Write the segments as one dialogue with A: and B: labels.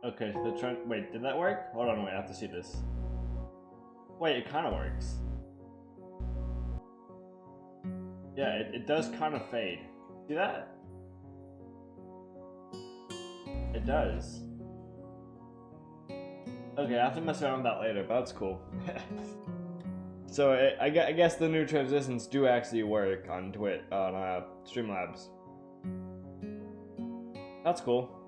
A: Okay, so the trend. Wait, did that work? Hold on, wait, I have to see this. Wait, it kind of works. Yeah, it does kind of fade. See that? It does. Okay, I have to mess around with that later, but that's cool. So I guess the new transitions do actually work on Streamlabs. That's cool.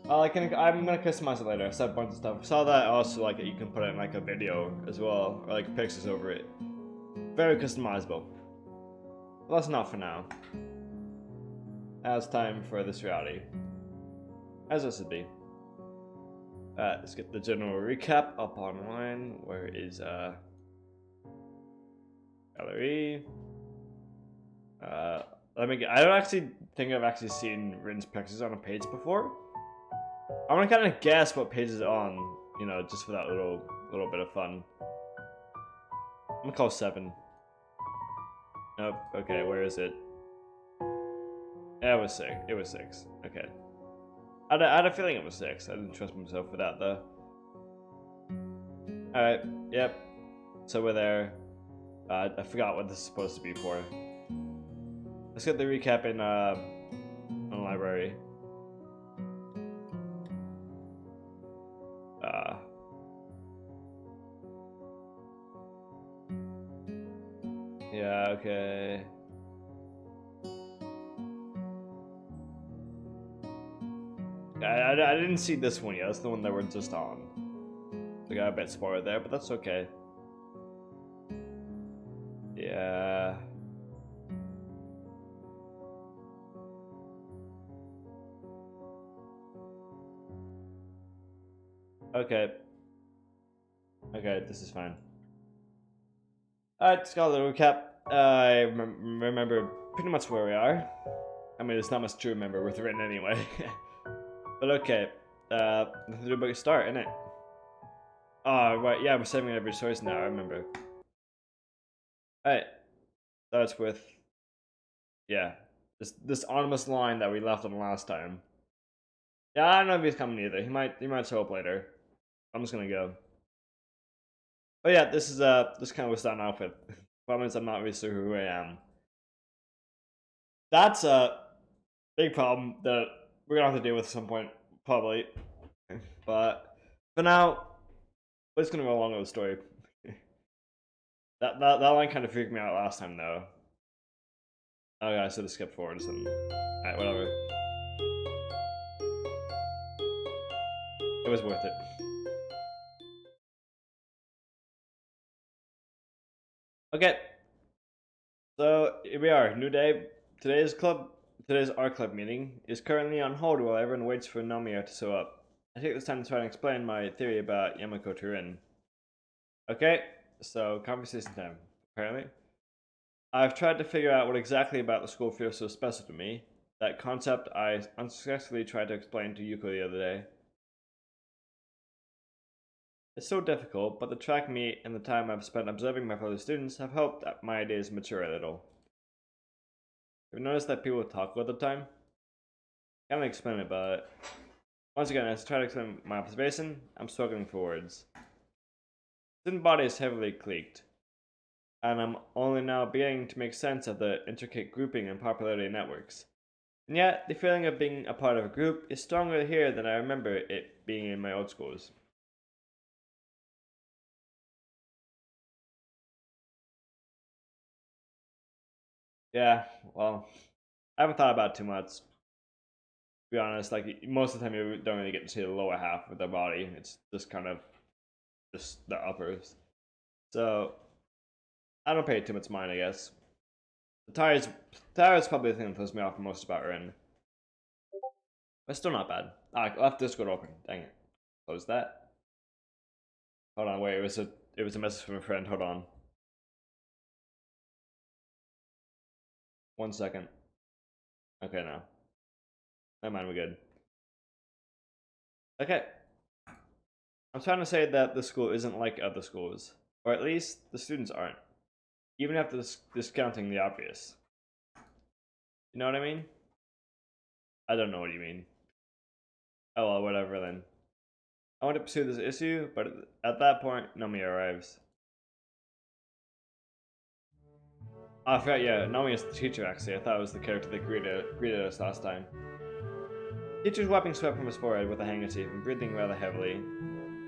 A: I'm gonna customize it later. I saw a bunch of stuff. I saw that also like you can put it in like a video as well, or like pictures over it. Very customizable. Well, that's not for now. Now it's time for this reality, as this would be. Let's get the general recap up online. Where is gallery? Let me get. I don't actually think I've actually seen Rin's pictures on a page before. I want to kind of guess what page is on, you know, just for that little bit of fun. I'm gonna call 7. Nope. Okay, where is it? Yeah, it was 6. It was 6. Okay. I had a feeling it was 6. I didn't trust myself with that though. Alright, yep. So we're there. I forgot what this is supposed to be for. Let's get the recap in the library. Yeah, okay. I didn't see this one yet. That's the one that we're just on. I got a bit spoiled there, but that's okay. Yeah. Okay. Okay, this is fine. Alright, just got a little recap. I remember pretty much where we are. I mean, there's not much to remember with written anyway. But okay. Let's do a start, innit? Oh, right, yeah, we're saving every choice now, I remember. Alright. Starts with... Yeah. This ominous line that we left on last time. Yeah, I don't know if he's coming either. He might show up later. I'm just gonna go. Oh yeah, this kind of was starting off with. Problem is I'm not really sure who I am. That's a big problem that we're gonna have to deal with at some point, probably. But for now, we're just gonna go along with the story. That line kind of freaked me out last time though. Okay, I should have skipped forward or something. Alright, whatever. It was worth it. Okay. So here we are, new day. Today's art club meeting is currently on hold while everyone waits for Nomiya to show up. I take this time to try and explain my theory about Yamako Turin. Okay, so conversation time. Apparently, I've tried to figure out what exactly about the school feels so special to me. That concept I unsuccessfully tried to explain to Yuko the other day. It's so difficult, but the track meet and the time I've spent observing my fellow students have helped my ideas mature a little. Have you noticed that people talk all the time? Can't explain it, but once again, as I try to explain my observation, I'm struggling for words. Student body is heavily cliqued, and I'm only now beginning to make sense of the intricate grouping and popularity networks. And yet, the feeling of being a part of a group is stronger here than I remember it being in my old schools. Yeah, well, I haven't thought about it too much. To be honest, like most of the time you don't really get to see the lower half of the body. It's just kind of just the uppers. So I don't pay too much mind, I guess. The tire is probably the thing that throws me off most about Rin. But still not bad. Ah, I left Discord open. Dang it. Close that. Hold on, wait, it was a message from a friend. Hold on. 1 second. Okay, now. Never mind, we're good. Okay. I'm trying to say that the school isn't like other schools. Or at least the students aren't. Even after discounting the obvious. You know what I mean? I don't know what you mean. Oh well, whatever then. I want to pursue this issue, but at that point, Nomi arrives. Oh, I forgot, yeah, Nomi is the teacher actually. I thought it was the character that greeted us last time. Teacher's wiping sweat from his forehead with a handkerchief and breathing rather heavily.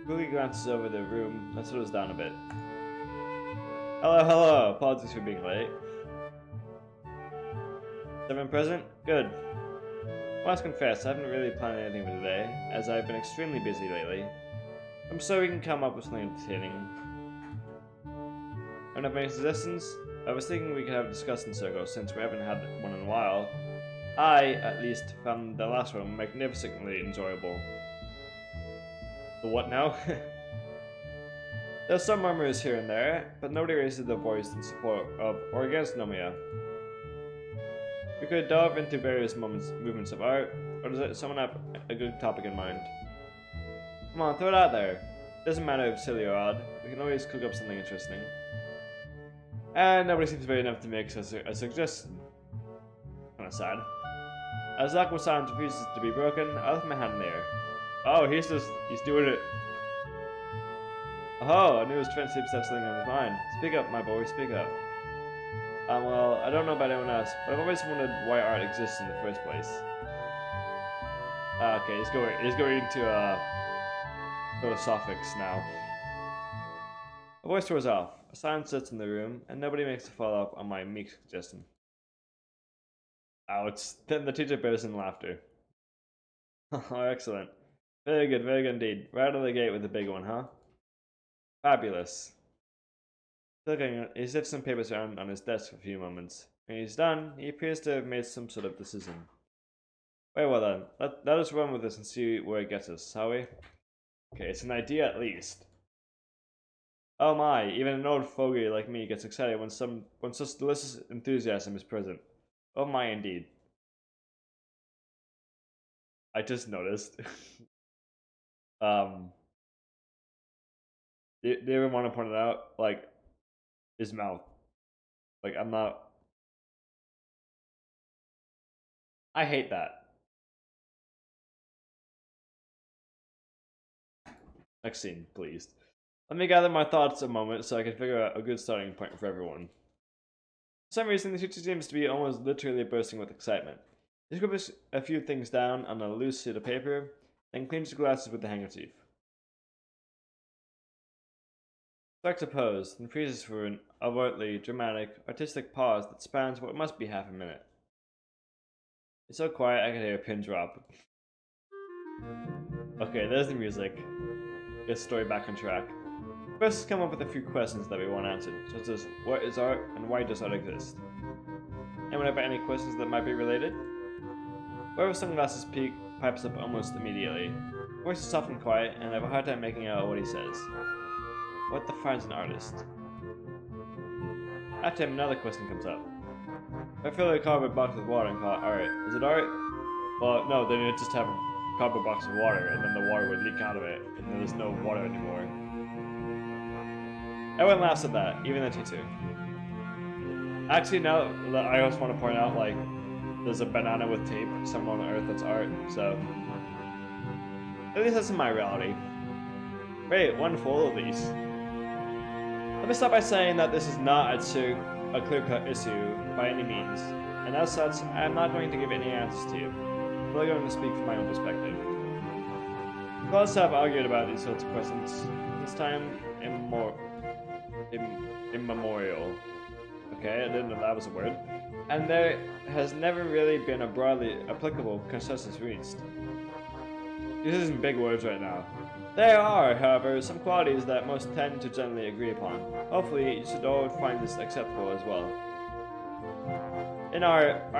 A: Cookie glances over the room and slows down a bit. Hello, hello. Apologies for being late. Everyone present? Good. I must confess, I haven't really planned anything for today, as I've been extremely busy lately. I'm sure we can come up with something entertaining. Don't have any suggestions? I was thinking we could have a discussion circle since we haven't had one in a while. I, at least, found the last one magnificently enjoyable. The what now? There's some murmurs here and there, but nobody raises their voice in support of or against Nomiya. We could delve into various movements of art, or does someone have a good topic in mind? Come on, throw it out there. It doesn't matter if silly or odd, we can always cook up something interesting. And nobody seems brave enough to make a suggestion. Kinda sad. As Aqua Silence refuses to be broken, I lift my hand in the air. Oh, he's doing it. Oh, I knew his friend sleeps have something on his mind. Speak up, my boy, speak up. Well, I don't know about anyone else, but I've always wondered why art exists in the first place. Okay, he's going into philosophics now. A voice throws off. A silence sits in the room, and nobody makes a follow-up on my meek suggestion. Ouch. Then the teacher bursts in laughter. Oh, excellent. Very good indeed. Right out of the gate with the big one, huh? Fabulous. Looking, he sifts some papers around on his desk for a few moments. When he's done, he appears to have made some sort of decision. Very well then. Let us run with this and see where it gets us, shall we? Okay, it's an idea at least. Oh my, even an old fogey like me gets excited when such delicious enthusiasm is present. Oh my, indeed. I just noticed. Do you ever want to point it out? Like, his mouth. Like, I'm not... I hate that. Next scene, please. Let me gather my thoughts a moment so I can figure out a good starting point for everyone. For some reason, the teacher seems to be almost literally bursting with excitement. He scribbles a few things down on a loose sheet of paper, then cleans his glasses with the handkerchief. Strikes a pose, then freezes for an overtly dramatic, artistic pause that spans what must be half a minute. It's so quiet I can hear a pin drop. Okay, there's the music. Get the story back on track. First, let's come up with a few questions that we want answered, such as what is art and why does art exist? Anyone have any questions that might be related? Whoever sunglasses pipes up almost immediately. Voice is soft and quiet, and I have a hard time making out what he says. What defines an artist? After him, another question comes up. If I fill a cardboard box with water and call it art, is it art? Well, no, then you'd just have a cardboard box of water, and then the water would leak out of it, and then there's no water anymore. Everyone laughs at that, even the teacher. Actually, now I also want to point out, like, there's a banana with tape somewhere on the earth that's art, so... At least that's in my reality. Great, wonderful, of these. Let me start by saying that this is not a clear-cut issue by any means, and as such, I am not going to give any answers to you. I'm only going to speak from my own perspective. Scholars have argued about these sorts of questions since time immemorial. Okay, I didn't know that was a word. And there has never really been a broadly applicable consensus reached. These isn't big words right now. There are, however, some qualities that most tend to generally agree upon. Hopefully, you should all find this acceptable as well. In art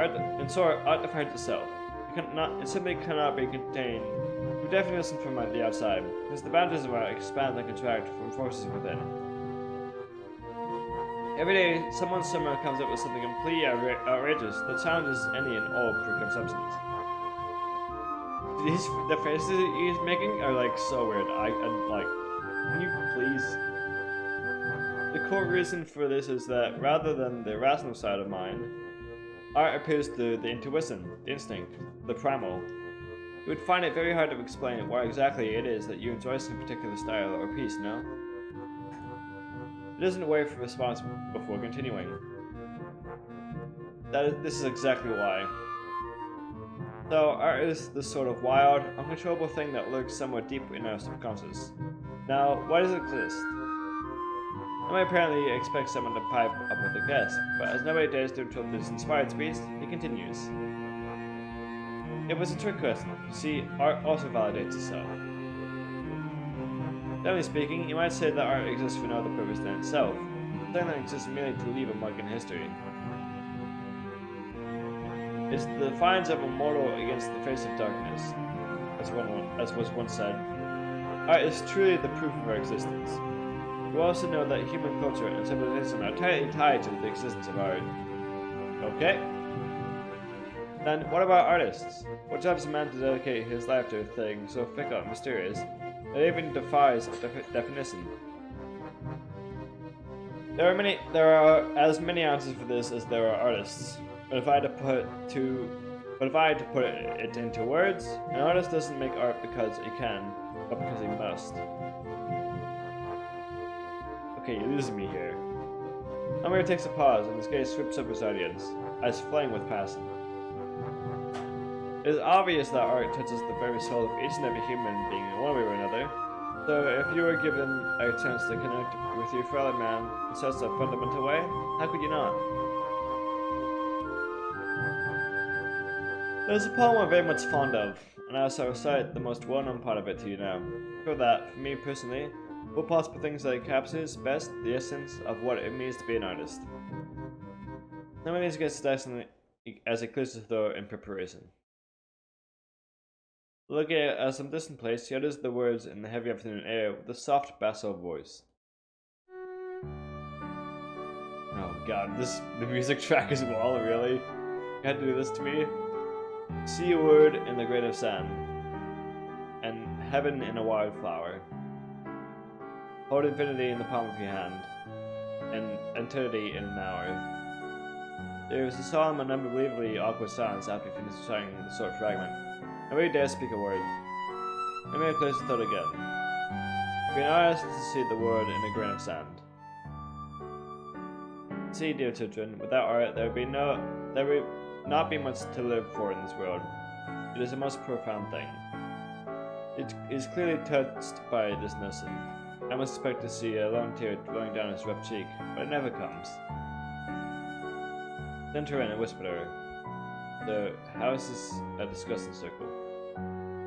A: defines itself. It simply cannot be contained through definition from the outside, because the boundaries of art expand and contract from forces within. Every day, someone somewhere comes up with something completely outrageous that challenges any and all preconceptions. The faces he's making are like so weird. I'm like, can you please? The core reason for this is that rather than the rational side of mind, art appeals to the intuition, the instinct, the primal. You would find it very hard to explain why exactly it is that you enjoy some particular style or piece, no? It isn't a way for response before continuing. This is exactly why. So, art is this sort of wild, uncontrollable thing that lurks somewhere deep in our subconscious. Now, why does it exist? I might apparently expect someone to pipe up with a guess, but as nobody dares to interrupt this inspired speech, he continues. It was a trick question. See, art also validates itself. Generally speaking, you might say that art exists for no other purpose than itself, something that exists merely to leave a mark in history. It's the defiance of a mortal against the face of darkness, as was once said. Art is truly the proof of our existence. You also know that human culture and civilization are tightly tied to the existence of art. Okay. Then, what about artists? What drives a man to dedicate his life to a thing so fickle and mysterious that it even defies definition? There are as many answers for this as there are artists. But if I had to put it into words, an artist doesn't make art because he can, but because he must. Okay, you're losing me here. Amir takes a pause, and his gaze sweeps up his audience, eyes flame with passion. It is obvious that art touches the very soul of each and every human being in one way or another, so if you were given a chance to connect with your fellow man in such a fundamental way, how could you not? There's a poem I'm very much fond of, and I shall recite the most well-known part of it to you now. For that, for me personally, what possible things that encapsulates best the essence of what it means to be an artist. Now many gets to as he clears his throat in preparation. Looking at some distant place, he utters the words in the heavy afternoon air with a soft basso voice. Oh god, the music track as well, really? You had to do this to me? See a word in the grain of sand, and heaven in a wildflower. Hold infinity in the palm of your hand, and eternity in an hour. There is a solemn and unbelievably awkward silence after you finish reciting the short fragment. Nobody dares speak a word. Maybe I close the thought again. Be an artist to see the word in a grain of sand. See, dear children, without art there would not be much to live for in this world. It is a most profound thing. It is clearly touched by this notion. I must expect to see a long tear rolling down his rough cheek, but it never comes. Then Turin whispered her, "The house is a disgusting circle."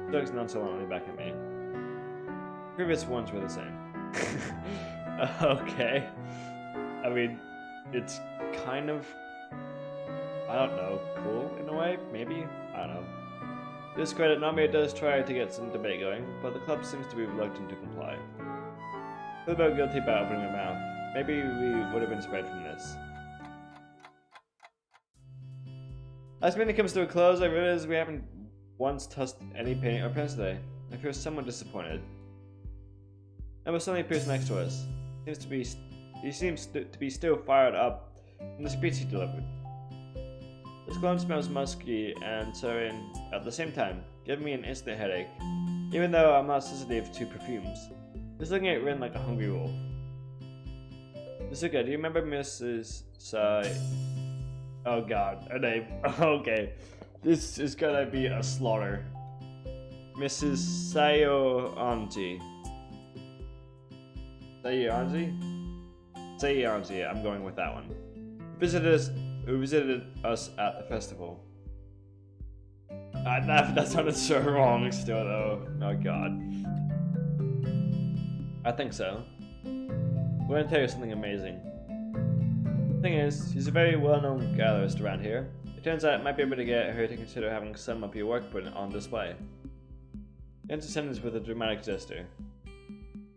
A: She looks nonchalantly back at me. Previous ones were the same. Okay. I mean, it's kind of, I don't know, cool in a way, maybe? I don't know. To his credit, Nami does try to get some debate going, but the club seems to be reluctant to comply. I feel about guilty about opening my mouth. Maybe we would have been spared from this. As the meeting comes to a close, I realize we haven't once touched any paint or pens today. I feel somewhat disappointed. Emma suddenly appears next to us. He seems to be still fired up from the speech he delivered. His cologne smells musky and sarin at the same time, giving me an instant headache, even though I'm not sensitive to perfumes. He's looking at Rin like a hungry wolf. Mizuka, do you remember Mrs. Oh god, her name. Okay. This is gonna be a slaughter. Mrs. Sayo-Anji. Sayo-Anji, I'm going with that one. Who visited us at the festival. That sounded so wrong still though. Oh god. I think so. I'm going to tell you something amazing. The thing is, she's a very well-known gallerist around here. It turns out I might be able to get her to consider having some of your work put on display. Ends the sentence with a dramatic gesture.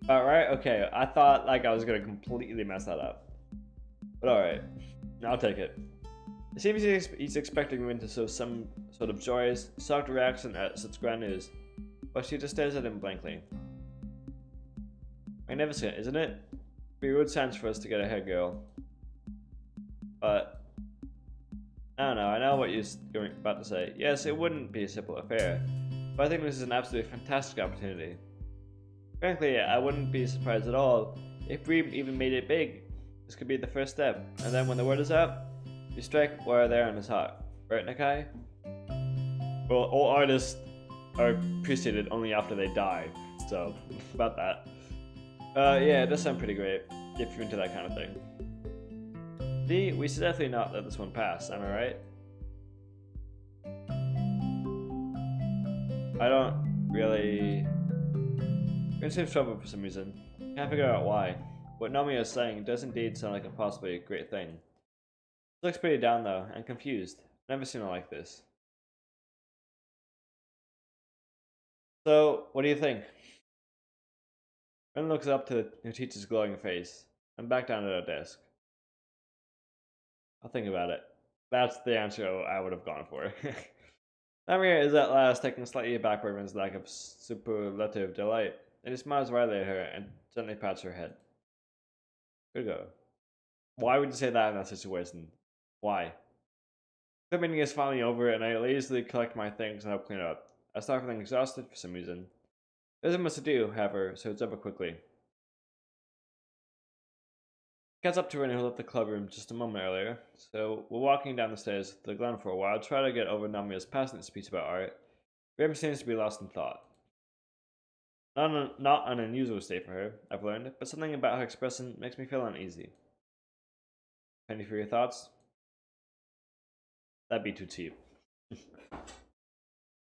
A: Alright, okay, I thought like I was gonna completely mess that up. But alright, I'll take it. It seems he's expecting Rin to show some sort of joyous, shocked reaction at such grand news, but she just stares at him blankly. Magnificent, isn't it? Be a good chance for us to get ahead, girl. But I don't know. I know what you're about to say. Yes, it wouldn't be a simple affair, But I think this is an absolutely fantastic opportunity. Frankly, I wouldn't be surprised at all if we even made it big. This could be the first step, and then when the word is out, we strike while the iron is hot. Right, Nakai? Well, all artists are appreciated only after they die, so about that. Yeah, it does sound pretty great, if you're into that kind of thing. See, we should definitely not let this one pass, am I right? I don't really... We're in some trouble for some reason. Can't figure out why. What Nomiya is saying does indeed sound like a possibly great thing. She looks pretty down though, and confused. Never seen her like this. So, what do you think? Ren looks up to her teacher's glowing face, and back down at her desk. I'll think about it. That's the answer I would have gone for. Nomiya is at last taken slightly aback by Ren's lack of superlative delight, and he smiles widely at her and gently pats her head. Good go. Why would you say that in that situation? Why? The meeting is finally over, and I lazily collect my things and help clean up. I start feeling exhausted for some reason. There isn't much to do, however, so it's over quickly. Catch up to Ren who left the club room just a moment earlier, so we're walking down the stairs to the glen for a while, try to get over Namiya's passionate speech about art. Ren seems to be lost in thought. Not an unusual state for her, I've learned, but something about her expression makes me feel uneasy. Penny for your thoughts? That'd be too cheap.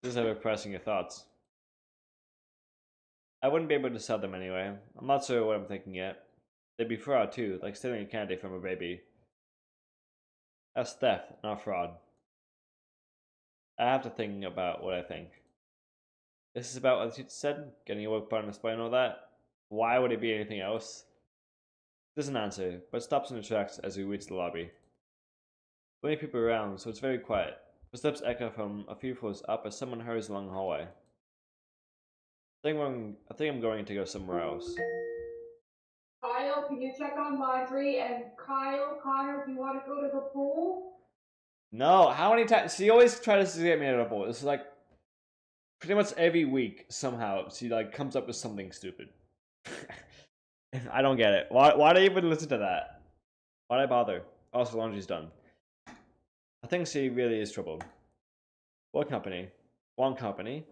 A: Just ever pressing your thoughts. I wouldn't be able to sell them anyway. I'm not sure what I'm thinking yet. They'd be fraud too, like stealing a candy from a baby. That's theft, not fraud. I have to think about what I think. This is about what the teacher said, getting your work put on display and all that. Why would it be anything else? Doesn't answer, but stops in the tracks as we reach the lobby. Many people around, so it's very quiet. Footsteps echo from a few floors up as someone hurries along the hallway. I think I'm going to go somewhere else.
B: Kyle, can you check on laundry? And Kyle, Connor, do you want to go to the pool?
A: No, how many times? She always tries to get me out of the pool. It's like pretty much every week somehow she like comes up with something stupid. I don't get it. Why do you even listen to that? Why'd I bother? Also, laundry's done. I think she really is troubled. What company? One company?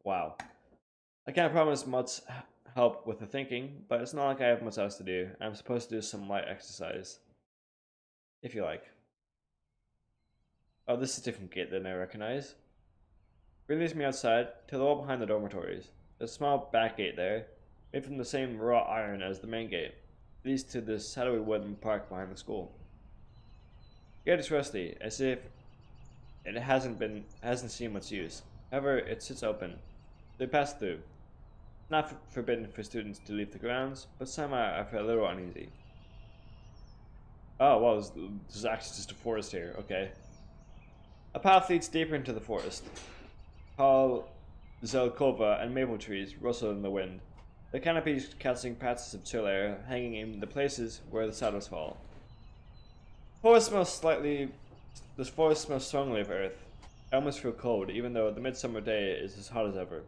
A: Wow. I can't promise much help with the thinking, but it's not like I have much else to do. I'm supposed to do some light exercise. If you like. Oh, this is a different gate than I recognize. It leads me outside to the wall behind the dormitories. There's a small back gate there, made from the same wrought iron as the main gate. It leads to this shadowy wooden park behind the school. The gate is rusty, as if it hasn't seen much use. However, it sits open. They pass through. It's not forbidden for students to leave the grounds, but somehow I feel a little uneasy. Oh, well, there's actually just a forest here. Okay. A path leads deeper into the forest. Tall zelkova and maple trees rustle in the wind, the canopies casting patches of chill air hanging in the places where the shadows fall. This forest smells strongly of earth. I almost feel cold, even though the midsummer day is as hot as ever.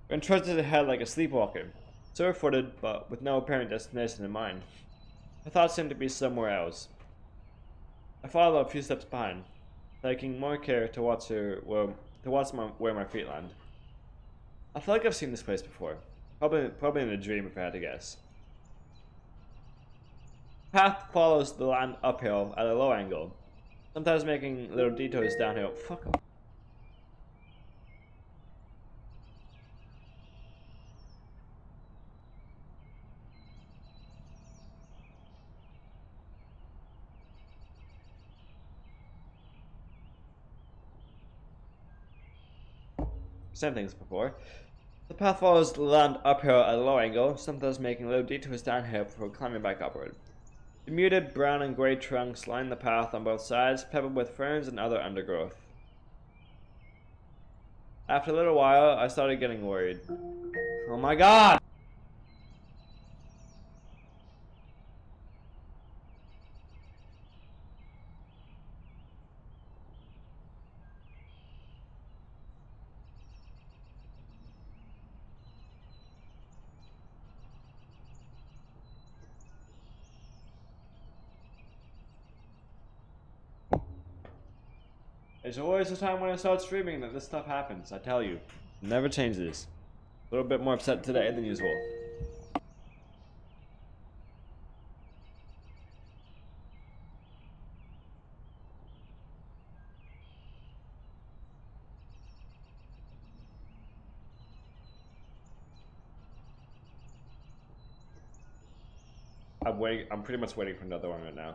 A: Ren trudges ahead like a sleepwalker, sure-footed but with no apparent destination in mind. Her thoughts seem to be somewhere else. I follow a few steps behind, taking more care to watch where my feet land. I feel like I've seen this place before. Probably in a dream if I had to guess. The path follows the land uphill at a low angle, sometimes making little detours downhill. Fuck off. Same things before. The path follows the land uphill at a low angle, sometimes making little detours downhill before climbing back upward. The muted brown and gray trunks line the path on both sides, peppered with ferns and other undergrowth. After a little while, I started getting worried. Oh my god! There's always a time when I start streaming that this stuff happens, I tell you. Never changes. A little bit more upset today than usual. I'm pretty much waiting for another one right now.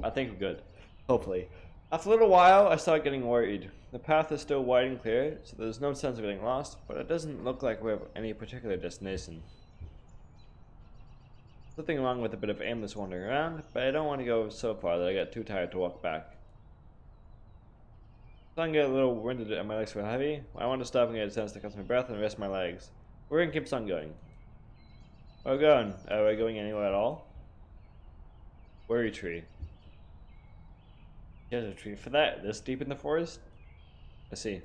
A: I think we're good. Hopefully. After a little while, I started getting worried. The path is still wide and clear, so there's no sense of getting lost, but it doesn't look like we have any particular destination. Nothing wrong with a bit of aimless wandering around, but I don't want to go so far that I get too tired to walk back. So I get a little winded and my legs feel heavy. I want to stop and get a chance to catch my breath and rest my legs. We're gonna keep on going. Where are we going? Are we going anywhere at all? Worry tree. There's a tree for that. This deep in the forest? I see.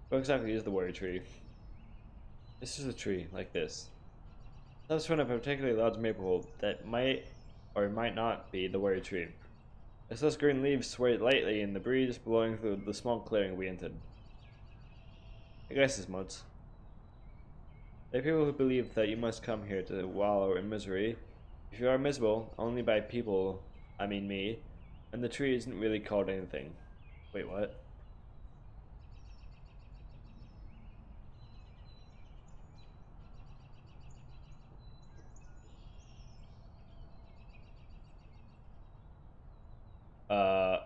A: What exactly is the worry tree? This is a tree, like this. That's one of a particularly large maple that might or might not be the worry tree. Its those green leaves sway lightly in the breeze blowing through the small clearing we entered. I guess as much. There are people who believe that you must come here to wallow in misery. If you are miserable only by people, I mean me, and the tree isn't really called anything. Wait, what?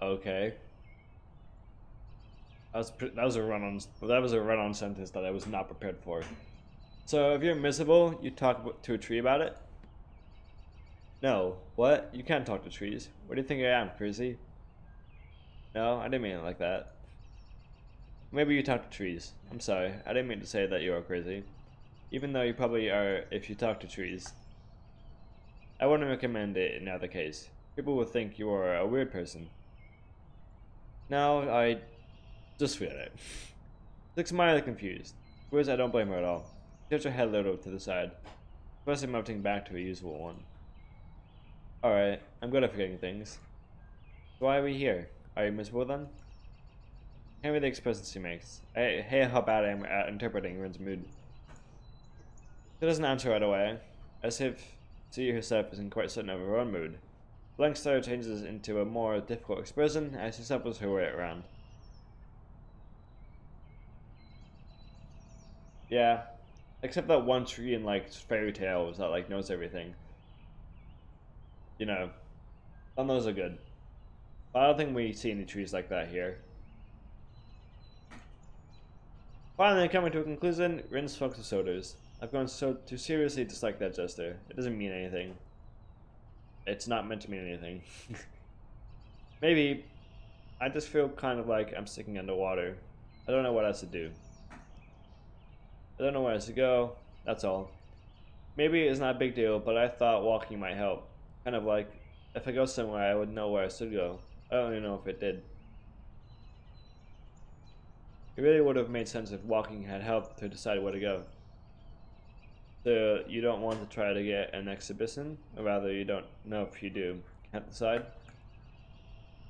A: Okay. That was a run-on sentence that I was not prepared for. So if you're miserable, you talk to a tree about it? No. What? You can't talk to trees. What do you think I am, crazy? No, I didn't mean it like that. Maybe you talk to trees. I'm sorry, I didn't mean to say that you are crazy. Even though you probably are if you talk to trees. I wouldn't recommend it in either case. People will think you are a weird person. No, I just feel it. Looks mildly confused. Whereas I don't blame her at all. Tips her head a little to the side, first melting back to her usual one. Alright, I'm good at forgetting things. So why are we here? Are you miserable then? Can't read the expressions she makes. I hate how bad I am at interpreting Rin's mood. She doesn't answer right away, as if she herself isn't quite certain of her own mood. Blank stare changes into a more difficult expression as she shuffles her way around. Yeah, except that one tree in like fairy tales that like knows everything. You know, some of those are good. But I don't think we see any trees like that here. Finally, coming to a conclusion, Rin smokes the sodas. I've gone to seriously dislike that gesture. It doesn't mean anything. It's not meant to mean anything. Maybe I just feel kind of like I'm sticking underwater. I don't know what else to do. I don't know where else to go. That's all. Maybe it's not a big deal, but I thought walking might help. Kind of like, if I go somewhere, I would know where I should go. I don't even know if it did. It really would have made sense if walking had helped to decide where to go. So you don't want to try to get an exhibition, or rather you don't know if you do. Can't decide?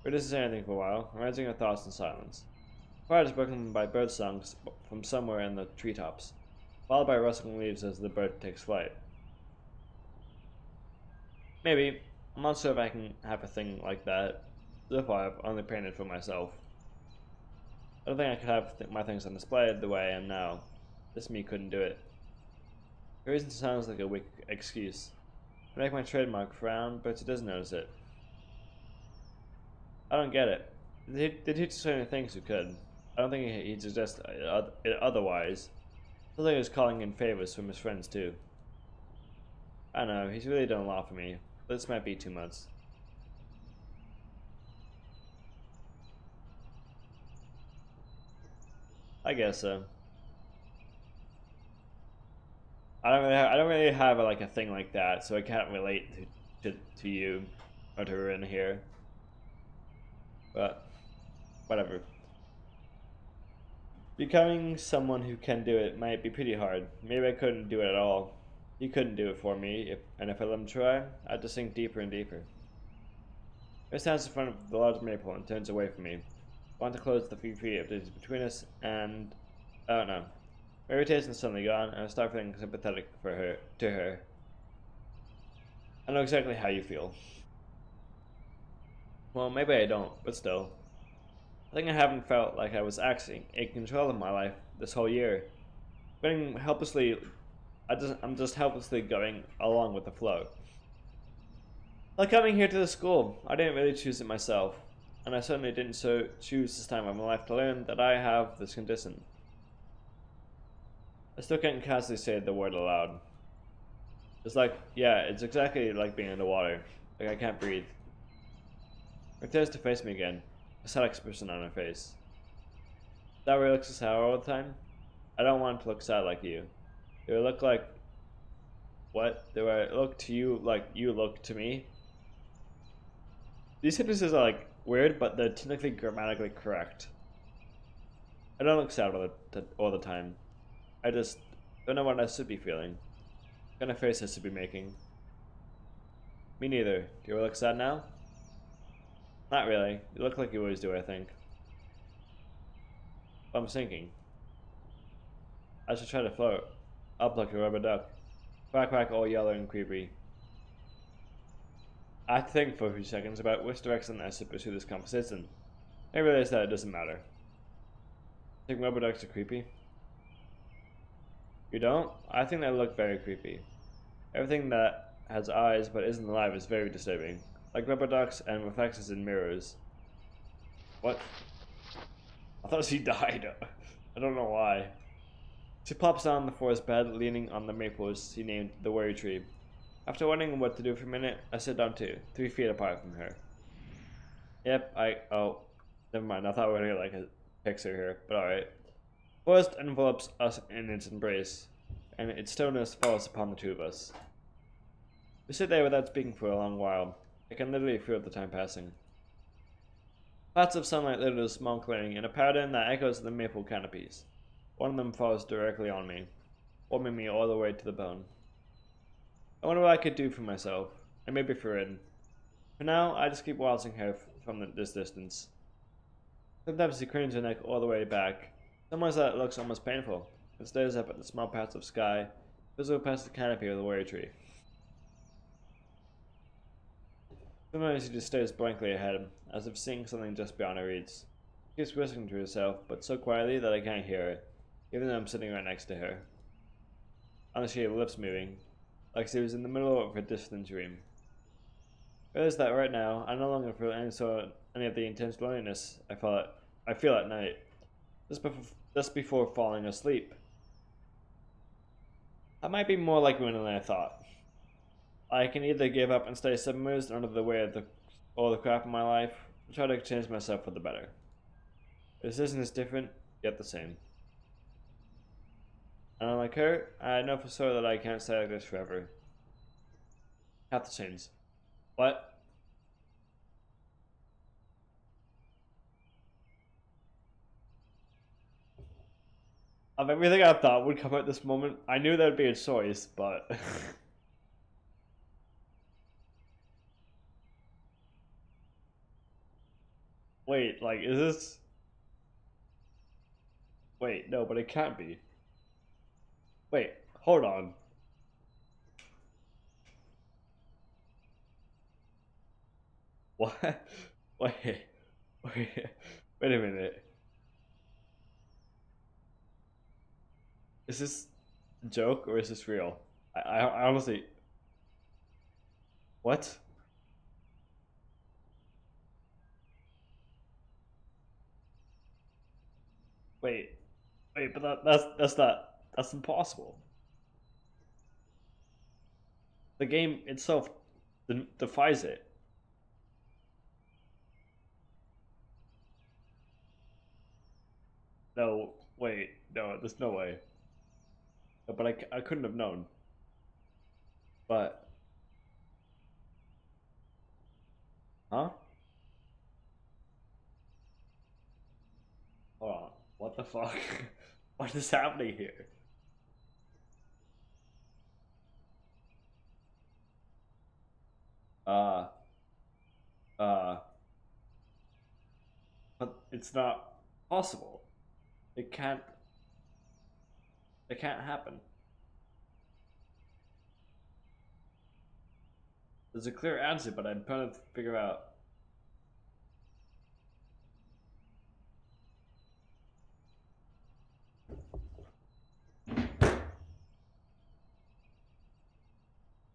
A: We didn't say anything for a while, arranging our thoughts in silence. Quiet is broken by bird songs from somewhere in the treetops, followed by rustling leaves as the bird takes flight. Maybe. I'm not sure if I can have a thing like that. So far, I've only painted for myself. I don't think I could have my things on display the way I am now. This me couldn't do it. The reason sounds like a weak excuse. I make my trademark frown, but she doesn't notice it. I don't get it. The teacher certain things who could. I don't think he'd suggest it otherwise. I think he was calling in favors from his friends too. I don't know, he's really done a lot for me. But this might be too much. I guess so. I don't really have like a thing like that, so I can't relate to you or to Rin here. But whatever. Becoming someone who can do it might be pretty hard. Maybe I couldn't do it at all. He couldn't do it for me, and if I let him try, I'd just sink deeper and deeper. He stands in front of the large maple and turns away from me. I want to close the few feet of distance between us, and I don't know. My irritation is suddenly gone, and I start feeling sympathetic to her. I know exactly how you feel. Well, maybe I don't, but still. I think I haven't felt like I was acting in control of my life this whole year. Being helplessly, I'm just helplessly going along with the flow. Like coming here to the school, I didn't really choose it myself, and I certainly didn't choose this time of my life to learn that I have this condition. I still can't casually say the word aloud. It's like, yeah, it's exactly like being underwater. Like I can't breathe. Her turns to face me again, a sad expression on her face. That way looks so sour all the time? I don't want to look sad like you. It would look like what? Do I look to you like you look to me? These sentences are like weird, but they're technically grammatically correct. I don't look sad all the time. I just don't know what I should be feeling. What kind of face I should be making. Me neither. Do you look sad now? Not really. You look like you always do, I think. But I'm sinking. I should try to float. Up like a rubber duck. Quack quack all yellow and creepy. I think for a few seconds about which direction I should pursue this conversation. I realize that it doesn't matter. Think rubber ducks are creepy? You don't? I think they look very creepy. Everything that has eyes but isn't alive is very disturbing. Like rubber ducks and reflections in mirrors. What? I thought she died. I don't know why. She plops down on the forest bed, leaning on the maples she named the worry tree. After wondering what to do for a minute, I sit down too, 3 feet apart from her. Yep, oh, never mind. I thought we were gonna get like a picture here, but alright. Forest envelops us in its embrace, and its stillness falls upon the two of us. We sit there without speaking for a long while. I can literally feel the time passing. Flats of sunlight lit a small clearing in a pattern that echoes the maple canopies. One of them falls directly on me, warming me all the way to the bone. I wonder what I could do for myself, and maybe for Rin. For now, I just keep watching her from this distance. Sometimes she cranes her neck all the way back. Sometimes that looks almost painful, and stares up at the small patch of sky visible past the canopy of the worry tree. Sometimes she just stares blankly ahead, as if seeing something just beyond her reach. She keeps whispering to herself, but so quietly that I can't hear it, even though I'm sitting right next to her. Unless she had lips moving, like she was in the middle of a distant dream. It is that right now, I no longer feel any of the intense loneliness I feel at night, just before falling asleep. I might be more like women than I thought. I can either give up and stay submerged under the weight of all the crap in my life, or try to change myself for the better. This isn't as different, yet the same. And unlike her, I know for sure that I can't stay like this forever. Have to change. What? Of everything I thought would come at this moment, I knew there'd be a choice, but... Wait, like, is this... Wait, no, but it can't be. Wait, hold on. What? Wait, wait, wait a minute. Is this a joke or is this real? I honestly... What? Wait, wait, but that's not... That's impossible. The game itself defies it. No, wait, no, there's no way. No, but I couldn't have known. But, huh? Hold on. What the fuck? What is happening here? Uh, uh, but it's not possible. It can't, it can't happen. There's a clear answer, but I'm trying to figure out.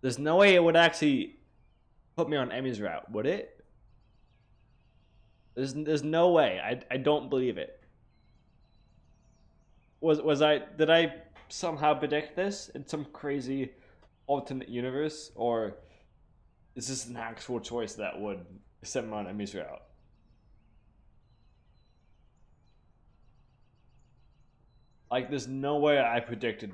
A: There's no way it would actually put me on Emmy's route, would it? There's no way. I don't believe it. Was I did I somehow predict this in some crazy alternate universe, or is this an actual choice that would send me on Emmy's route? Like, there's no way I predicted.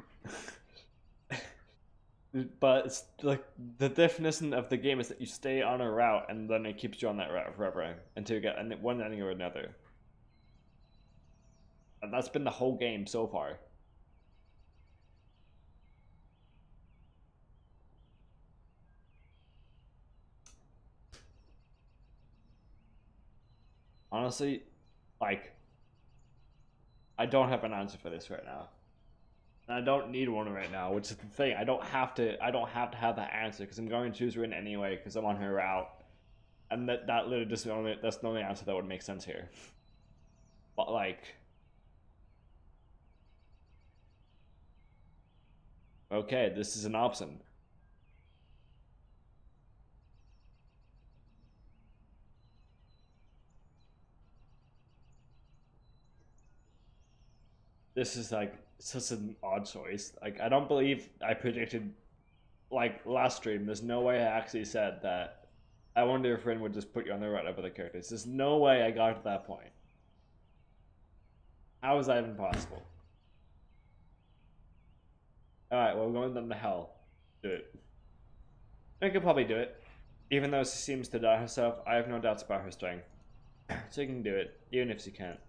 A: But it's like the definition of the game is that you stay on a route and then it keeps you on that route forever until you get one ending or another. And that's been the whole game so far. Honestly, like, I don't have an answer for this right now. And I don't need one right now, which is the thing. I don't have to have that answer because I'm going to choose Rin anyway because I'm on her route. And that literally just that's the only answer that would make sense here. But like, okay, this is an option. This is like such an odd choice. Like, I don't believe I predicted, like, last stream. There's no way I actually said that. I wonder if Rin would just put you on the right of other characters. There's no way I got to that point. How is that even possible? Alright, well, we're going down to hell. Do it. I could probably do it. Even though she seems to doubt herself, I have no doubts about her strength. She can do it, even if she can't.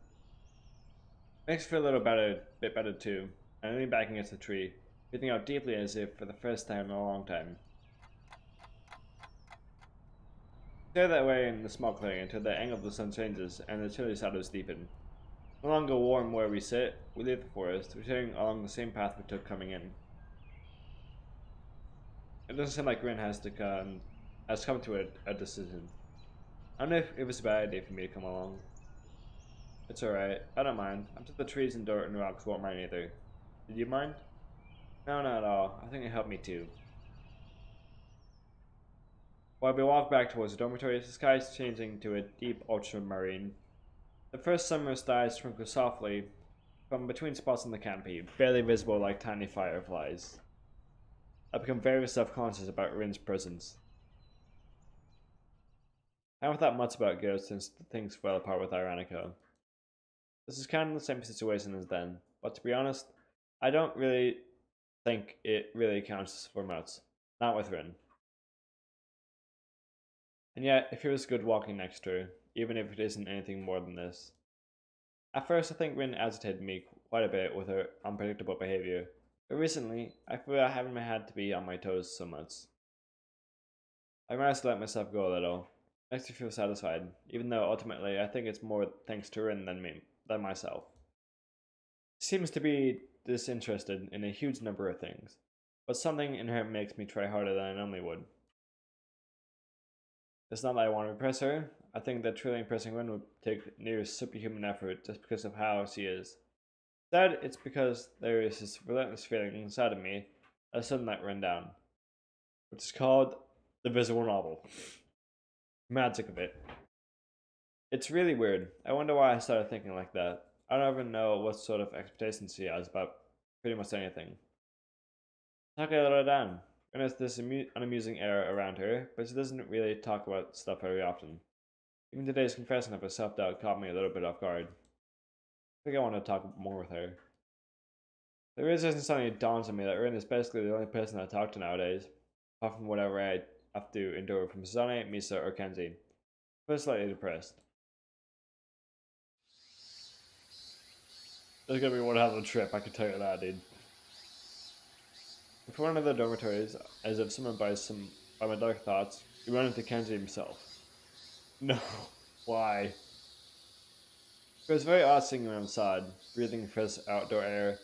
A: Makes me feel a little better, bit better too. I'm leaning back against the tree, breathing out deeply as if for the first time in a long time. Stay that way in the smoke clearing until the angle of the sun changes and the chilly shadows deepen. No longer warm where we sit, we leave the forest, returning along the same path we took coming in. It doesn't seem like Rin has come to a decision. I don't know if it was a bad idea for me to come along. It's alright, I don't mind. I'm sure the trees and dirt and rocks won't mind either. Did you mind? No, not at all. I think it helped me too. While we walk back towards the dormitory, the sky is changing to a deep ultramarine. The first summer stars twinkle softly from between spots on the canopy, barely visible like tiny fireflies. I become very self-conscious about Rin's presence. I haven't thought much about Ghost since things fell apart with Ironico. This is kind of the same situation as then, but to be honest, I don't really think it really counts for much. Not with Rin. And yet, it feels good walking next to her, even if it isn't anything more than this. At first, I think Rin agitated me quite a bit with her unpredictable behavior, but recently, I feel I haven't had to be on my toes so much. I managed to let myself go a little. Makes me feel satisfied, even though ultimately I think it's more thanks to Rin than myself. She seems to be disinterested in a huge number of things, but something in her makes me try harder than I normally would. It's not that I want to impress her. I think that truly impressing Rin would take near superhuman effort just because of how she is. Instead, it's because there is this relentless feeling inside of me that suddenly let Rin down, which is called the visual novel. Magic of it. It's really weird. I wonder why I started thinking like that. I don't even know what sort of expectations she has about pretty much anything. Talk a little down. Rin has this unamusing air around her, but she doesn't really talk about stuff very often. Even today's confession of her self-doubt caught me a little bit off guard. I think I want to talk more with her. The realization suddenly dawns on me that Rin is basically the only person I talk to nowadays, apart from whatever I have to endure from Susanne, Misa, or Kenzie. I feel slightly depressed. It's gonna be one hell of a trip, I can tell you that, dude. Before one of the dormitories, as if summoned by my dark thoughts, you run into Kenji himself. No. Why? It was very odd seeing him outside, breathing fresh outdoor air.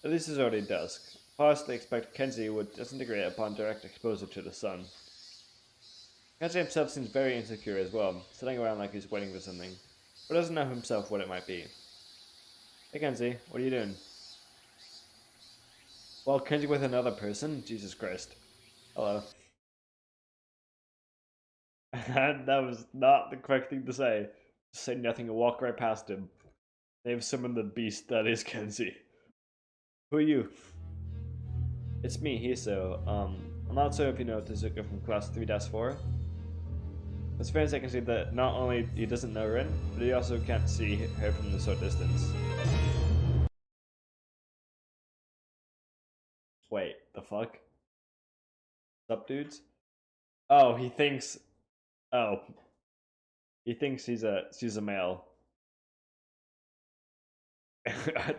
A: At least it's already dusk. Honestly expect Kenji would disintegrate upon direct exposure to the sun. Kenji himself seems very insecure as well, sitting around like he's waiting for something, but doesn't know himself what it might be. Hey Kenji, what are you doing? Well, Kenji with another person? Jesus Christ. Hello. That was not the correct thing to say. Just say nothing and walk right past him. They've summoned the beast that is Kenji. Who are you? It's me, Hiso. I'm not sure if you know Tezuka from class 3-4. As far as I can see that not only he doesn't know Rin, but he also can't see her from the short distance. Wait, the fuck? What's up, dudes? Oh, he thinks... Oh. He thinks she's a male.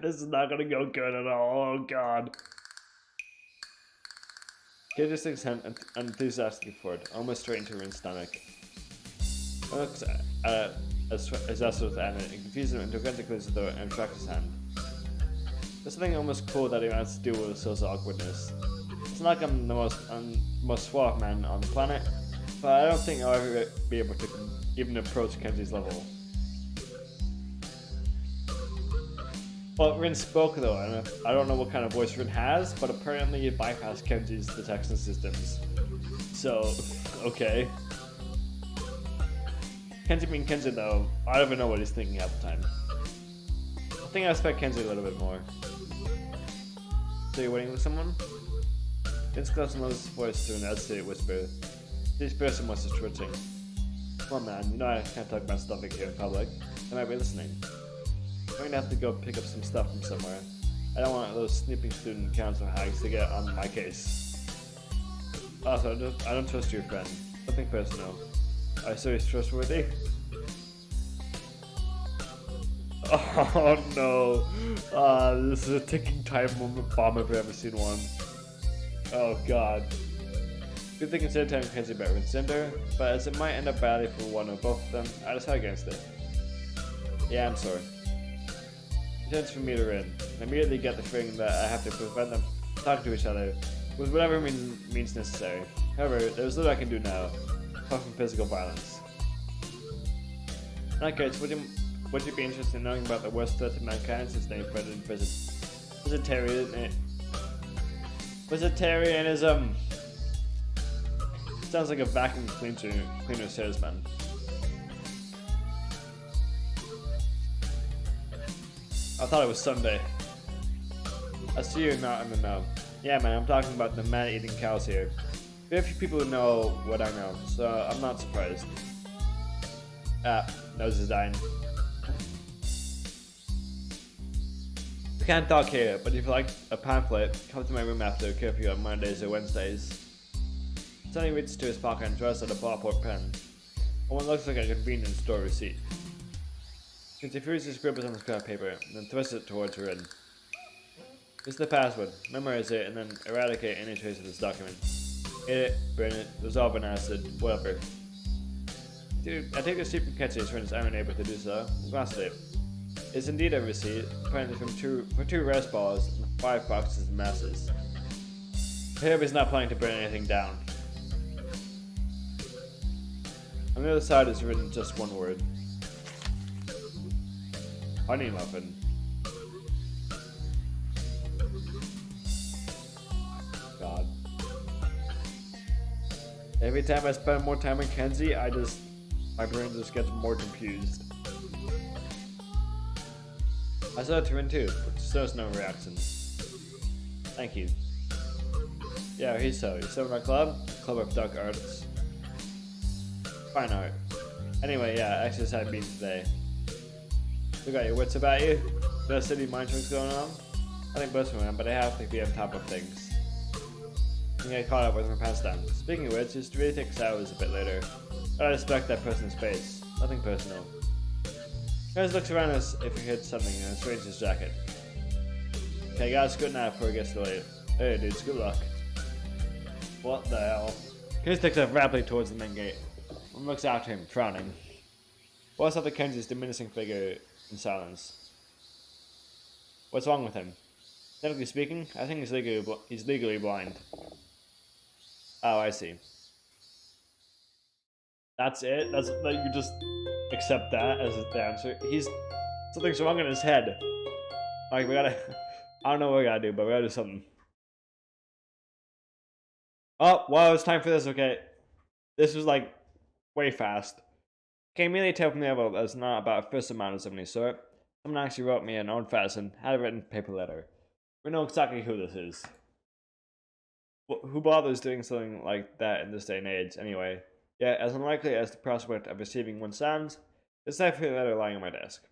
A: This is not gonna go good at all, oh god. Kid just thinks enthusiastically forward, almost straight into Rin's stomach. Looks as us with Anna and confuses him into a closes the door and tracks his hand. There's something almost cool that he wants to do with social awkwardness. It's not like I'm the most suave man on the planet, but I don't think I'll ever be able to even approach Kenji's level. Well, Rin spoke though, and I don't know what kind of voice Rin has, but apparently it bypassed Kenji's detection systems. So, okay. Kenji being Kenji though, I don't even know what he's thinking at the time. I think I respect Kenji a little bit more. So you're waiting with someone? Vince close and lowers his voice to an agitated whisper. This person was just twitching. Come on man, you know I can't talk about stuff here in public. They might be listening. I'm going to have to go pick up some stuff from somewhere. I don't want those snipping student council hags to get on my case. Also, I don't trust your friend. Nothing personal. Are you serious trustworthy? Oh no. This is a ticking time bomb if I've ever seen one. Oh god. Good thing consider telling Kenji about Rin Cinder, but as it might end up badly for one or both of them, I decided against it. Yeah, I'm sorry. It turns from me to Rin. I immediately get the feeling that I have to prevent them from talking to each other with whatever means necessary. However, there's little I can do now, apart from physical violence. In that case, would you be interested in knowing about the worst threat to mankind since they invented vegetarianism? Sounds like a vacuum cleaner salesman. I thought it was Sunday. I see you're not in the know. Yeah man, I'm talking about the man-eating cows here. Very few people know what I know, so I'm not surprised. Nose is dying. We can't talk here, but if you like a pamphlet, come to my room after curfew on Mondays or Wednesdays. Sonny reaches to his pocket and draws out a ballpoint pen, on what looks like a convenience store receipt. He furiously scribbles on the scrap paper, and then thrusts it towards Rin. This is the password. Memorize it, and then eradicate any trace of this document. Eat it, burn it, dissolve in acid, whatever. Dude, I take the receipt from Kenji as Rin is unable to do so. Glanced at it. It's indeed a receipt, apparently for two rest balls and 5 boxes of masses. I hope he's not planning to burn anything down. On the other side is written just one word. Honey muffin. God. Every time I spend more time with Kenji, my brain just gets more confused. I saw it to Rin too, but still no reaction. Thank you. Yeah, he's so. You're still in our club? Club of Dark Arts. Fine art. Anyway, yeah, I actually just had a meeting today. You got your wits about you? No city mind tricks going on? I think most of them, but I have to be on top of things. I get caught up with my pants down. Speaking of which, just really take showers a bit later. I respect that person's space. Nothing personal. Guys looks around us if he hits something in a stranger's jacket. Okay, guys, good night before it gets too late. Hey, dudes, good luck. What the hell? Chris takes off rapidly towards the main gate and looks after him, frowning. Walks up to Kenzie's diminishing figure in silence. What's wrong with him? Technically speaking, I think he's legally blind. Oh, I see. That's it? That's like you just accept that as the answer? Something's wrong in his head. Like, we gotta... I don't know what we gotta do, but we gotta do something. Oh, wow, it's time for this, okay. This was, like, way fast. Can immediately tell from the level that it's not about first amount of any sort. Someone actually wrote me an unfastened, handwritten paper letter. We know exactly who this is. Who bothers doing something like that in this day and age, anyway? Yet, as unlikely as the prospect of receiving one sounds, there's definitely a letter lying on my desk.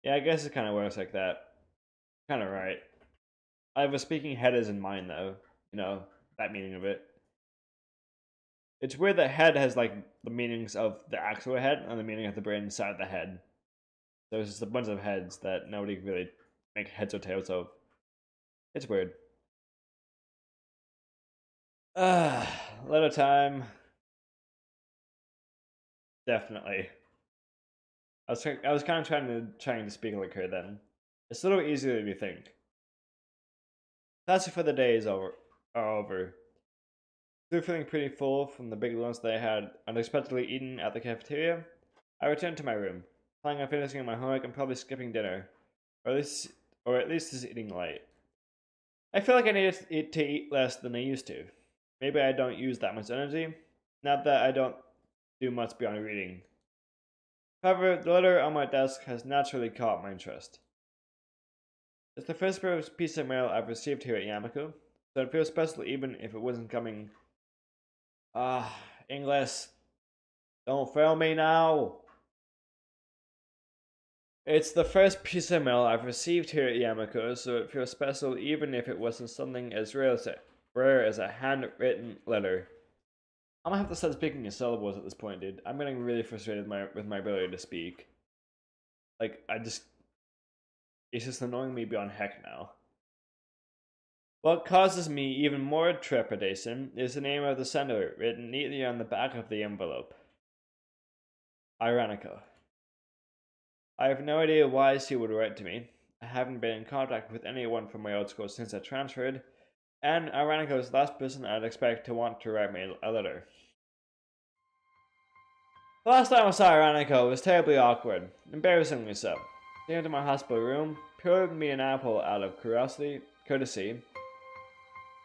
A: Yeah, I guess it kind of works like that. Kind of right. I have a speaking head is in mind, though. You know, that meaning of it. It's weird that head has, like, the meanings of the actual head and the meaning of the brain inside the head. There's just a bunch of heads that nobody can really make heads or tails of. It's weird. Letter time. Definitely. I was kind of trying to speak like her then. It's a little easier than you think. That's for the day are over. Still feeling pretty full from the big lunch that I had unexpectedly eaten at the cafeteria, I returned to my room, planning on finishing my homework and probably skipping dinner, or at least just eating light. I feel like I need to eat less than I used to. Maybe I don't use that much energy, not that I don't do much beyond reading. However, the letter on my desk has naturally caught my interest. It's the first piece of mail I've received here at Yamako, so it feels special even if it wasn't coming. English. Don't fail me now. It's the first piece of mail I've received here at Yamako, so it feels special even if it wasn't something as rare as a handwritten letter. I'm gonna have to start speaking in syllables at this point, dude. I'm getting really frustrated with my ability to speak. Like, it's just annoying me beyond heck now. What causes me even more trepidation is the name of the sender, written neatly on the back of the envelope. Ironico. I have no idea why she would write to me. I haven't been in contact with anyone from my old school since I transferred, and Ironico is the last person I'd expect to want to write me a letter. The last time I saw Ironico was terribly awkward, embarrassingly so. She came to my hospital room, poured me an apple out of courtesy,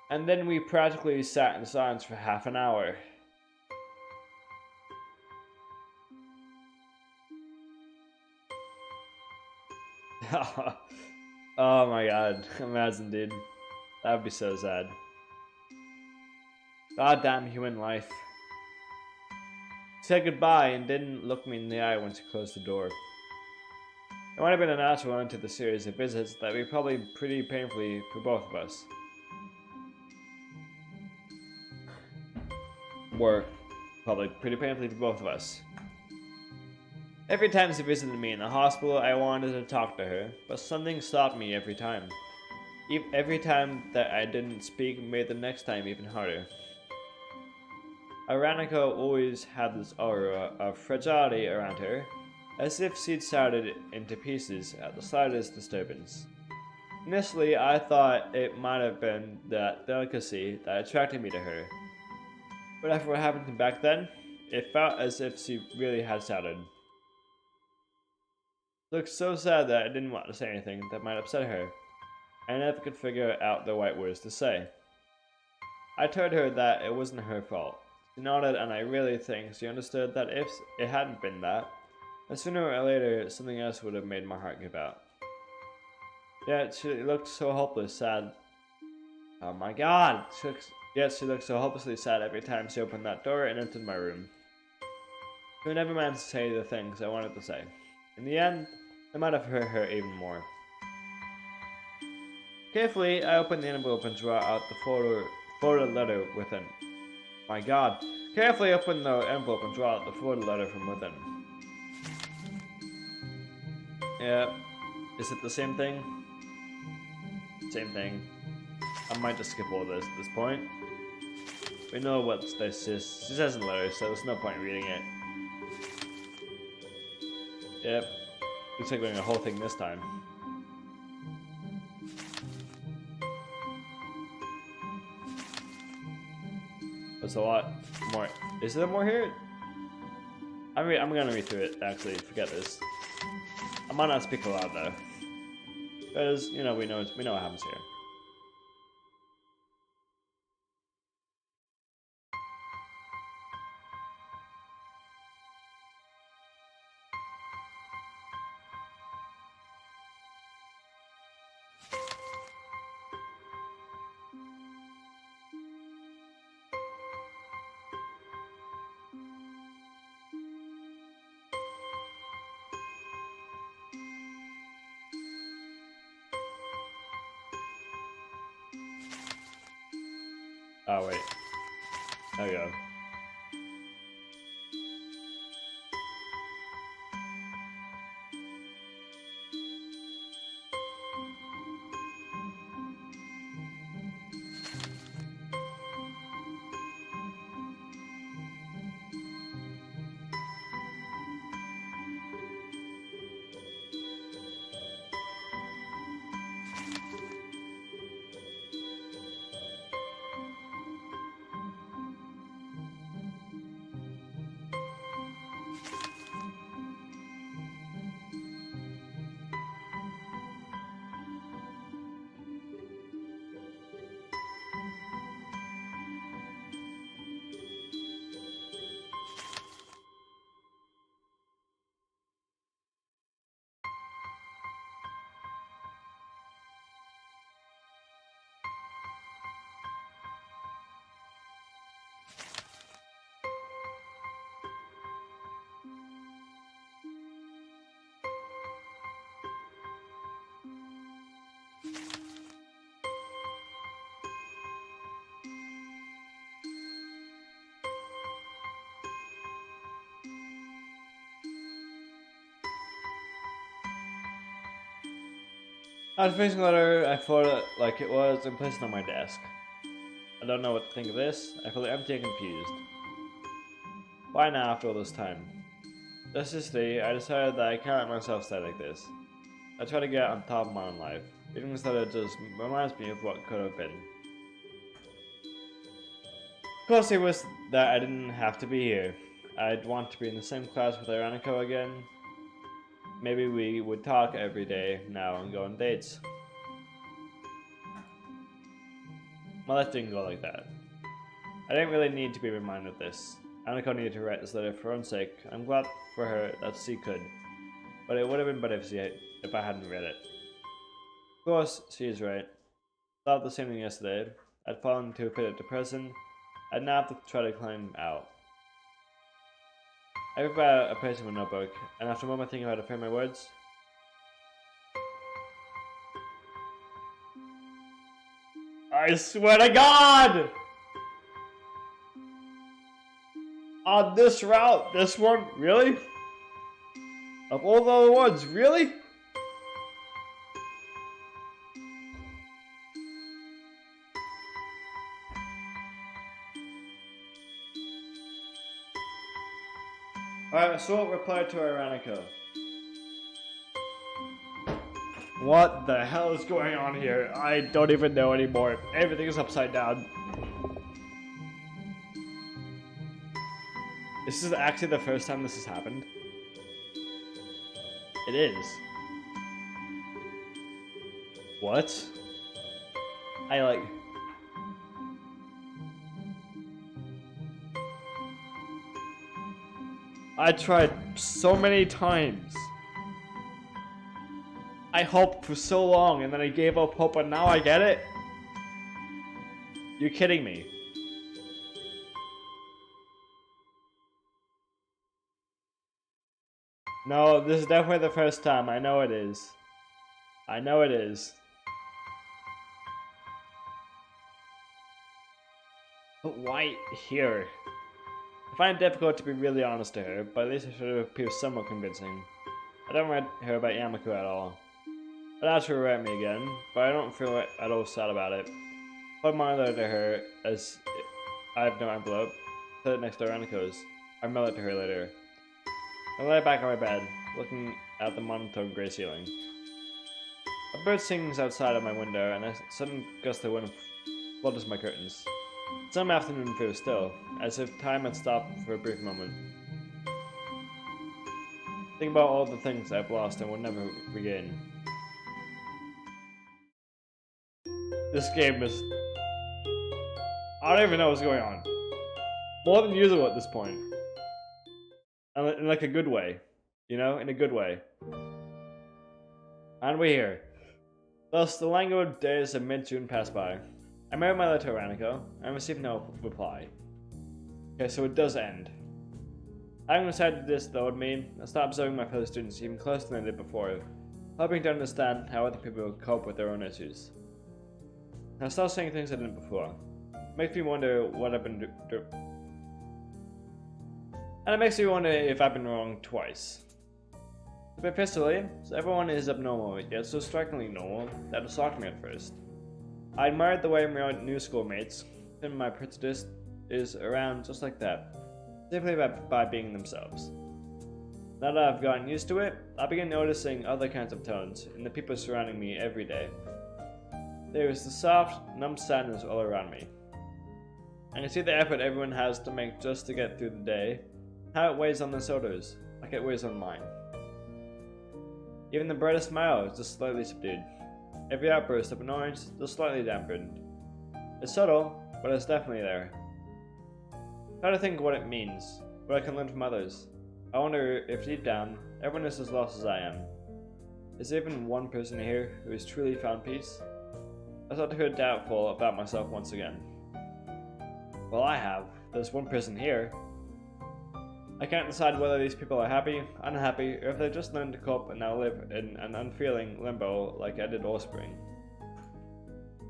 A: and then we practically sat in silence for half an hour. Oh my god, imagine, dude. That would be so sad. Goddamn human life. She said goodbye and didn't look me in the eye when she closed the door. It might have been a natural end to the series of visits that would be probably pretty painfully for both of us. Were probably pretty painfully for both of us. Every time she visited me in the hospital, I wanted to talk to her, but something stopped me every time. Every time that I didn't speak made the next time even harder. Ironico always had this aura of fragility around her, as if she'd shattered into pieces at the slightest disturbance. Initially, I thought it might have been that delicacy that attracted me to her. But after what happened back then, it felt as if she really had shattered. It looked so sad that I didn't want to say anything that might upset her. I never could figure out the right words to say. I told her that it wasn't her fault. She nodded, and I really think she understood that if it hadn't been that, sooner or later something else would have made my heart give out. Yet she looked so hopeless, sad. Oh my god! Yet she looked so hopelessly sad every time she opened that door and entered my room. She never managed to say the things I wanted to say. In the end, I might have hurt her even more. Carefully, I opened the envelope and drew out the folded letter within. My god. Carefully open the envelope and draw out the folded letter from within. Yeah. Is it the same thing? Same thing. I might just skip all this at this point. We know what this is. She says in letters, so there's no point in reading it. Yep. Looks like we're doing a whole thing this time. There's a lot more. Is there more here? I'm gonna read through it, actually. Forget this. I might not speak aloud, though. Because, you know, we know what happens here. Oh, wait. There we go. After finishing the letter, I folded it like it was and placed it on my desk. I don't know what to think of this. I feel empty and confused. Why now after all this time? Just this day, I decided that I can't let myself stay like this. I try to get on top of my own life. Reading this letter just reminds me of what could have been. Of course, I wish that I didn't have to be here. I'd want to be in the same class with Iraniko again. Maybe we would talk every day now and go on dates. Well, that didn't go like that. I didn't really need to be reminded of this. Aniko needed to write this letter for her own sake. I'm glad for her that she could. But it would have been better if I hadn't read it. Of course, she is right. I thought the same thing yesterday. I'd fallen into a pit of depression. I'd now have to try to climb out. I ripped out a page from a notebook, and after a moment thinking how to frame my words, I swear to God! On this route, this one, really? Of all the other ones, really? Alright, so reply to Iraniko. What the hell is going on here? I don't even know anymore. Everything is upside down. This is actually the first time this has happened. It is. What? I tried so many times. I hoped for so long and then I gave up hope and now I get it? You're kidding me. No, this is definitely the first time. I know it is. I know it is. But why here? I find it difficult to be really honest to her, but at least I should have appeared somewhat convincing. I don't hear about Yamaku at all. I'd ask her to write me again, but I don't feel at all sad about it. I'll my letter to her as I have no envelope. Put it next to Raniko's. I'll mail it to her later. I lay back on my bed, looking at the monotone gray ceiling. A bird sings outside of my window, and a sudden gust of wind flutters my curtains. Some afternoon feels still, as if time had stopped for a brief moment. Think about all the things I've lost and will never regain. This game is... I don't even know what's going on. More than usual at this point. In like a good way. You know? In a good way. And we're here. Thus, the languid days of mid-June pass by. I mailed my letter to Raniko, and received no reply. Okay, so it does end. Having decided this, though, would mean I start observing my fellow students even closer than I did before, hoping to understand how other people cope with their own issues. I start saying things I didn't before. It makes me wonder what I've been doing. And it makes me wonder if I've been wrong twice. But officially, everyone is abnormal, yet so strikingly normal that it shocked me at first. I admired the way my new schoolmates, and my prejudice, is around just like that, simply by being themselves. Now that I've gotten used to it, I begin noticing other kinds of tones in the people surrounding me every day. There is the soft, numb sadness all around me. I can see the effort everyone has to make just to get through the day, how it weighs on their shoulders, like it weighs on mine. Even the brightest smile is just slightly subdued. Every outburst of annoyance is just slightly dampened. It's subtle, but it's definitely there. I try to think what it means, what I can learn from others. I wonder if deep down, everyone is as lost as I am. Is there even one person here who has truly found peace? I start to feel doubtful about myself once again. Well, I have. There's one person here. I can't decide whether these people are happy, unhappy, or if they just learned to cope and now live in an unfeeling limbo like I did all spring.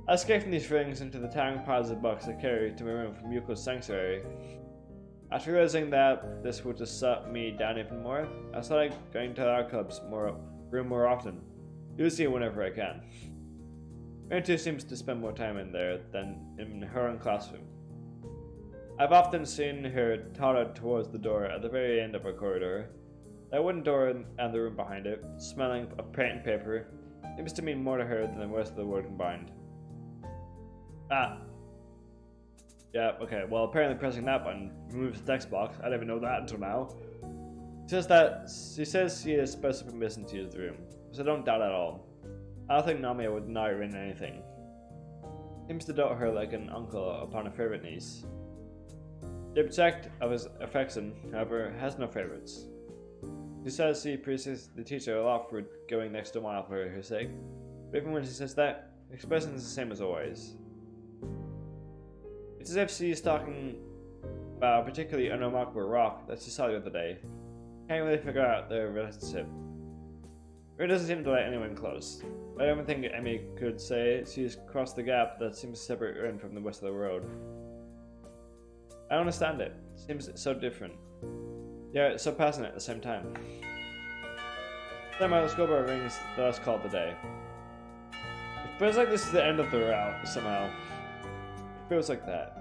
A: I escaped from these feelings into the towering piles of books I carry to my room from Yuko's sanctuary. After realizing that this would just suck me down even more, I started going to our club's room more often, usually whenever I can. Rintu seems to spend more time in there than in her own classroom. I've often seen her totter towards the door at the very end of our corridor. That wooden door and the room behind it, smelling of paint and paper, seems to mean more to her than the rest of the world combined. Ah. Yeah, okay, well apparently pressing that button removes the text box. I didn't even know that until now. She says she is supposed to be missing to use the room, so I don't doubt at all. I don't think Namiya would deny her in anything. Seems to dote her like an uncle upon a favorite niece. The object of his affection, however, has no favorites. She says she appreciates the teacher a lot for going the extra mile for her sake, but even when she says that, the expression is the same as always. It's as if she is talking about a particularly unremarkable rock that she saw the other day. Can't really figure out their relationship. It doesn't seem to let anyone close. I don't think Emmy could say she's crossed the gap that seems to separate Rin from the rest of the world. I don't understand it. It seems so different. Yeah, it's so passionate at the same time. Somehow the school bell rings the last call of the day. It feels like this is the end of the route, somehow. It feels like that.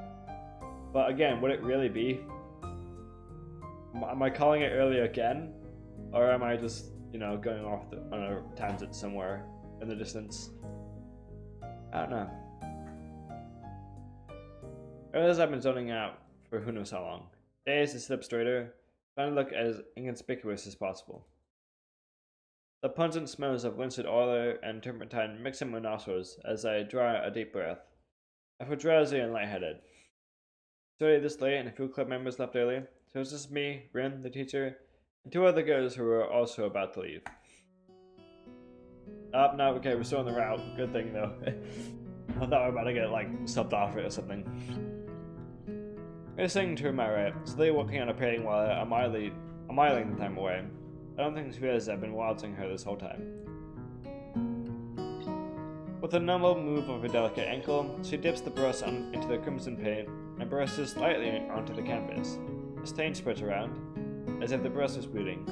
A: But again, would it really be? Am I calling it early again? Or am I just, going off on a tangent somewhere in the distance? I don't know. I realize I've been zoning out for who knows how long. Days to slip straighter, trying to look as inconspicuous as possible. The pungent smells of linseed oil and turpentine mix in my nostrils as I draw a deep breath. I feel drowsy and lightheaded. It's already this late and a few club members left early, so it's just me, Rin, the teacher, and two other girls who were also about to leave. No, okay, we're still on the route. Good thing though. I thought we were about to get subbed off it or something. We're sitting to my right, slowly walking on a painting while I'm idling the time away. I don't think she realizes I've been watching her this whole time. With a normal move of her delicate ankle, she dips the brush into the crimson paint and brushes lightly onto the canvas. A stain spreads around, as if the brush was bleeding.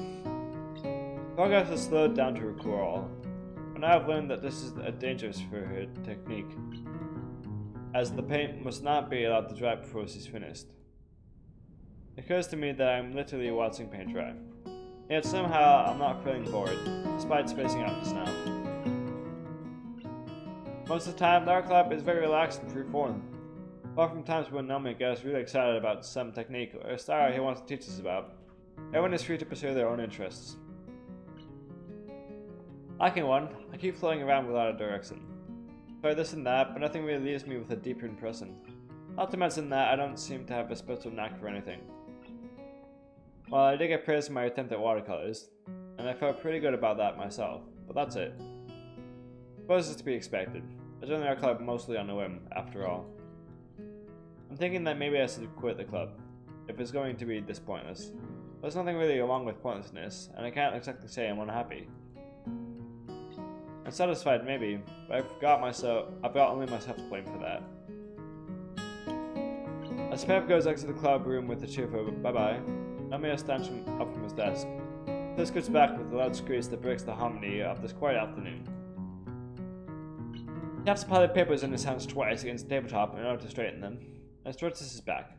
A: Progress has slowed down to a crawl, and I have learned that this is dangerous for her technique, as the paint must not be allowed to dry before she's finished. It occurs to me that I'm literally watching paint dry. Yet somehow I'm not feeling bored, despite spacing out just now. Most of the time, the art club is very relaxed and free-form, apart from times when Naomi gets really excited about some technique or a style he wants to teach us about. Everyone is free to pursue their own interests. Lacking one, I keep floating around without a direction. Try this and that, but nothing really leaves me with a deeper impression. Not to mention that I don't seem to have a special knack for anything. Well, I did get praise for my attempt at watercolors, and I felt pretty good about that myself, but that's it. I suppose it's to be expected. I joined the art club mostly on a whim, after all. I'm thinking that maybe I should quit the club, if it's going to be this pointless. There's nothing really wrong with pointlessness, and I can't exactly say I'm unhappy. I'm satisfied maybe, but I've got only myself to blame for that. As Pep goes exit the club room with a cheerful bye-bye, Naomi stands up from his desk. He scoots back with a loud screech that breaks the harmony of this quiet afternoon. He taps a pile of papers in his hands twice against the tabletop in order to straighten them, and stretches his back.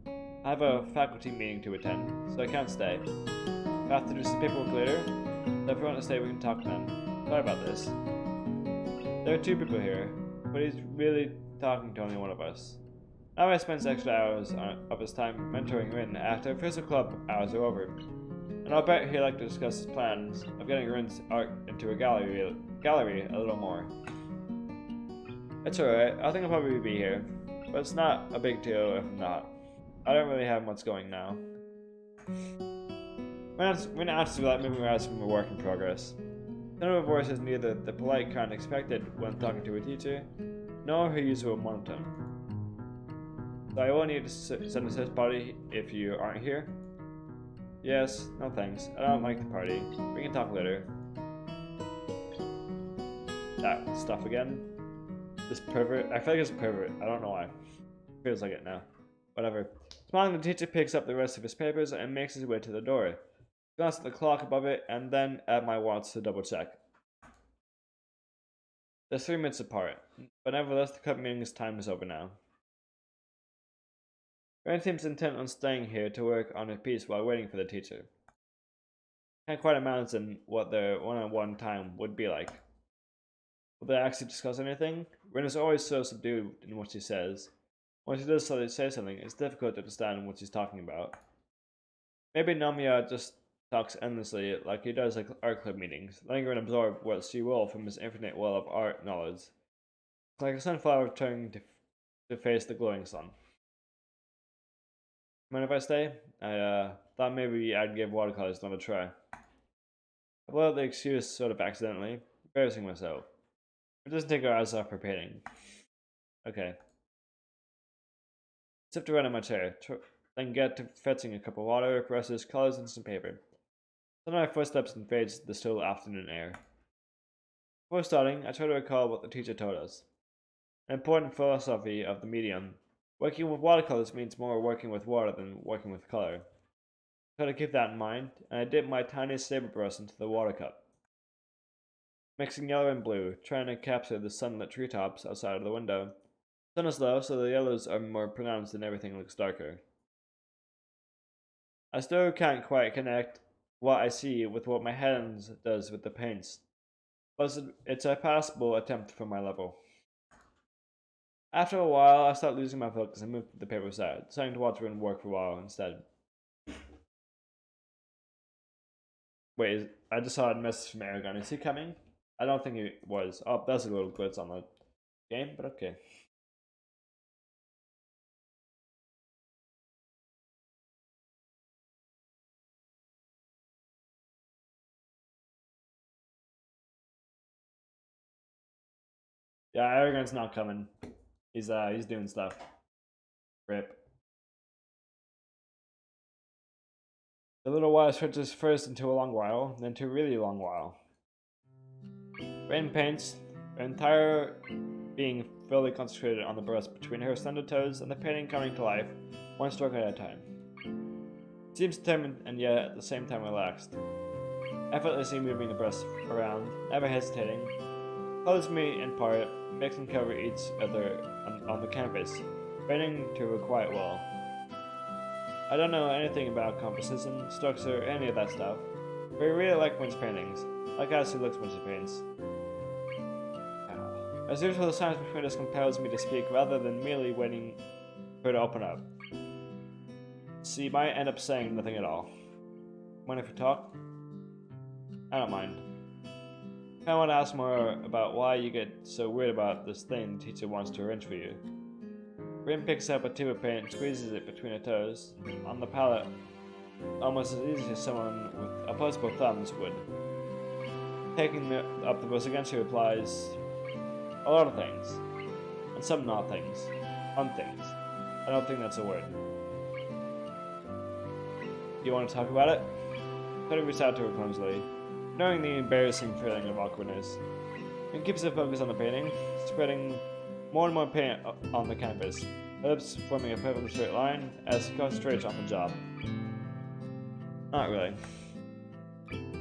A: I have a faculty meeting to attend, so I can't stay. I have to do some paperwork later, so if you want to stay we can talk then. Sorry about this. There are two people here, but he's really talking to only one of us. Now he spends extra hours of his time mentoring Rin after official club hours are over, and I'll bet he'd like to discuss his plans of getting Rin's art into a gallery a little more. It's alright, I think I'll probably be here, but it's not a big deal if I'm not. I don't really have much going now. Rin answers without moving her eyes from her work in progress. None of her voice is neither the polite kind expected when talking to a teacher, nor her usual monotone. So I will need to send a search party if you aren't here? Yes, no thanks. I don't like the party. We can talk later. That stuff again. This pervert. I feel like it's a pervert. I don't know why. Feels like it now. Whatever. Smiling, the teacher picks up the rest of his papers and makes his way to the door. He glances at the clock above it and then at my watch to double check. They're 3 minutes apart, but nevertheless the club meeting's time is over now. Ren seems intent on staying here to work on her piece while waiting for the teacher. Can't quite imagine what their one-on-one time would be like. Will they actually discuss anything? Ren is always so subdued in what she says. When she does say something, it's difficult to understand what she's talking about. Maybe Nomiya just talks endlessly like he does at art club meetings, letting Ren absorb what she will from his infinite well of art knowledge. It's like a sunflower turning to face the glowing sun. Mind if I stay? I thought maybe I'd give watercolors another try. I blew out the excuse sort of accidentally, embarrassing myself. It doesn't take our eyes off her painting. Okay. Sipped around in my chair, then get to fetching a cup of water, brushes, colors, and some paper. Then my footsteps and fades the still afternoon air. Before starting, I try to recall what the teacher told us. An important philosophy of the medium. Working with watercolors means more working with water than working with color. I try to keep that in mind, and I dip my tiny saber brush into the water cup. Mixing yellow and blue, trying to capture the sunlit treetops outside of the window. The sun is low, so the yellows are more pronounced and everything looks darker. I still can't quite connect what I see with what my hands does with the paints, but it's a passable attempt for my level. After a while, I start losing my focus and move the paper aside, deciding to watch Rin work for a while instead. Wait, I just saw a message from Aragon. Is he coming? I don't think he was. Oh, that's a little glitch on the game, but okay. Yeah, Aragon's not coming. He's doing stuff. Rip. The little while stretches first into a long while, then to a really long while. Rin paints, her entire being fully concentrated on the brush between her slender toes and the painting coming to life, one stroke at a time. Seems determined and yet at the same time relaxed. Effortlessly moving the brush around, never hesitating. Follows me in part, makes them cover each other on the canvas, bending to a quiet wall. I don't know anything about composition, structure, any of that stuff, but I really like Wynn's paintings, like how she looks when she paints. As usual, the silence between us compels me to speak rather than merely waiting for her to open up. She might end up saying nothing at all. Mind if we talk? I don't mind. I want to ask more about why you get so weird about this thing the teacher wants to arrange for you. Rin picks up a tube of paint and squeezes it between her toes, on the palette, almost as easy as someone with opposable thumbs would. Taking up the brush again, she replies, a lot of things, and some not things, on things. I don't think that's a word. You want to talk about it? Tony reached out to her clumsily, knowing the embarrassing feeling of awkwardness, and keeps her focus on the painting, spreading more and more paint on the canvas, her lips forming a perfectly straight line as she concentrates on the job. Not really.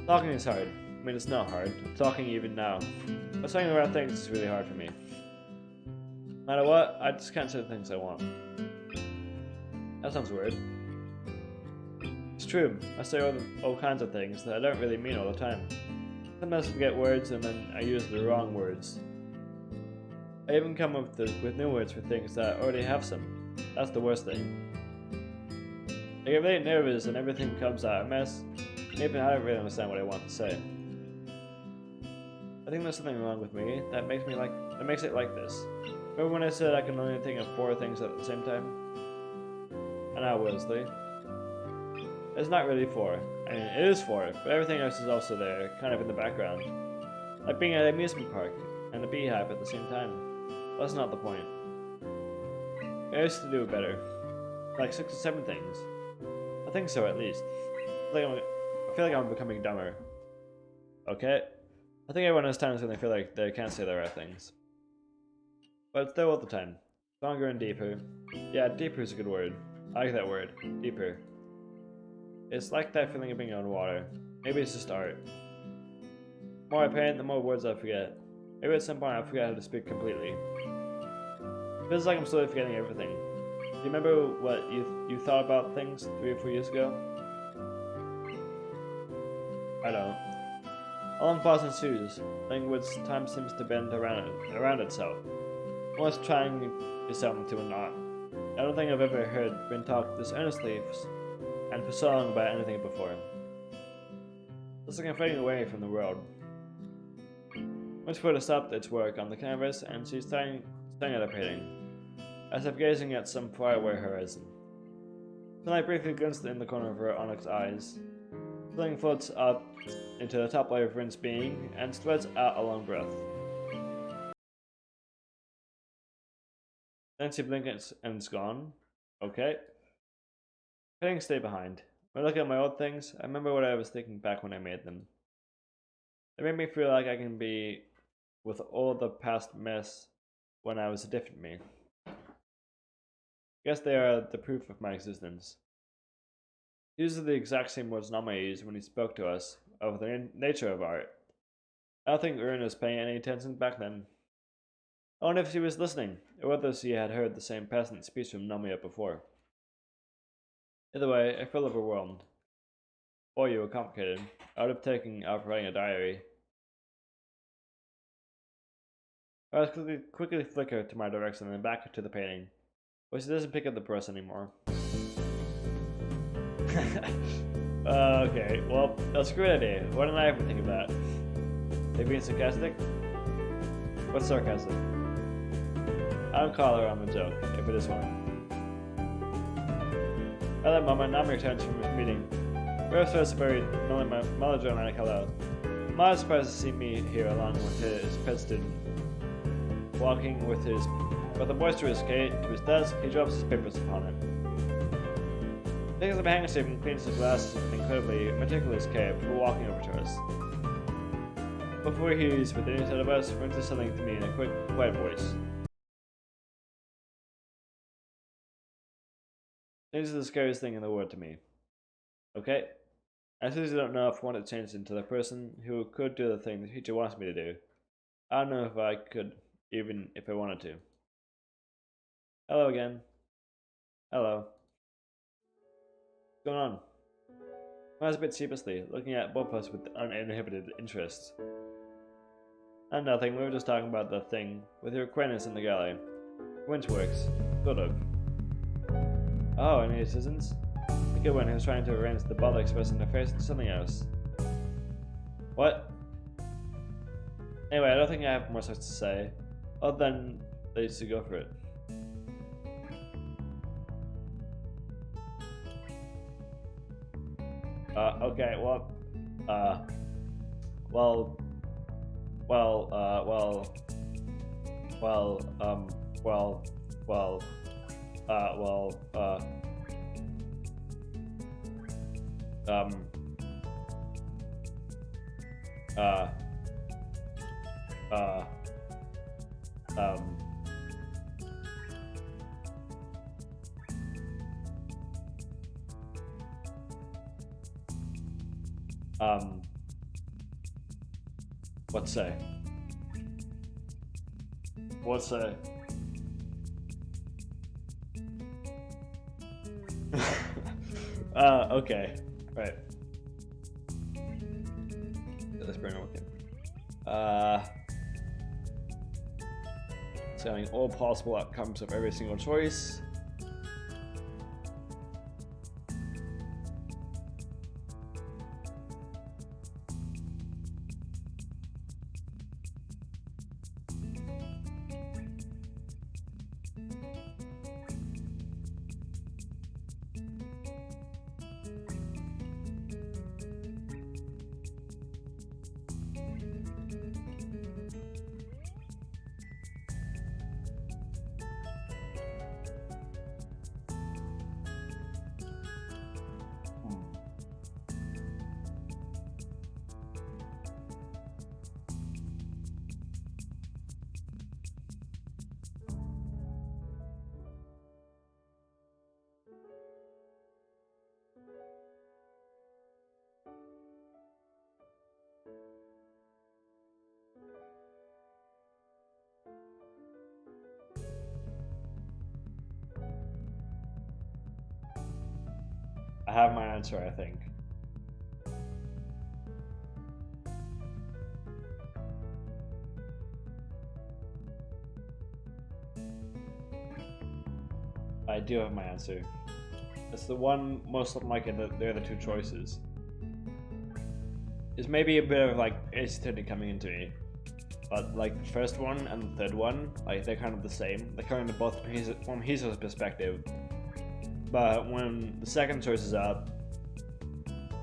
A: Talking is hard. I mean, it's not hard. Talking even now. But saying the right things is really hard for me. No matter what, I just can't say the things I want. That sounds weird. It's true. I say all kinds of things that I don't really mean all the time. Sometimes I forget words and then I use the wrong words. I even come up with new words for things that already have some. That's the worst thing. I get really nervous and everything comes out a mess. Even I don't really understand what I want to say. I think there's something wrong with me that makes it like this. Remember when I said I can only think of 4 things at the same time? And now Wesley. It's not really 4. I mean, it is 4, but everything else is also there, kind of in the background. Like being at an amusement park and the beehive at the same time. That's not the point. I used to do it better. Like 6 or 7 things. I think so, at least. I feel like I'm becoming dumber. Okay? I think everyone has times when they feel like they can't say the right things. But it's there all the time. Stronger and deeper. Yeah, deeper is a good word. I like that word. Deeper. It's like that feeling of being on water. Maybe it's just art. The more I paint, the more words I forget. Maybe at some point I forget how to speak completely. It feels like I'm slowly forgetting everything. Do you remember what you thought about things 3 or 4 years ago? I don't. A long pause ensues, during which time seems to bend around itself, almost trying itself into a knot. I don't think I've ever heard Rin talk this earnestly and for so long about anything before. It's like I'm fading away from the world. Much further stopped its work on the canvas, and she's staring at her painting, as if gazing at some faraway horizon. Sunlight briefly glints in the corner of her onyx eyes. Feeling floats up into the top layer of Rin's being and spreads out a long breath. Then she blinks and it's gone. Okay. Paintings stay behind. When I look at my old things, I remember what I was thinking back when I made them. They made me feel like I can be with all the past mess when I was a different me. I guess they are the proof of my existence. These are the exact same words Nama used when he spoke to us of the nature of art. I don't think Rin was paying any attention back then. I wonder if she was listening, or whether she had heard the same peasant speech from Nomiya before. Either way, I feel overwhelmed. Or you were complicated. I would have taken up writing a diary. I was quickly flicker to my direction and then back to the painting, but she doesn't pick up the brush anymore. Okay, well, that's a great idea. Why didn't I ever think of that? They being sarcastic? What's sarcasm? I don't call her on the joke, if it is one. At that moment, Nami returns from his meeting. Rose throws a very melodramatic hello. Ma is surprised to see me here along with his pet student. Walking with a boisterous gait to his desk, he drops his papers upon it. Picks up a handkerchief and cleans his glasses with an incredibly meticulous care before walking over to us. Before he is within each of us, Rin says something to me in a quick, quiet voice. This is the scariest thing in the world to me. Okay? I seriously don't know if I want to change into the person who could do the thing the teacher wants me to do. I don't know if I could, even if I wanted to. Hello again. Hello. What's going on? I was a bit sheepishly, looking at both of us with uninhibited interest. And nothing, we were just talking about the thing with your acquaintance in the galley. Winch works. Sort of. Oh, any assistance? The good one who was trying to arrange the bother express in their face into something else. What? Anyway, I don't think I have more such to say, other than they used to go for it. Okay, well, well, what say? What say? Okay, right. Let's bring it with him. Selling all possible outcomes of every single choice. I have my answer, I think. I do have my answer. It's the one most unlikely that they're the two choices. There's maybe a bit of like aesthetic coming into me. But like the first one and the third one, like they're kind of the same. They're kind of both from his perspective. But when the second choice is up,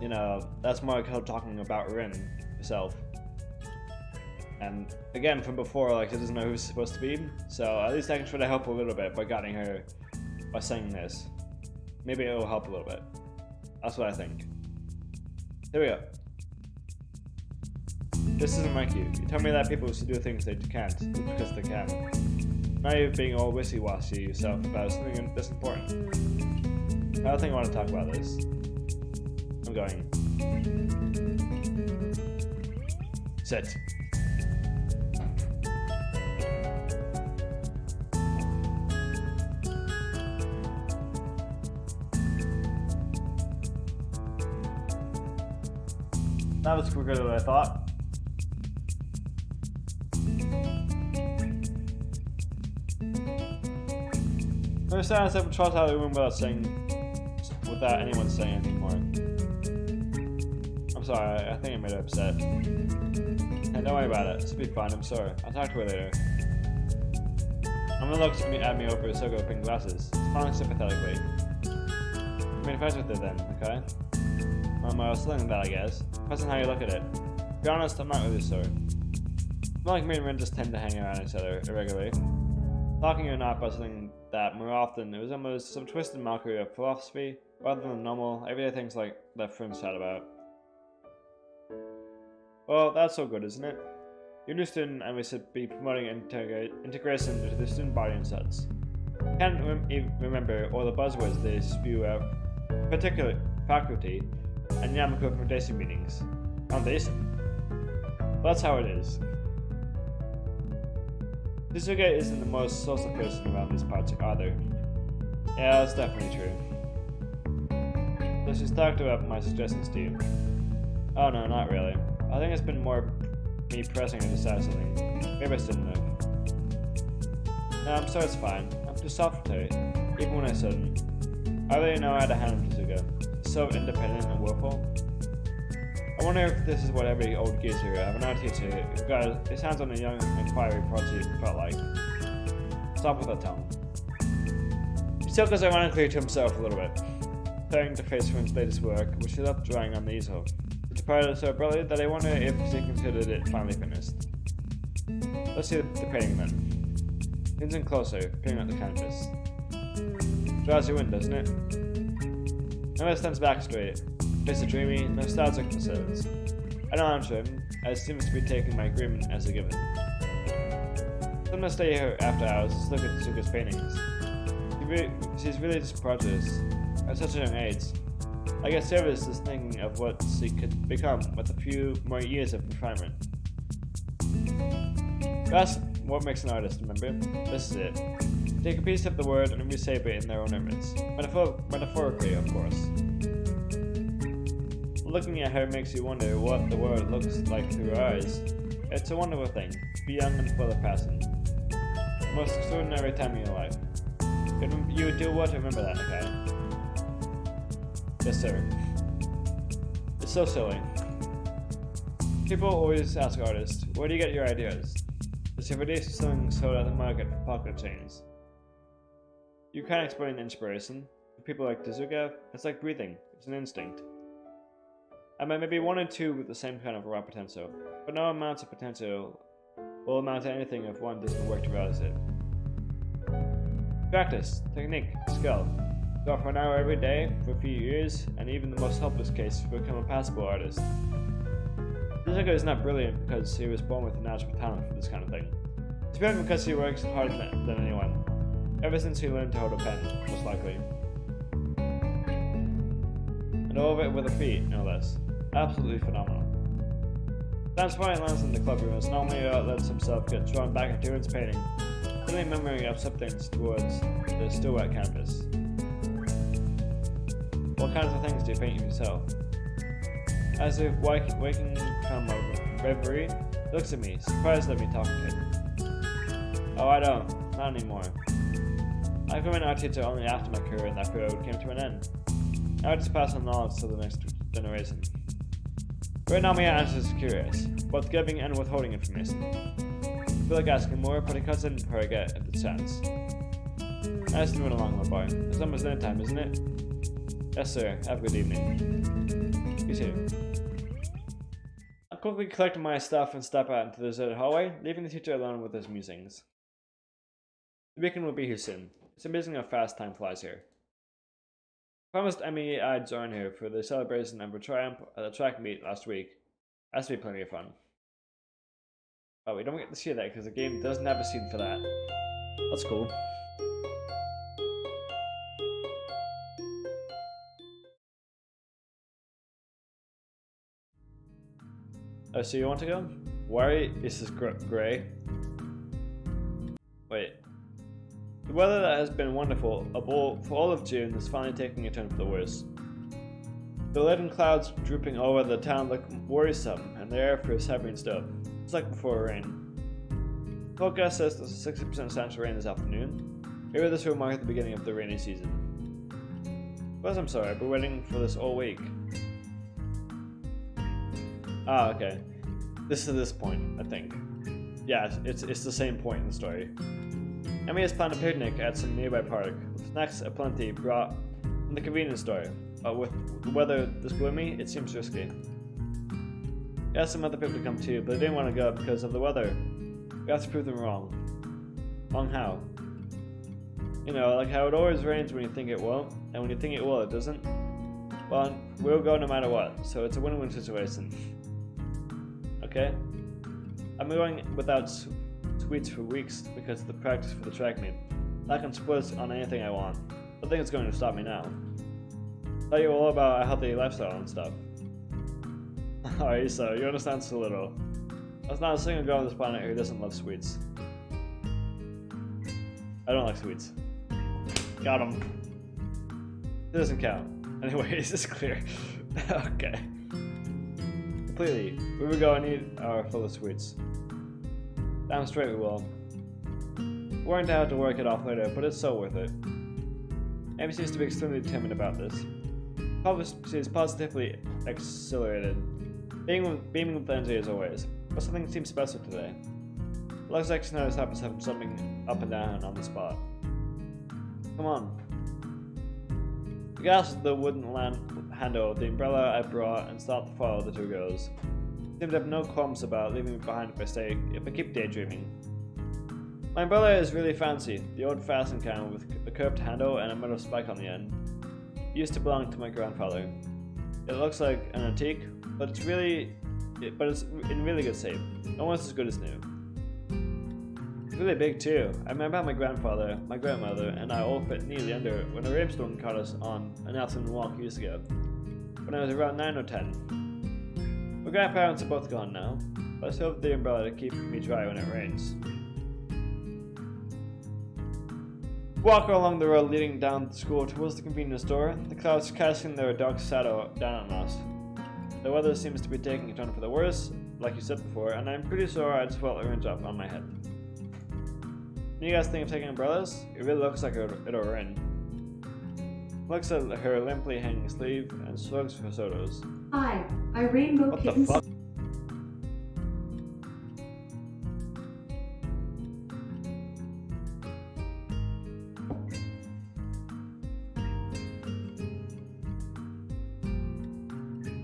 A: you know, that's more like her talking about Rin herself. And again, from before, like she doesn't know who she's supposed to be, so at least I can try to help a little bit by guiding her by saying this. Maybe it will help a little bit. That's what I think. Here we go. This isn't like you. You tell me that people should do things they can't, just because they can. Now you're being all wishy-washy yourself about something that's important. I don't think I want to talk about this. I'm going. Sit. That was quicker than I thought. First time I said trust out of the room without anyone saying anything more. I'm sorry, I think I made her upset. Hey, don't worry about it. This will be fine, I'm sorry. I'll talk to her later. I'm gonna look at me over a circle of pink glasses, smiling sympathetically. I made friends with her then, okay? Well, something like that, I guess. Depends on how you look at it. To be honest, I'm not really sure. It's not like me and Rin just tend to hang around each other irregularly. Talking or not about something that more often, it was almost some twisted mockery of philosophy, rather than normal, everyday things like that friends chat about. Well, that's so good, isn't it? You're a new student and we should be promoting integration into the student body and such. Can't remember all the buzzwords they spew out. Particular faculty, and Yamako from Daisy meetings. Foundation. Well, that's how it is. Shizuka isn't the most social person around these parts either. Yeah, that's definitely true. So she's talked about my suggestions to you. Oh no, not really. I think it's been more me pressing her to decide something. Maybe I shouldn't have. No, I'm sorry, it's fine. I'm too soft for it, even when I shouldn't. I really know how to handle Shizuka. She's so independent and willful. I wonder if this is what every old geezer I have an art teacher who got his hands on a young and fiery prodigy felt like. Stop with that tone. He chuckles ironically to himself a little bit, staring to face Friend's latest work, which he left drying on the easel. It departed so abruptly that I wonder if she considered it finally finished. Let's see the painting then. Leans in closer, peering at the canvas. Draws you in, doesn't it? Emma stands back straight. Face a dreamy, nostalgic facades. I don't answer him, as he seems to be taking my agreement as a given. Sometimes stay here after hours to look at Shizuka's paintings. She's really just prodigious. At such a young age, I get serious just thinking of what she could become with a few more years of refinement. That's what makes an artist, remember? This is it. Take a piece of the word and reshape it in their own image. Metaphorically, of course. Looking at her makes you wonder what the world looks like through her eyes. It's a wonderful thing, to be young and full of passion. The most extraordinary time in your life. You would do what to remember that, okay? Yes, sir. It's so silly. People always ask artists, where do you get your ideas? Does your ideas something sold at the market for pocket chains? You can't explain inspiration. For people like Shizuka, it's like breathing. It's an instinct. I mean, maybe one or two with the same kind of raw potential, but no amount of potential will amount to anything if one doesn't work to realize it. Practice, technique, skill. Go for an hour every day for a few years, and even the most helpless case will become a passable artist. Shizuka is not brilliant because he was born with a natural talent for this kind of thing. It's brilliant because he works harder than anyone, ever since he learned to hold a pen, most likely. And all of it with a feat, no less. Absolutely phenomenal. Sam's funny lands in the clubroom as normally lets himself get drawn back into his painting, suddenly remembering of something towards the still wet canvas. What kinds of things do you paint yourself? As if waking from a reverie, he looks at me, surprised at me talking to him. Oh, I don't. Not anymore. I became an art teacher only after my career in that field came to an end. Now I just pass on knowledge to the next generation. Right now my answer is curious, both giving and withholding information. I feel like asking more, but it cuts in before I get the chance. Nice to move along, my boy. It's almost dinner time, isn't it? Yes, sir. Have a good evening. You too. I quickly collect my stuff and step out into the deserted hallway, leaving the teacher alone with his musings. The weekend will be here soon. It's amazing how fast time flies here. I promised Emmy I'd join her for the celebration of her triumph at the track meet last week. That's to be plenty of fun. Oh, we don't get to see that because the game doesn't have a scene for that. That's cool. Oh, so you want to go? Why is this grey? Wait. The weather that has been wonderful for all of June is finally taking a turn for the worse. The leaden clouds drooping over the town look worrisome, and the air feels heavy and still. It's like before rain. The forecast says there's a 60% chance of rain this afternoon. Maybe this will mark the beginning of the rainy season. But I'm sorry, I've been waiting for this all week. Ah, okay. This is this point, I think. Yeah, it's the same point in the story. Emmy has planned a picnic at some nearby park, with snacks aplenty brought from the convenience store, but with the weather this gloomy, it seems risky. We asked some other people to come too, but they didn't want to go because of the weather. We have to prove them wrong. Wrong how? You know, like how it always rains when you think it won't, and when you think it will, it doesn't. Well, we'll go no matter what, so it's a win-win situation. Okay? I'm going without sweets for weeks because of the practice for the track meet. I can split on anything I want. I think it's going to stop me now. Tell you all about a healthy lifestyle and stuff. Alright, so you understand so little. There's not a single girl on this planet who doesn't love sweets. I don't like sweets. Got him. It doesn't count. Anyways, it's clear. Okay. Completely. We will go and eat our full of sweets. Damn straight we will. We're going to have to work it off later, but it's so worth it. Amy seems to be extremely timid about this. She's positively exhilarated, beaming with energy as always, but something seems special today. It looks like she knows how to have something up and down on the spot. Come on. We grasped the wooden handle of the umbrella I brought and started to follow the two girls. I seem to have no qualms about leaving me behind if I keep daydreaming. My umbrella is really fancy, the old-fashioned kind with a curved handle and a metal spike on the end. It used to belong to my grandfather. It looks like an antique, but it's in really good shape, almost as good as new. It's really big too. I remember how my grandfather, my grandmother, and I all fit neatly under when a rainstorm caught us on an afternoon walk years ago, when I was around 9 or 10. My grandparents are both gone now, but I still have the umbrella to keep me dry when it rains. Walk along the road leading down to school towards the convenience store, the clouds casting their dark shadow down on us. The weather seems to be taking a turn for the worse, like you said before, and I'm pretty sure I just felt a raindrop on my head. What do you guys think of taking umbrellas? It really looks like it'll rain. Looks at her limply hanging sleeve and shrugs her shoulders.
C: Hi, I Rainbow
A: What
C: Kittens.
A: the fuck?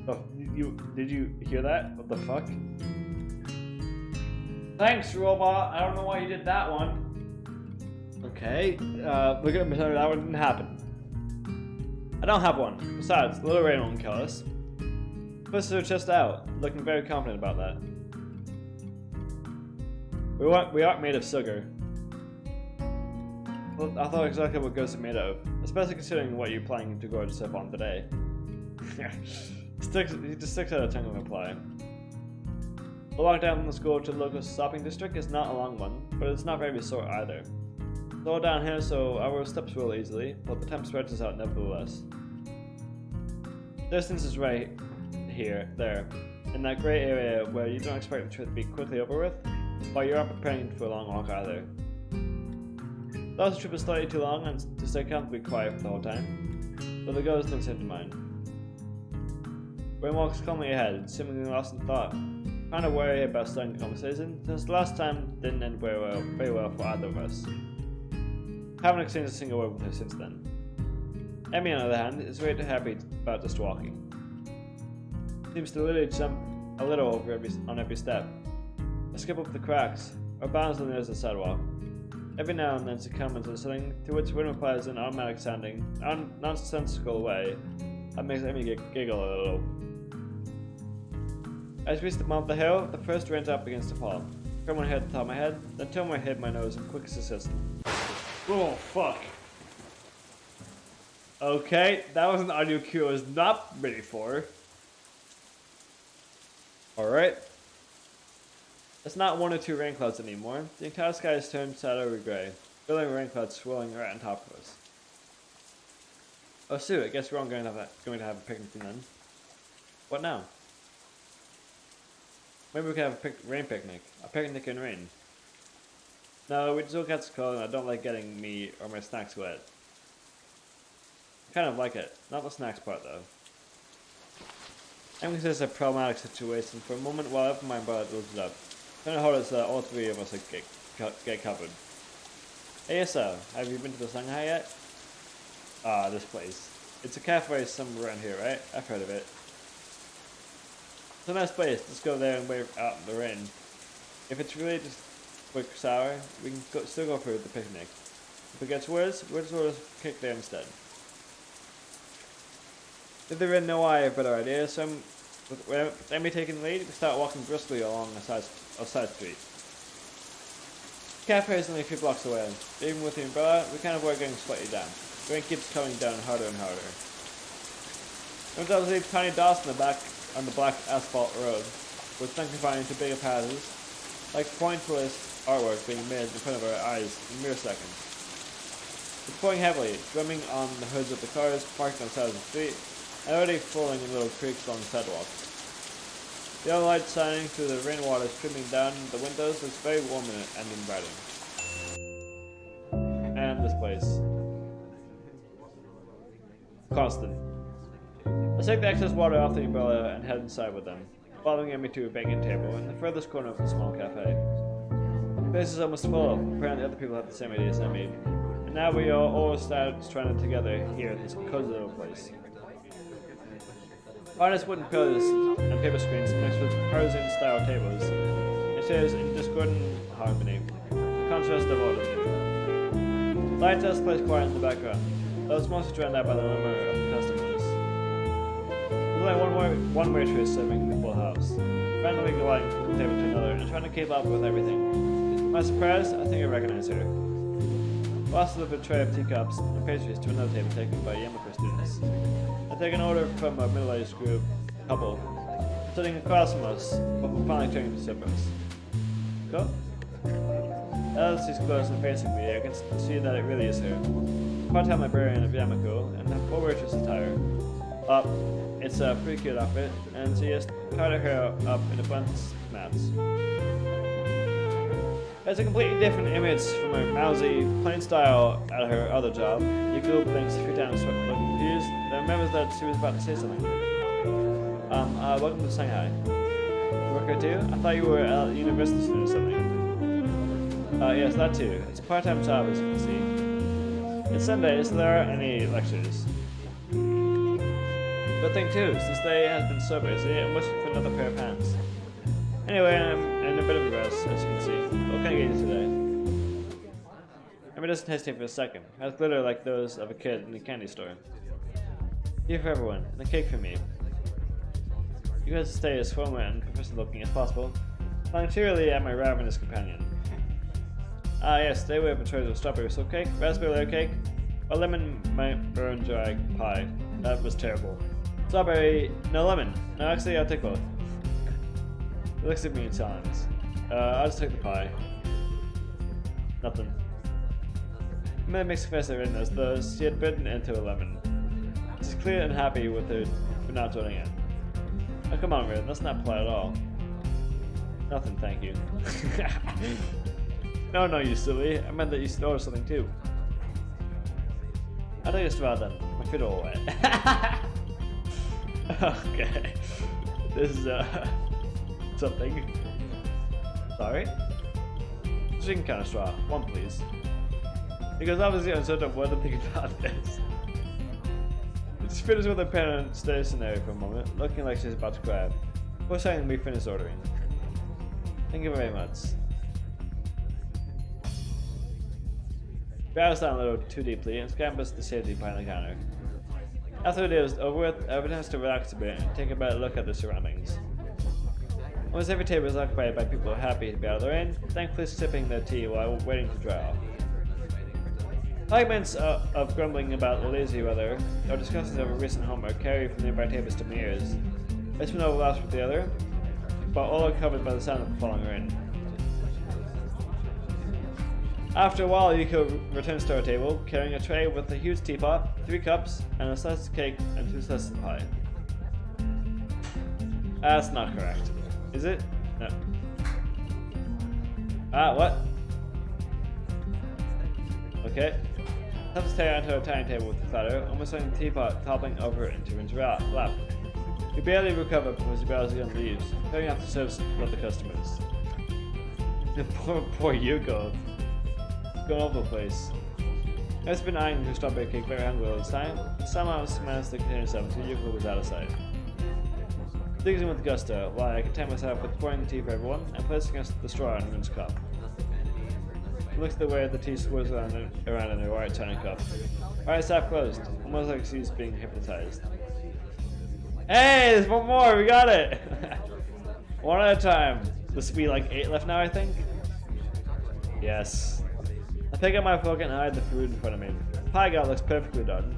A: Oh, did you hear that? What the fuck? Thanks, robot. I don't know why you did that one. Okay, we're gonna pretend that one didn't happen. I don't have one. Besides, the little rain won't kill us. Twisted her chest out, looking very confident about that. We aren't made of sugar. Well, I thought exactly what ghosts are made of, especially considering what you're planning to go to surf on today. He just sticks out a tongue of reply. The walk down from the school to the local shopping district is not a long one, but it's not very short either. It's all down here, so our steps roll easily, but the temp stretches out nevertheless. Distance is right there, in that grey area where you don't expect the trip to be quickly over with, but you're not preparing for a long walk either. Though the trip is slightly too long and to stay comfortably quiet for the whole time, but the girls don't seem to mind. Rain walks calmly ahead, seemingly lost in thought, kind of worried about starting a conversation, since the last time didn't end very well for either of us. Haven't exchanged a single word with her since then. Emmy, on the other hand, is very happy about just walking. Seems to literally jump a little on every step. I skip up the cracks, or bounce on the edge of the sidewalk. Every now and then she comments on something to which Wynn replies in an automatic sounding, nonsensical way that makes Emmy giggle a little. As we reach the bottom of the hill, the first raindrop begins to fall. From one hit the top of my head, then two more hit my nose in quick succession. Oh, fuck. Okay, that was an audio cue I was not ready for. Alright. It's not one or two rain clouds anymore. The entire sky has turned shadowy gray, filling rain clouds swirling right on top of us. Oh shoot, I guess we're all going to have a picnic then. What now? Maybe we can have a rain picnic. A picnic in rain. No, it still gets cold and I don't like getting me or my snacks wet. I kind of like it. Not the snacks part though. I'm considering a problematic situation for a moment while I open my umbrella to look it up. Trying to hold it so that all three of us get covered. Hey so, have you been to the Shanghai yet? Ah, this place. It's a cafe somewhere around here, right? I've heard of it. It's a nice place. Let's go there and wait out in the rain. If it's really just quick sour, we can still go for the picnic. If it gets worse, we'll just kick there instead. If there is no I have a better idea, so with Emmy taking the lead, we start walking briskly along a side street. The cafe is only a few blocks away. Even with the umbrella, we kind of were going slightly down. The rain keeps coming down harder and harder. Sometimes I leave tiny dots on the black asphalt road, with sanctifying into bigger passes, like pointless artwork being made in front of our eyes in mere seconds. It's pouring heavily, drumming on the hoods of the cars parked on the side of the street, and already falling in little creeks along the sidewalk. The yellow light shining through the rainwater streaming down the windows looks very warm and inviting. And this place. Constant. I take the excess water off the umbrella and head inside with them, following Amy to a banquet table in the furthest corner of the small cafe. The place is almost full. Apparently other people have the same idea as Amy. And now we are all stranded together here at this cozy little place. Harness wooden pillars and paper screens mixed with Persian-style tables and chairs in discordant harmony, the contrast of all of them. Light does place quiet in the background, though it's mostly drowned out by the murmur of the customers. There's only one waitress serving the full house, randomly gliding from one table to another and trying to keep up with everything. To my surprise, I think I recognize her. Lost of a tray of teacups and pastries to another table taken by Yamaka students. I take an order from a middle-aged couple, sitting across from us, but we're finally turning to sip us. Go? As she's close and facing me, I can see that it really is her. Part-time librarian of Yamako, and the full waitress attire. It's a pretty cute outfit, and she has tied her hair up in a bunch of mats. It's a completely different image from her mousy, plain style at her other job. Yuko blinks a few times looking confused, then remembers that she was about to say something. Welcome to Shanghai. You work here too? I thought you were a university student or something. Yes, that too. It's a part-time job, as you can see. It's Sunday, so there aren't any lectures. Good thing too, since they has been so busy, I'm wishing for another pair of pants. Anyway, I'm in a bit of a rush, as you can see. What can I get you today? I mean, it doesn't hesitate for a second. It has glitter like those of a kid in a candy store. Here for everyone, and a cake for me. You guys stay as formal and professional looking as possible, smiling cheerily at my ravenous companion. Ah yes, today we have a choice of strawberry silk cake, raspberry layer cake, or lemon burn dry pie. That was terrible. Strawberry, no lemon. No, actually I'll take both. He looks at me in silence. I'll just take the pie. Nothing. Amanda makes a face at her as though she had bitten into a lemon. She's clearly unhappy with her for not joining in. Oh, come on, Rin, that's not polite at all. Nothing, thank you. No, you silly. I meant that you should order something too. I'll take a straw then. My feet are all wet. Okay. This is, something. Sorry? Drinking kind of straw. One, please. Because obviously I'm sort of what to think about this. She finishes with her pen and stays stationary for a moment, looking like she's about to cry. Before saying we finish ordering. Thank you very much. Bows down a little too deeply and scampers to safety behind the counter. After it is over with, everyone has to relax a bit and take a better look at the surroundings. Almost every table is occupied by people happy to be out of the rain, thankfully sipping their tea while waiting to dry off. Arguments of grumbling about the lazy weather or discussions over recent homework carry from nearby tables to my ears. Each one overlaps with the other, but all are covered by the sound of the falling rain. After a while, Yuko returns to our table, carrying a tray with a huge teapot, 3 cups, and a slice of cake and 2 slices of pie. That's not correct. Is it? No. What? Okay. Have to stare onto a tiny table with the platter, almost letting the teapot toppling over into Rin's lap. We barely recover before she bows again and leaves, clearing off the service of the customers. Poor Yuko. Going all over the place. I've been eyeing her strawberry cake very hungry all this time, but somehow she managed to contain herself until Yuko was out of sight. Digging with gusto, while I content myself with pouring the tea for everyone and placing the straw in Rin's cup. He looks at the way the tea swirls around in her white tiny cup. Alright, stop closed, almost like she's being hypnotized. Hey, there's one more, we got it! One at a time. This will be like 8 left now, I think? Yes. I pick up my fork and hide the food in front of me. The pie guy looks perfectly done.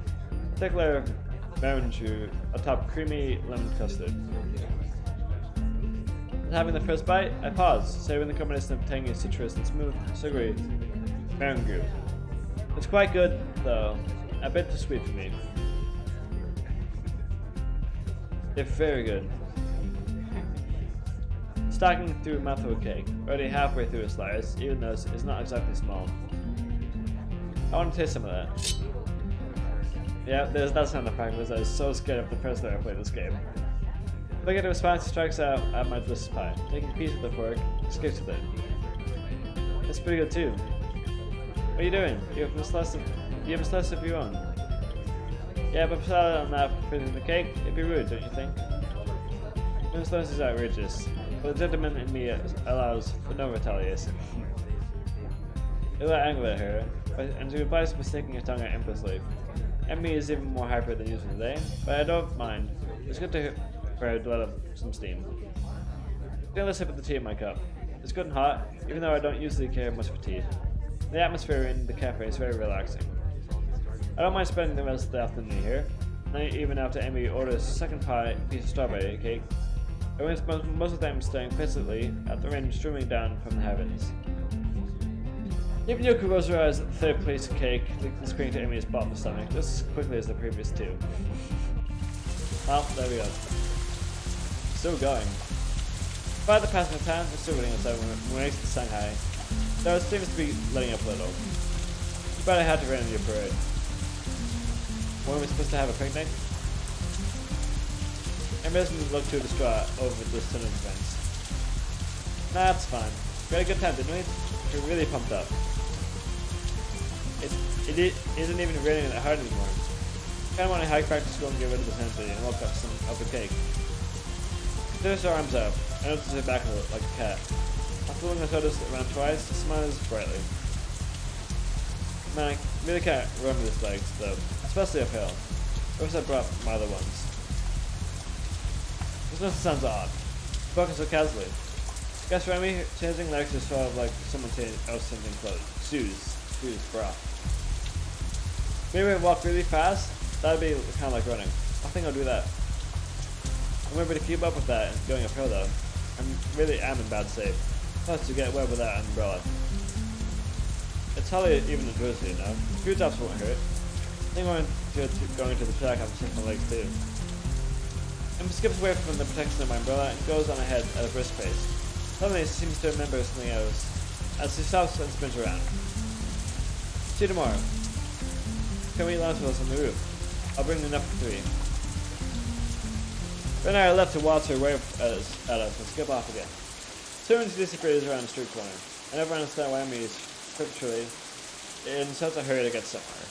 A: Thick layer of Maranju atop creamy lemon custard. Having the first bite, I pause, savoring the combination of tangy citrus and smooth, sugary mango. It's quite good, though. A bit too sweet for me. It's very good. Stacking through a mouthful of cake, already halfway through a slice, even though it's not exactly small. I want to taste some of that. Yeah, there's that sound effect because I was so scared of the first time I played this game. Look at the response, he strikes out at my delicious pie. Taking a piece of the fork, escapes with it. That's pretty good too. What are you doing? You have a slice of your own. Yeah, but salad on that for finishing the cake, it'd be rude, don't you think? This slice is outrageous, but the gentleman in me allows for no retaliation. I got angry at her, and she replies by sticking her tongue out impulsively. Emmy is even more hyper than usual today, but I don't mind. It's good to hear for her to let up some steam. Another sip of the tea in my cup. It's good and hot, even though I don't usually care much for tea. The atmosphere in the cafe is very relaxing. I don't mind spending the rest of the afternoon here, and even after Emmy orders a second pie, piece of strawberry cake. I spend most of the time staring fixedly at the rain streaming down from the heavens. Even Yuka rolls her eyes at the third place cake, disappearing to Emmy's bottom stomach just as quickly as the previous two. Well, there we go. Still going. Despite the passing of time, we're still running outside when we reach to Shanghai. Though it seems to be letting up a little. Too bad I had to run into your parade. When were we supposed to have a picnic? Emmy doesn't look too distraught over this turn of events. Nah, it's fine. We had a good time, didn't we? We're really pumped up. It isn't even raining that hard anymore. Kinda want to hike back to school and get rid of the sensei and walk up some of the cake. She throws her arms up. I notice her back like a cat. After looking at her around twice, she smiles brightly. Man, I really can't run with these legs, though, especially uphill. I wish I brought my other ones. This one sounds odd. Spoken so casually. Guess Remy, changing legs is sort of like someone else changing clothes. Shoes, bra. Maybe I walk really fast? That'd be kind of like running. I think I'll do that. Remember to keep up with that and going uphill though. I really am in bad shape. Plus to get wet without an umbrella. It's hardly even a drizzle, you know. Few drops won't hurt. I think I'm going to the track after checking my legs too. Emma skips away from the protection of my umbrella and goes on ahead at a brisk pace. Suddenly she seems to remember something else as she stops and spins around. See you tomorrow. Can we eat lunch with us on the roof? I'll bring enough for 3. Then I left to watch her wave at us and skip off again. Soon she disappears around the street corner. I never understand why Emmy is perpetually in such a hurry to get somewhere.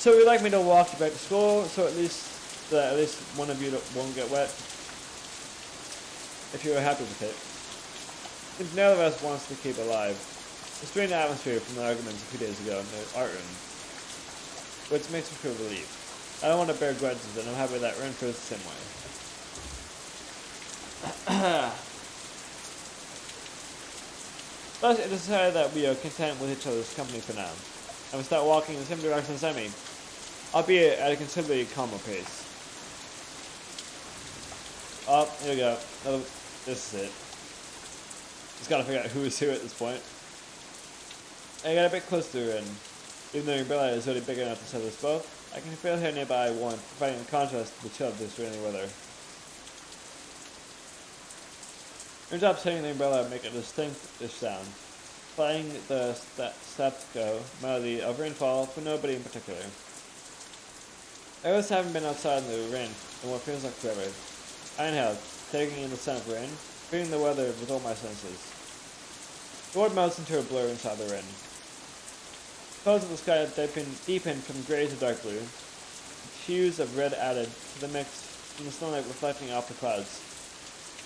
A: So you'd like me to walk you back to school, so at least one of you won't get wet, if you are happy with it. Since none of us wants to keep alive. The strange atmosphere from the arguments a few days ago in the art room, which makes me feel relieved. I don't want to bear grudges, and I'm happy that Ren feels the same way. Thus, it is decided that we are content with each other's company for now, and we start walking in the same direction as Emmy, albeit at a considerably calmer pace. Oh, here we go. This is it. Just gotta figure out who is who at this point. I got a bit close to Ren. Even though your umbrella is already big enough to shelter us both, I can feel her nearby warmth, providing a contrast to the chill of this rainy weather. Her job setting the umbrella make a distinct-ish sound, playing the staccato melody of rainfall for nobody in particular. I always haven't been outside in the rain in what feels like forever. I inhaled, taking in the scent of rain, feeling the weather with all my senses. The world melts into a blur inside the rain. Clouds of the sky deepen from grey to dark blue, with hues of red added to the mix from the sunlight reflecting off the clouds.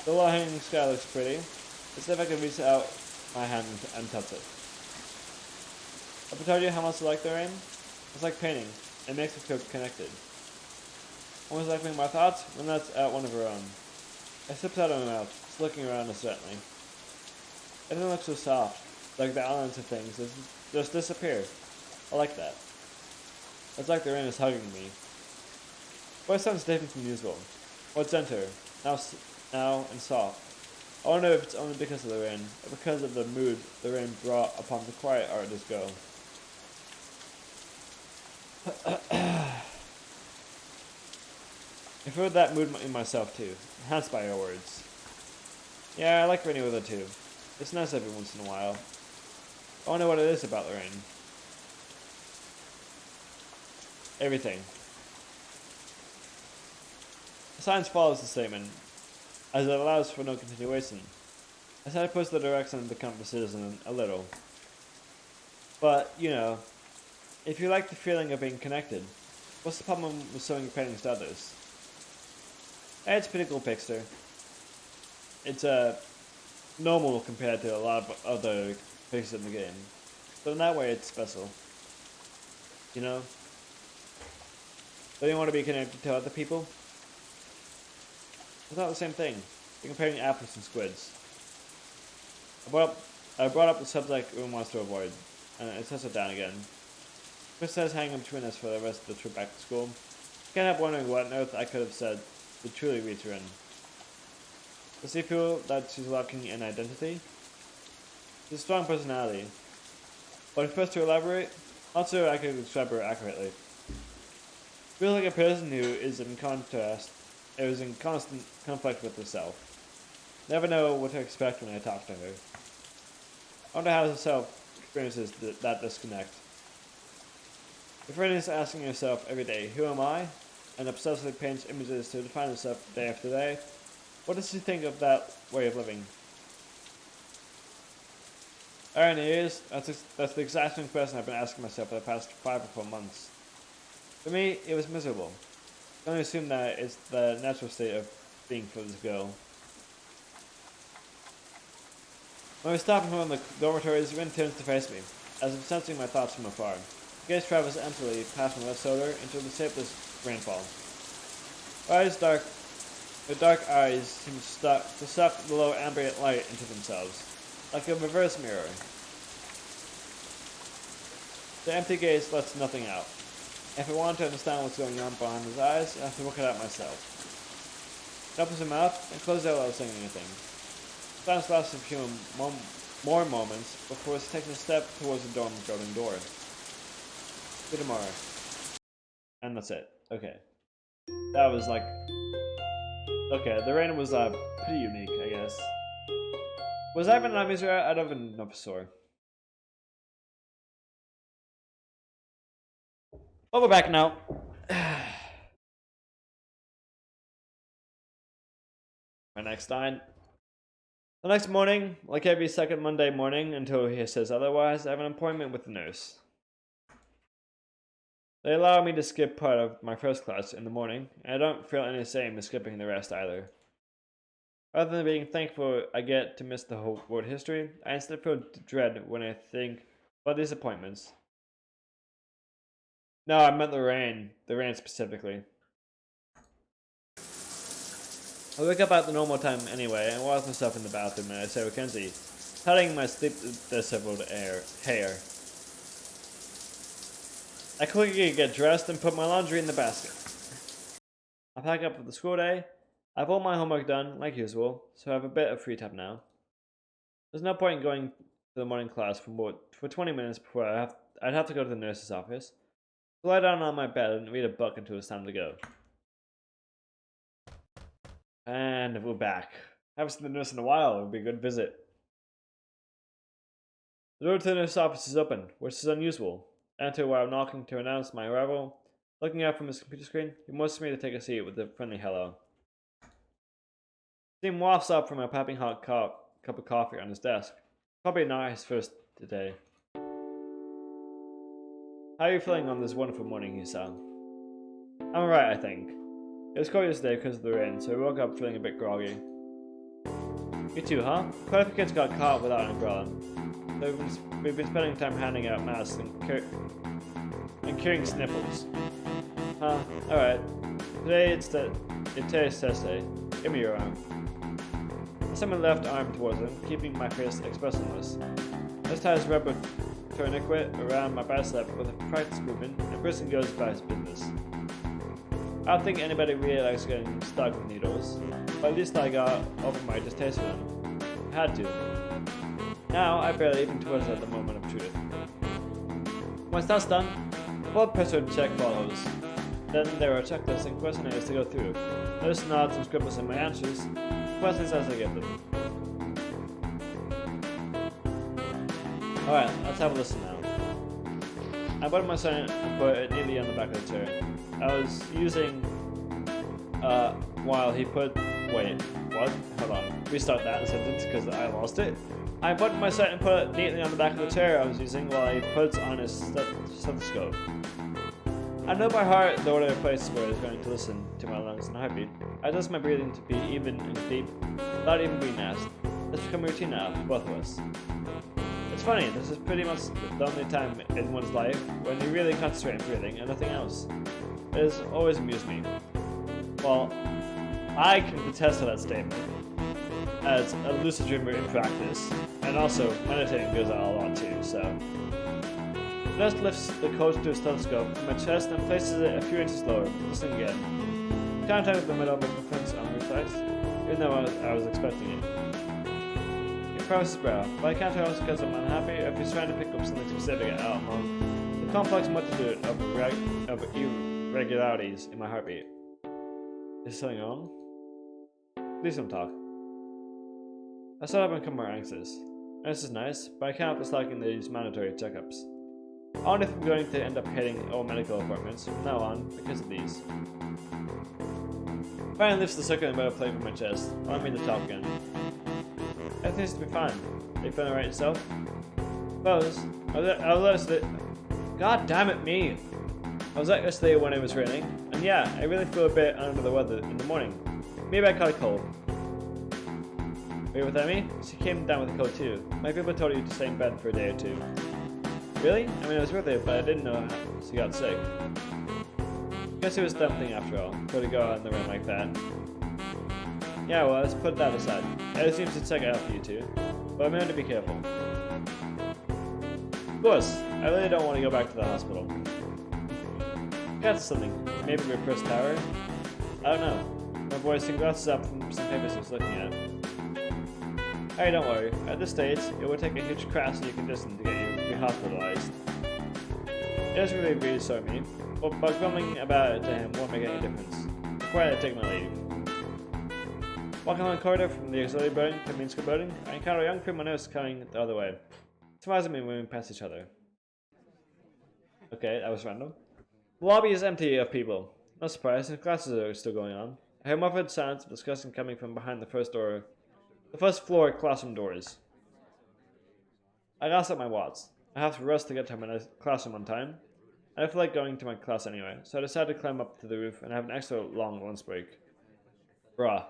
A: The low-hanging sky looks pretty, as if I could reach out my hand and touch it. Have I told you how much I like the rain? It's like painting. It makes me feel connected. Almost like my thoughts when that's at one of her own. I slipped out of my mouth, just looking around us gently. Everything looks so soft, like the elements of things just disappear. I like that. It's like the rain is hugging me, Voice sounds different from usual. More gentle, now and soft. I wonder if it's only because of the rain, or because of the mood the rain brought upon the quiet artist girl. I feel that mood in myself too, enhanced by your words. Yeah, I like rainy weather too. It's nice every once in a while. I wonder what it is about the rain. Everything. The science follows the statement, as it allows for no continuation. I try to push the direction of the conversation a little. But, you know, if you like the feeling of being connected, what's the problem with showing your paintings to others? It's a pretty cool picture. It's normal compared to a lot of other pictures in the game. But in that way, it's special. You know? Don't you want to be connected to other people? It's not the same thing. You're comparing apples and squids. I brought up the subject we wants to avoid, and it sets it down again. Chris says hanging between us for the rest of the trip back to school. I can't help wondering what on earth I could have said to truly reach her in. Does she feel that she's lacking in identity? She's a strong personality. But first to elaborate, not sure I could describe her accurately. Feels like a person who is in constant conflict with herself. Never know what to expect when I talk to her. I wonder how herself experiences that disconnect. If Ren is asking herself every day, who am I? And obsessively paints images to define herself day after day, what does she think of that way of living? Irony is, that's the exact same question I've been asking myself for the past 5 or 4 months. For me, it was miserable. I can only assume that it's the natural state of being for this girl. When we stop in front of the dormitories, Rin turns to face me, as if sensing my thoughts from afar. The gaze travels emptily past my left shoulder into the shapeless rainfall. Her dark eyes seem to suck the low ambient light into themselves, like a reverse mirror. The empty gaze lets nothing out. If I want to understand what's going on behind his eyes, I have to work it out myself. He opens his mouth and closes it without saying anything. Silence lasts a few more moments before he's taking a step towards the dorm building door. See you tomorrow. And that's it. Okay. That was like... Okay, the rain was pretty unique, I guess. Was that even an Amizra? I don't even know for sure. Well, we're back now. My next line. The next morning, like every second Monday morning until he says otherwise, I have an appointment with the nurse. They allow me to skip part of my first class in the morning, and I don't feel any shame in skipping the rest either. Rather than being thankful I get to miss the whole world history, I instead feel dread when I think about these appointments. No, I meant the rain specifically. I wake up at the normal time anyway, and wash myself in the bathroom, and I say Mackenzie, patting my sleep disheveled hair. I quickly get dressed and put my laundry in the basket. I pack up for the school day. I have all my homework done, like usual, so I have a bit of free time now. There's no point in going to the morning class for 20 minutes before I'd have to go to the nurse's office. So I lie down on my bed and read a book until it's time to go. And we're back. I haven't seen the nurse in a while. It would be a good visit. The door to the nurse's office is open, which is unusual. I enter while knocking to announce my arrival. Looking out from his computer screen, he motions me to take a seat with a friendly hello. Steam wafts up from a piping hot cup of coffee on his desk. Probably not his first today. How are you feeling on this wonderful morning, he said. I'm alright, I think. It was cold yesterday because of the rain, so I woke up feeling a bit groggy. You too, huh? Quite a few kids got caught without an umbrella. So we've been spending time handing out masks and curing sniffles. Huh, alright. Today it's today's test day. Give me your arm. I set my left arm towards him, keeping my face expressionless. This tie his rubber tourniquet around my bicep with a practice movement, and person goes about his business. I don't think anybody really likes getting stuck with needles, but at least I got over my distaste for them. I had to. Now I barely even twitch at the moment of truth. Once that's done, blood pressure check follows. Then there are checklists and questionnaires to go through. There's nods and scribbles in my answers, questions as I get them. Alright, let's have a listen now. I buttoned my sign and put it neatly on the back of the chair. I was using, while he put, wait, what? Hold on, restart that sentence because I lost it. I buttoned my sign and put it neatly on the back of the chair I was using while he puts on his stethoscope. I know by heart the order of places where he's going to listen to my lungs and heartbeat. I adjust my breathing to be even and deep, without even being asked. It's become a routine now for both of us. It's funny, this is pretty much the only time in one's life when you really concentrate on breathing and nothing else. It has always amused me. Well, I can attest to that statement, as a lucid dreamer in practice, and also meditating goes out a lot too, so. Just lifts the coat to a stethoscope from my chest and places it a few inches lower, listening again. Contact with the middle makes my friends on reflex, even though I was expecting it. He crosses his brow, but I can't tell because I'm unhappy or if he's trying to pick up something specific out among the complex multitude of irregularities in my heartbeat. Is something wrong? Please don't talk. I start up and become more anxious. This is nice, but I can't help disliking these mandatory checkups. I wonder if I'm going to end up hating all medical appointments from now on because of these. Brian lifts the circular metal plate from my chest, allowing me to talk again. Everything seems to be fine. Are you feeling alright yourself? Suppose. I was yesterday. God damn it, me! I was out yesterday when it was raining, and yeah, I really feel a bit under the weather in the morning. Maybe I caught a cold. Were you with Emmy? She came down with a cold too. My grandpa told you to stay in bed for a day or two. Really? I mean, it was worth it, but I didn't know how she got sick. Guess it was a dumb thing after all, for her to go out in the rain like that. Yeah, well, let's put that aside. It seems to check out for you two, but I'm going to be careful. Of course, I really don't want to go back to the hospital. Got something. Maybe your first tower? I don't know. My boy seemed glasses up from some papers he was looking at. Hey, don't worry. At this stage, it would take a huge crash in your condition to get you rehospitalized. It doesn't really reassure me, but grumbling about it to him won't make any difference. Required to take my leave. Walking along the corridor from the auxiliary building to the main school building, I encounter a young prima nurse coming the other way. Smiles at me moving past each other. Okay, that was random. The lobby is empty of people. No surprise, the classes are still going on. I hear muffled sounds of discussion coming from behind the first floor classroom doors. I glance at my watch. I have to rush to get to my classroom on time. I feel like going to my class anyway, so I decided to climb up to the roof and have an extra long lunch break. Bruh.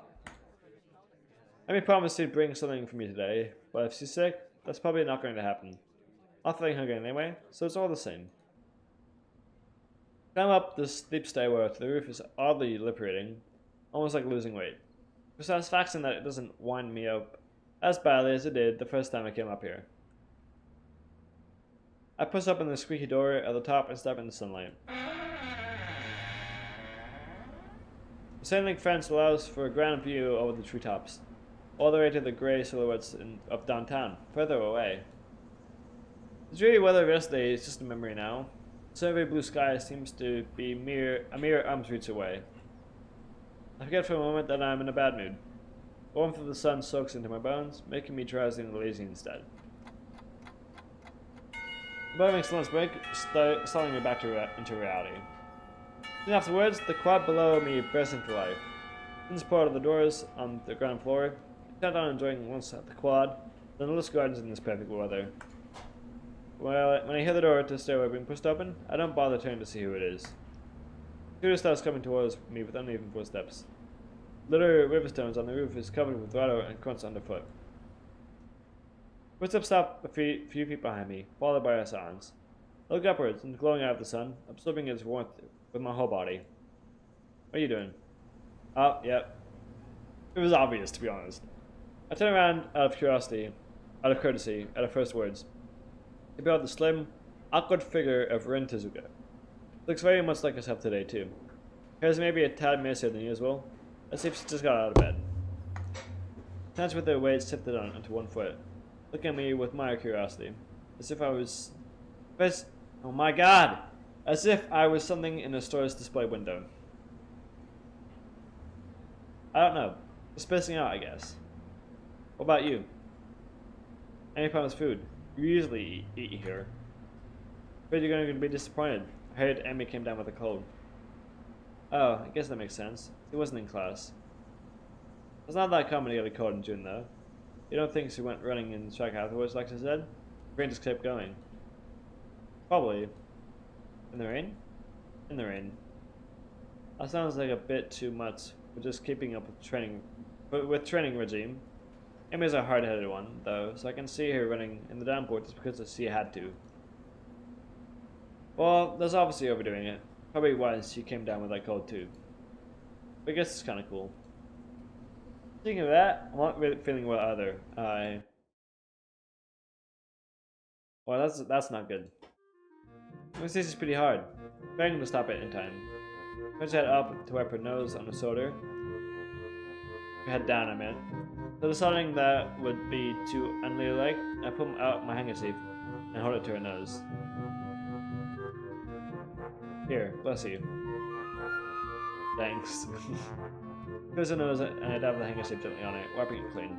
A: Amy promised she'd bring something for me today, but if she's sick, that's probably not going to happen. I'm feeling hungry anyway, so it's all the same. Climb up the steep stairwell to the roof is oddly liberating, almost like losing weight. For satisfaction that it doesn't wind me up as badly as it did the first time I came up here. I push open the squeaky door at the top and step in the sunlight. The chain-link fence allows for a grand view over the treetops, all the way to the grey silhouettes of downtown, further away. The dreary weather of yesterday is just a memory now. The silvery blue sky seems to be a mere arm's reach away. I forget for a moment that I'm in a bad mood. The warmth of the sun soaks into my bones, making me drowsy and lazy instead. The boat makes lunch break, stalling me back into reality. Soon afterwards, the quad below me bursts into life. Since part of the doors on the ground floor, I sat down enjoying lunch at the quad, then the List Gardens in this perfect weather. Well, when I hear the door to the stairway being pushed open, I don't bother turning to see who it is. Shooter starts coming towards me with uneven footsteps. Litter riverstones on the roof is covered with water and crunch underfoot. Footsteps stop a few feet behind me, followed by a silence. I look upwards, and the glowing eye of the sun, absorbing its warmth with my whole body. What are you doing? Oh, yep. It was obvious, to be honest. I turn around out of curiosity, out of courtesy, at her first words. I beheld the slim, awkward figure of Rin Tezuka. Looks very much like herself today, too. Hair's maybe a tad messier than usual, as if she just got out of bed. Hands with their weight shifted onto one foot, looking at me with mild curiosity, as if I was... oh my god! As if I was something in a store's display window. I don't know. Just spacing out, I guess. What about you? Any problems with food? You usually eat here. Afraid you're going to be disappointed. I heard Emmy came down with a cold. Oh, I guess that makes sense. He wasn't in class. It's not that common to get a cold in June, though. You don't think she went running in track afterwards, like she said? Her brain just kept going. Probably. In the rain? In the rain. That sounds like a bit too much for just keeping up with training regime. Emmy's a hard-headed one, though, so I can see her running in the downpour just because she had to. Well, that's obviously overdoing it. Probably why she came down with that cold too. But I guess it's kind of cool. Speaking of that, I'm not really feeling well either. Well, that's not good. This is pretty hard. Begging to stop it in time. Push her head up to wipe her nose on her shoulder. Her head down, I meant. So deciding that would be too unladylike, I put out my handkerchief and hold it to her nose. Here, bless you. Thanks. Close her nose and I dab the handkerchief gently on it, wiping it clean.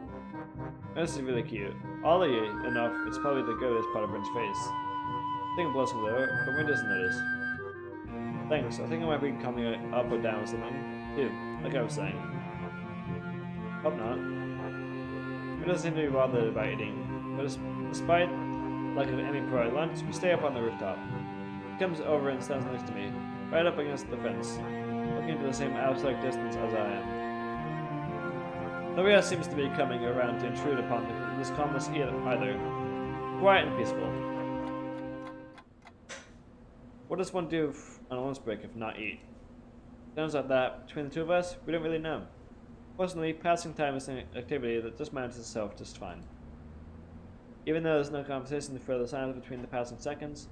A: This is really cute. Oddly enough, it's probably the girliest part of Bryn's face. I think it blows from lower, but Bryn doesn't notice. Thanks, I think I might be coming up or down with something. Too, like I was saying. Hope not. He doesn't seem to be bothered about eating, but despite lack of any prior lunch, we stay up on the rooftop. He comes over and stands next to me, right up against the fence, looking to the same absolute distance as I am. Nobody else seems to be coming around to intrude upon this calmness either. Quiet and peaceful. What does one do on a lunch break if not eat? Sounds like that, between the two of us, we don't really know. Fortunately, passing time is an activity that just manages itself just fine. Even though there's no conversation to fill the silence between the passing seconds,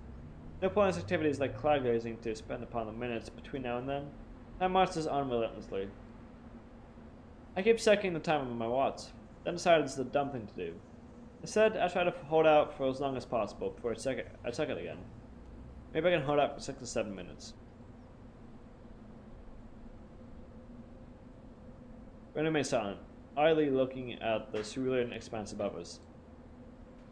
A: no pointless activities like cloud gazing to spend upon the minutes between now and then, time marches on relentlessly. I keep checking the time on my watch, then decide it's the dumb thing to do. Instead, I try to hold out for as long as possible before I check it again. Maybe I can hold out for 6 to 7 minutes. We remain silent, idly looking at the cerulean expanse above us.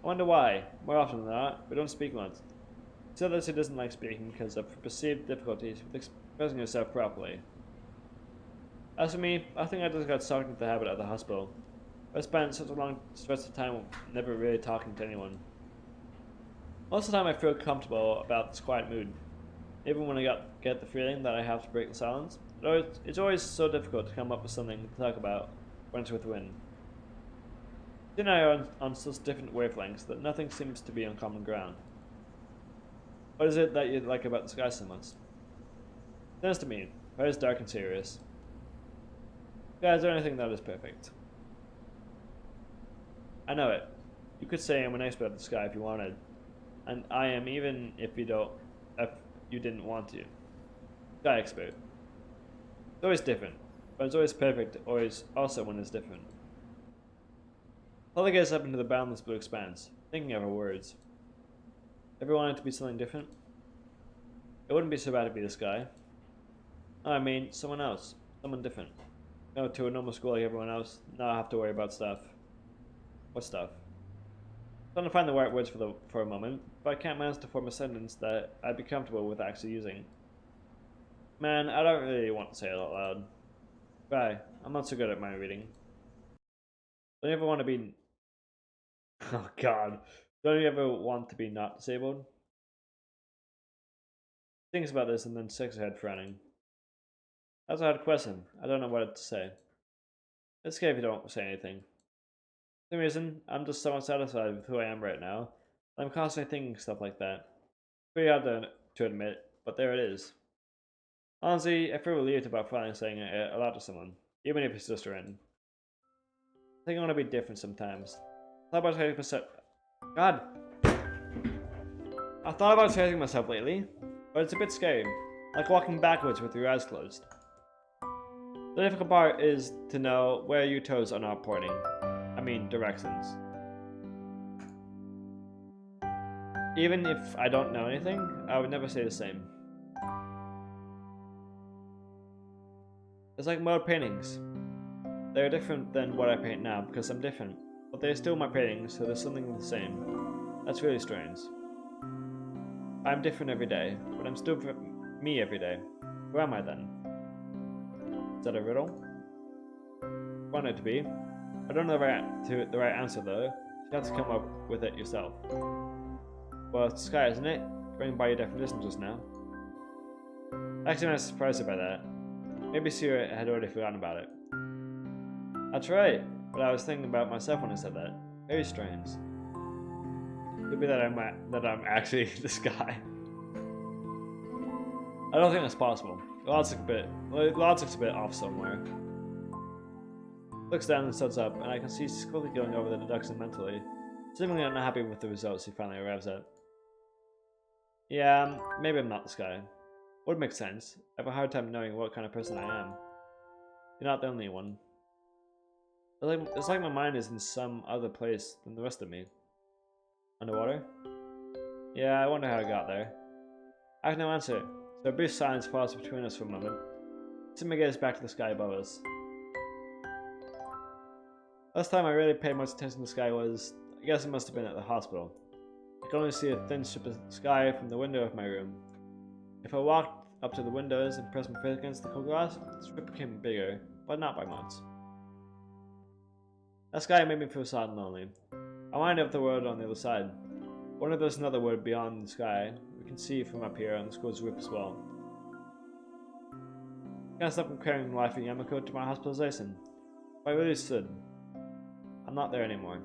A: I wonder why. More often than not, we don't speak much. She said that she doesn't like speaking because of perceived difficulties with expressing herself properly. As for me, I think I just got sucked into the habit at the hospital. I spent such a long stretch of time never really talking to anyone. Most of the time I feel comfortable about this quiet mood. Even when I get the feeling that I have to break the silence, it's always so difficult to come up with something to talk about when it's with Wynne. She and I are on such different wavelengths that nothing seems to be on common ground. What is it that you like about the sky so much? It to me, very dark and serious. Guys, there anything that is perfect? I know it. You could say I'm an expert at the sky if you wanted, and I am even if you didn't want to. Sky expert. It's always different, but it's always perfect, always also when it's different. Holly gazes up into the boundless blue expanse, thinking of her words. Ever wanted to be something different? It wouldn't be so bad to be the sky. No, I mean, someone else. Someone different. Go to a normal school like everyone else, not have to worry about stuff. What stuff? I'm trying to find the right words for a moment, but I can't manage to form a sentence that I'd be comfortable with actually using. Man, I don't really want to say it out loud. Bye. I'm not so good at mind reading. Don't you ever want to be... Oh god. Don't you ever want to be not disabled? Thinks about this and then shakes her head frowning. That's a hard question. I don't know what to say. It's okay if you don't say anything. For some reason, I'm just so unsatisfied with who I am right now. I'm constantly thinking stuff like that. Pretty hard to admit, but there it is. Honestly, I feel relieved about finally saying it aloud to someone, even if it's just a friend. I think I want to be different sometimes. I thought about changing myself. God! I thought about changing myself lately, but it's a bit scary, like walking backwards with your eyes closed. The difficult part is to know where your toes are not pointing. I mean, directions. Even if I don't know anything, I would never say the same. It's like mud paintings. They're different than what I paint now because I'm different, but they're still my paintings, so there's something the same. That's really strange. I'm different every day, but I'm still me every day. Who am I then? Is that a riddle? Want it to be. I don't know the right answer though. You have to come up with it yourself. Well, it's the sky, isn't it? Going by your definition just now. Actually, I'm not surprised by that. Maybe Sierra had already forgotten about it. That's right, but I was thinking about myself when I said that. Very strange. Could be that I'm actually the sky. I don't think that's possible. Logic's a bit off somewhere. Looks down and starts up, and I can see he's quickly going over the deduction mentally, seemingly unhappy with the results he finally arrives at. Yeah, maybe I'm not the sky. Would make sense. I have a hard time knowing what kind of person I am. You're not the only one. It's like my mind is in some other place than the rest of me. Underwater? Yeah, I wonder how I got there. I have no answer, so a brief silence falls between us for a moment. See my gaze back to the sky above us. Last time I really paid much attention to the sky was, I guess it must have been at the hospital. I could only see a thin strip of sky from the window of my room. If I walked up to the windows and pressed my face against the cold glass, the strip became bigger, but not by much. That sky made me feel sad and lonely. I minded of the world on the other side. Wonder if there's another world beyond the sky we can see from up here on the school's roof as well. I can't stop comparing life in Yamako to my hospitalization. If I really stood, I'm not there anymore.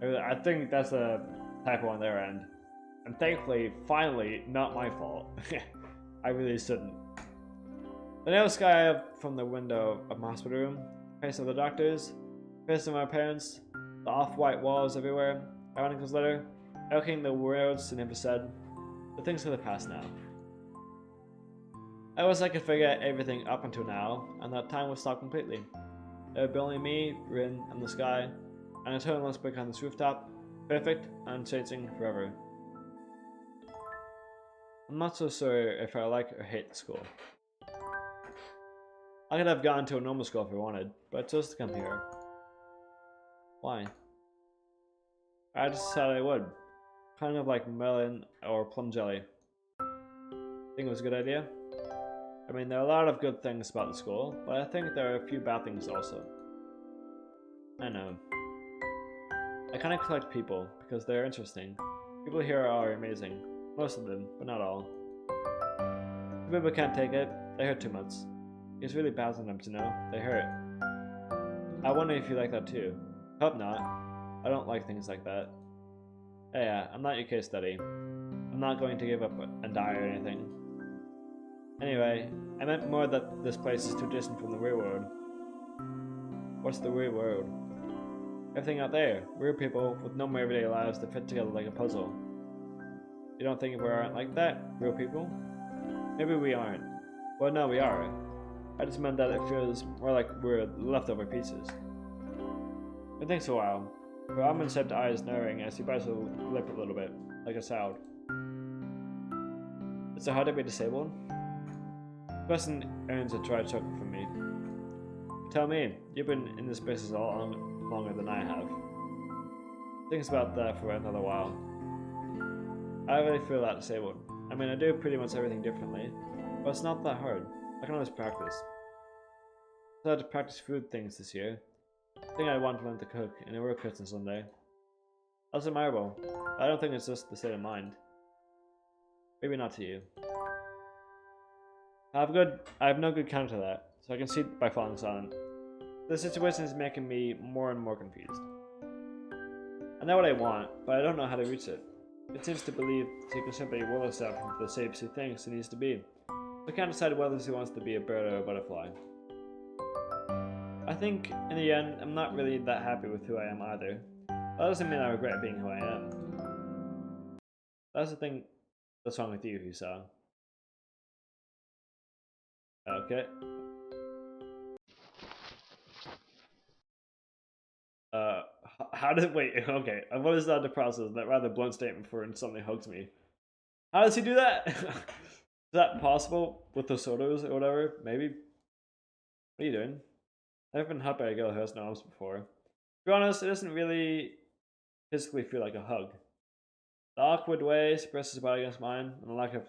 A: I think that's a typo on their end. And thankfully, finally, not my fault. I really shouldn't. The narrow sky up from the window of my hospital room, the face of the doctors, the face of my parents, the off-white walls everywhere, Ironical's letter, echoing the words she never said. The things of the past now. I wish I could forget everything up until now, and that time would stop completely. There would be only me, Rin, and the sky, an eternal lunch break on this rooftop, perfect and unchanging forever. I'm not so sure if I like or hate school. I could have gone to a normal school if I wanted, but I chose to come here. Why? I just decided I would. Kind of like melon or plum jelly. Think it was a good idea? I mean, there are a lot of good things about the school, but I think there are a few bad things also. I know. I kind of collect people, because they're interesting. People here are amazing. Most of them, but not all. Some people can't take it. They hurt too much. It's really bad sometimes, you know? They hurt. I wonder if you like that too. Hope not. I don't like things like that. Yeah, I'm not your case study. I'm not going to give up and die or anything. Anyway, I meant more that this place is too distant from the real world. What's the real world? Everything out there. Real people with normal everyday lives that fit together like a puzzle. You don't think we aren't like that? Real people? Maybe we aren't. Well, no, we are. I just meant that it feels more like we're leftover pieces. It takes a while. Her almond-shaped eyes narrowing as he bites her lip a little bit, like a sound. Is it hard to be disabled? The question earns a dry chuckle from me. Tell me, you've been in this business a lot longer than I have. Think about that for another while. I really feel that disabled. I mean, I do pretty much everything differently, but it's not that hard. I can always practice. I had to practice food things this year. I think I want to learn to cook in a work kitchen someday. That's admirable. I don't think it's just the state of mind. Maybe not to you. I have no good counter to that, so I can see by falling silent. The situation is making me more and more confused. I know what I want, but I don't know how to reach it. It seems to believe she can simply will herself into the shape she thinks she needs to be. I can't decide whether she wants to be a bird or a butterfly. I think, in the end, I'm not really that happy with who I am either. That doesn't mean I regret being who I am. That's the thing that's wrong with you, Husa. Okay. How did wait? Okay, what is that the process? That rather blunt statement for when somebody hugs me. How does he do that? Is that possible with the sodas or whatever? Maybe. What are you doing? I've never been hugged by a girl who has no arms before. To be honest, it doesn't really physically feel like a hug. The awkward way she presses her body against mine, and the lack of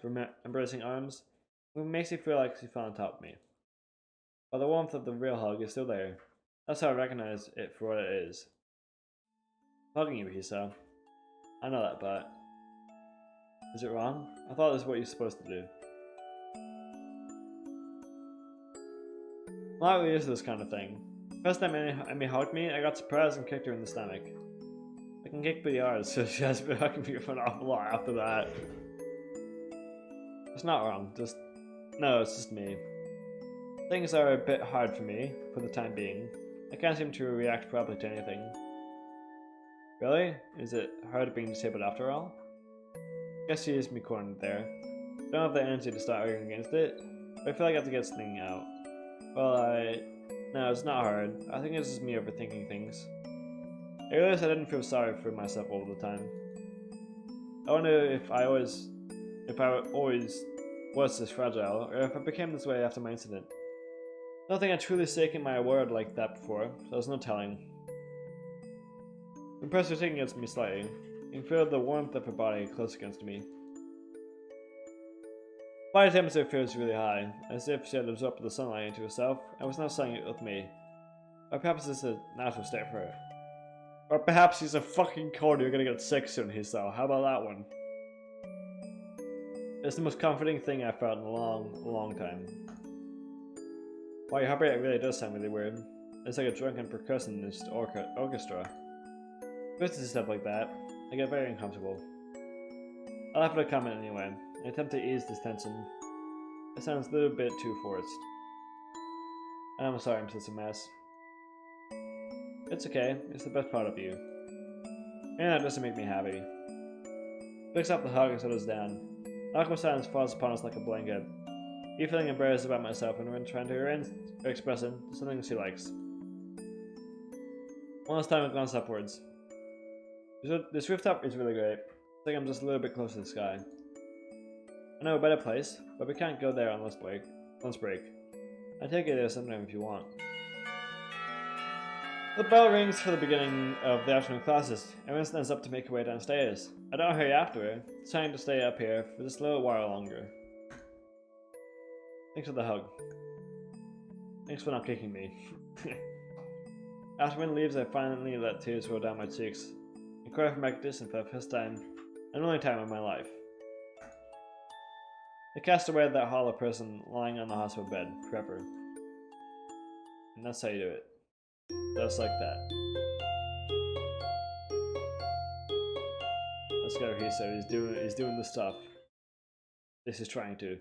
A: embracing arms, it makes me feel like she fell on top of me. But the warmth of the real hug is still there. That's how I recognize it for what it is. Hugging you, Hisa. I know that, but is it wrong? I thought this is what you're supposed to do. I'm not really used to this kind of thing. First time Emmy hugged me, I got surprised and kicked her in the stomach. I can kick pretty hard, so she has been hugging me for an awful lot after that. It's not wrong, no, it's just me. Things are a bit hard for me, for the time being. I can't seem to react properly to anything. Really? Is it hard being disabled after all? Guess she is me cornered there. Don't have the energy to start arguing against it, but I feel like I have to get something out. Well, no, it's not hard. I think it's just me overthinking things. I realized I didn't feel sorry for myself all the time. I wonder if I always was this fragile, or if I became this way after my incident. I don't think I'd truly taken my word like that before, so there's no telling. The pressure taking against me slightly. You can feel the warmth of her body close against me. Body temperature feels really high, as if she had absorbed the sunlight into herself and was now sharing it with me. Or perhaps this is a natural state for her. Or perhaps she's a fucking cold, you're gonna get sick soon, Hisa. How about that one? It's the most comforting thing I've felt in a long time. Wow, your heart rate really does sound really weird. It's like a drunken percussionist orchestra. First to stuff like that, I get very uncomfortable. I'll have to comment anyway, and attempt to ease this tension. It sounds a little bit too forced. And I'm sorry I'm such a mess. It's okay, it's the best part of you. And that doesn't make me happy. Picks up the hug and settles down. Awkward silence falls upon us like a blanket. Me feeling embarrassed about myself and when trying to express it to something she likes. One last time I glance upwards. This rooftop is really great. I think I'm just a little bit close to the sky. I know a better place, but we can't go there on lunch break. I take you there sometime if you want. The bell rings for the beginning of the afternoon classes. Everyone stands up to make her way downstairs. I don't hurry after her, trying to stay up here for just a little while longer. Thanks for the hug. Thanks for not kicking me. After Wynn leaves, I finally let tears roll down my cheeks. I cry from recognition for the first time, and only time in my life. I cast away that hollow person lying on the hospital bed, forever. And that's how you do it. Just like that. Let's go, Hisa. He's doing the stuff. This is trying to.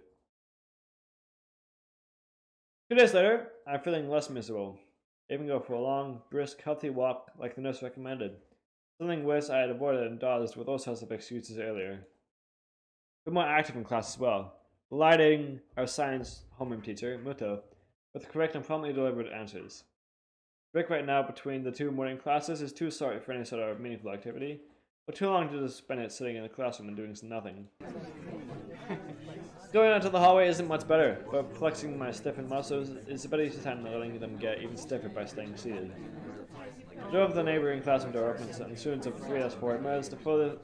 A: 2 days later, I'm feeling less miserable. I even go for a long, brisk, healthy walk like the nurse recommended. Something which I had avoided and dodged with all sorts of excuses earlier. We're more active in class as well, delighting our science homeroom teacher, Muto, with correct and promptly delivered answers. The break right now between the 2 morning classes is too short for any sort of meaningful activity, but too long to just spend it sitting in the classroom and doing nothing. Going out to the hallway isn't much better, but flexing my stiffened muscles is a better use of time than letting them get even stiffer by staying seated. The door of the neighboring classroom door opens and students of 3S4 emerge to further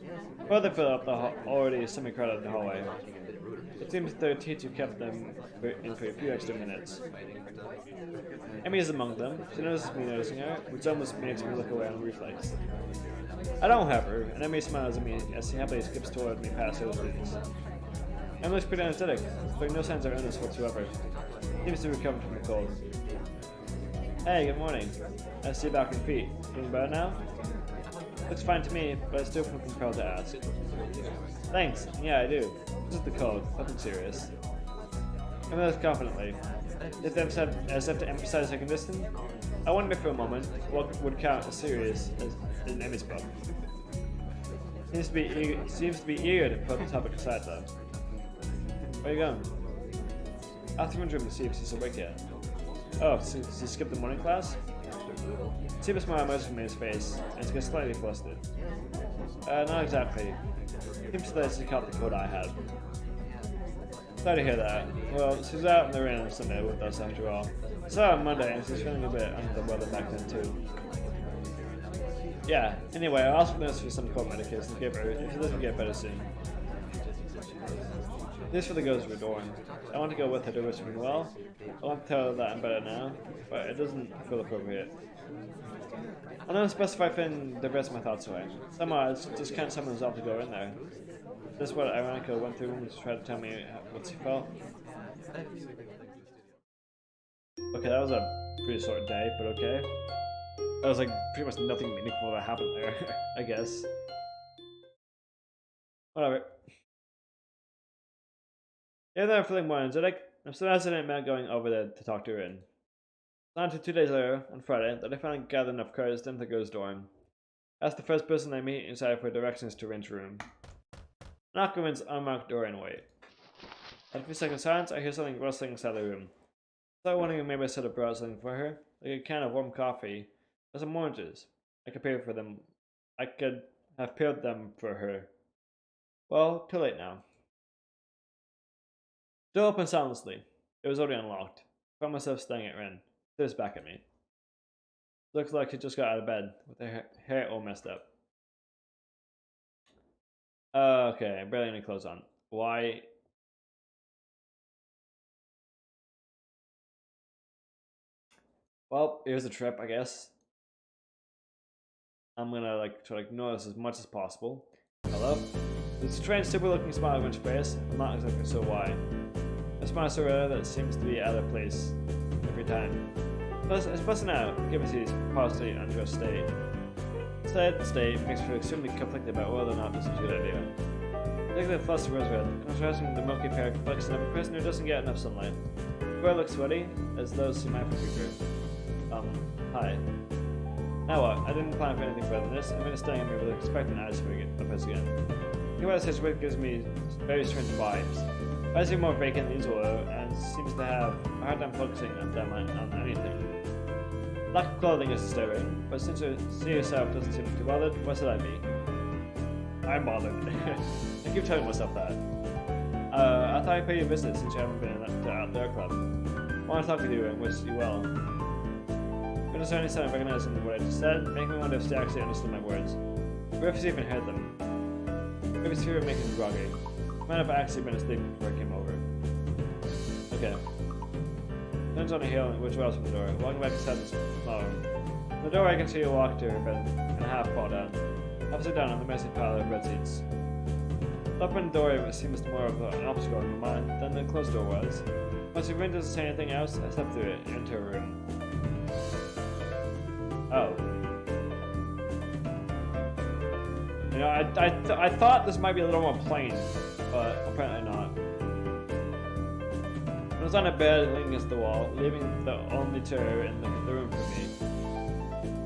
A: fill up the already semi-crowded hallway. It seems their teacher kept them in for a few extra minutes. Emmy is among them. She notices me noticing her, which almost makes me look away on reflex. I don't have her, and Emmy smiles at me as she happily skips toward me past her students. Emmy looks pretty energetic, showing no signs of illness whatsoever. Seems to be recovering from the cold. Hey, good morning. I see you back on feet. Feeling better now? Looks fine to me, but I still feel compelled to ask. Thanks. Yeah, I do. This is the cold. Nothing serious. Emmy looks confidently, as if to emphasize her condition. I wonder for a moment what would count as serious in Emmy's book. Seems to be eager to put the topic aside though. Where are you going? Ask the room to see if she's awake yet. Oh, so she skipped the morning class? See a smile emerges from his face, and he gets slightly flustered. Not exactly. Seems that she caught the cold I had. Sorry to hear that. Well, she's out in the rain on Sunday with us after all. I saw her on Monday, and she's feeling a bit under the weather back then too. Yeah, anyway, I'll ask the nurse for some cold medication to give her if she doesn't get better soon. This really goes to Dorn. I want to go with her to wish her well. I want to tell her that I'm better now, but it doesn't feel appropriate. I don't specify Finn the rest of my thoughts away. Somehow I just can't summon myself to go in there. This is what Ironica went through when she tried to tell me what she felt. Okay, that was a pretty short day, but okay. That was like pretty much nothing meaningful that happened there, I guess. Whatever. Even though I'm feeling more energetic, I'm still hesitant about going over there to talk to her in. It's not until 2 days later, on Friday, that I finally gathered enough courage to enter the girl's dorm. That's the first person I meet inside for directions to Rin's room. I knock on Rin's unmarked door and wait. After a few seconds silence, I hear something rustling inside the room. I started wondering if maybe I should have brought something for her, like a can of warm coffee, or some oranges. I could have peeled them for her. Well, too late now. Door opened soundlessly. It was already unlocked. I found myself staring at Rin. She was back at me. Looks like she just got out of bed, with her hair all messed up. Okay, barely any clothes on. Why? Well, here's the trip, I guess. I'm gonna try to ignore this as much as possible. Hello? There's a strange, super-looking smile on Rin's face. I'm not exactly sure why. A smile so rare that it seems to be out of place every time. Plus, it's busting out, given she's partially under a state. Said state makes me feel extremely conflicted about whether or not this is a good idea. Look at the flustered Rosered, contrasting the milky pale complexion of a person who doesn't get enough sunlight. The girl looks sweaty, as though she might be fever. Hi. Now what? I didn't plan for anything further than this. I'm going to stay at me with expectant eyes of us again. The way this situation gives me very strange vibes. I seem more vacant than usual, and seems to have a hard time focusing on anything. Lack of clothing is disturbing, but since she herself doesn't seem too bothered, why should I be? I'm bothered. I keep telling myself that. I thought I'd pay you a visit since you haven't been to Outdoor Club. I want to talk with you and wish you well. But is there any sign of recognizing what I just said? Make me wonder if she actually understood my words. Or if she even heard them. Maybe it's fear of making me groggy. Might have actually been asleep before I came over. Okay. Turns on a hill which wells from the door, walking back inside this small room. From the door I can see her walk to her bed and a half fall down. Upside down on the messy pile of red seats. The open door seems more of an obstacle in my mind than the closed door was. Once Rin doesn't say anything else, I step through it and into her room. Oh. You know, I thought this might be a little more plain, but apparently not. I was on a bed leaning against the wall, leaving the only chair in the room for me.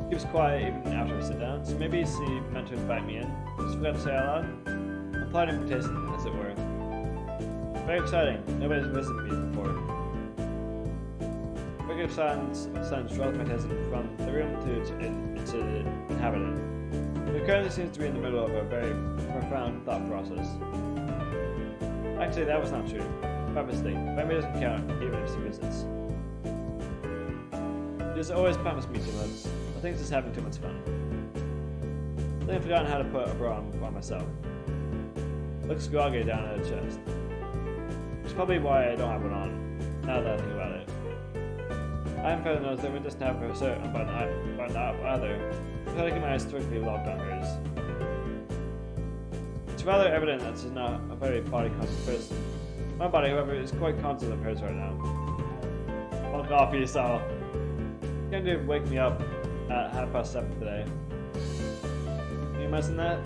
A: She was quiet even after I sit down, so maybe she meant to invite me in. Just forgot to say out loud. A polite invitation, as it were. Very exciting. Nobody's visited me before. Regular silence draws my attention from the room to its inhabitant. Who currently seems to be in the middle of a very profound thought process. Actually, that was not true. By mistake. Family doesn't count, even if she visits. She has always promised me too much. I think she's having too much fun. I think I've forgotten how to put a bra on myself. Looks groggy down at her chest. Which is probably why I don't have one on, now that I think about it. I haven't further noticed that we doesn't have her shirt unbuttoned up either. I feel like my eyes strictly locked on hers. It's rather evident that she's not a very body-conscious person. My body, however, is quite conscious of hers right now. Fuck off, yourself. You can't wake me up at 7:30 today. Can you imagine that?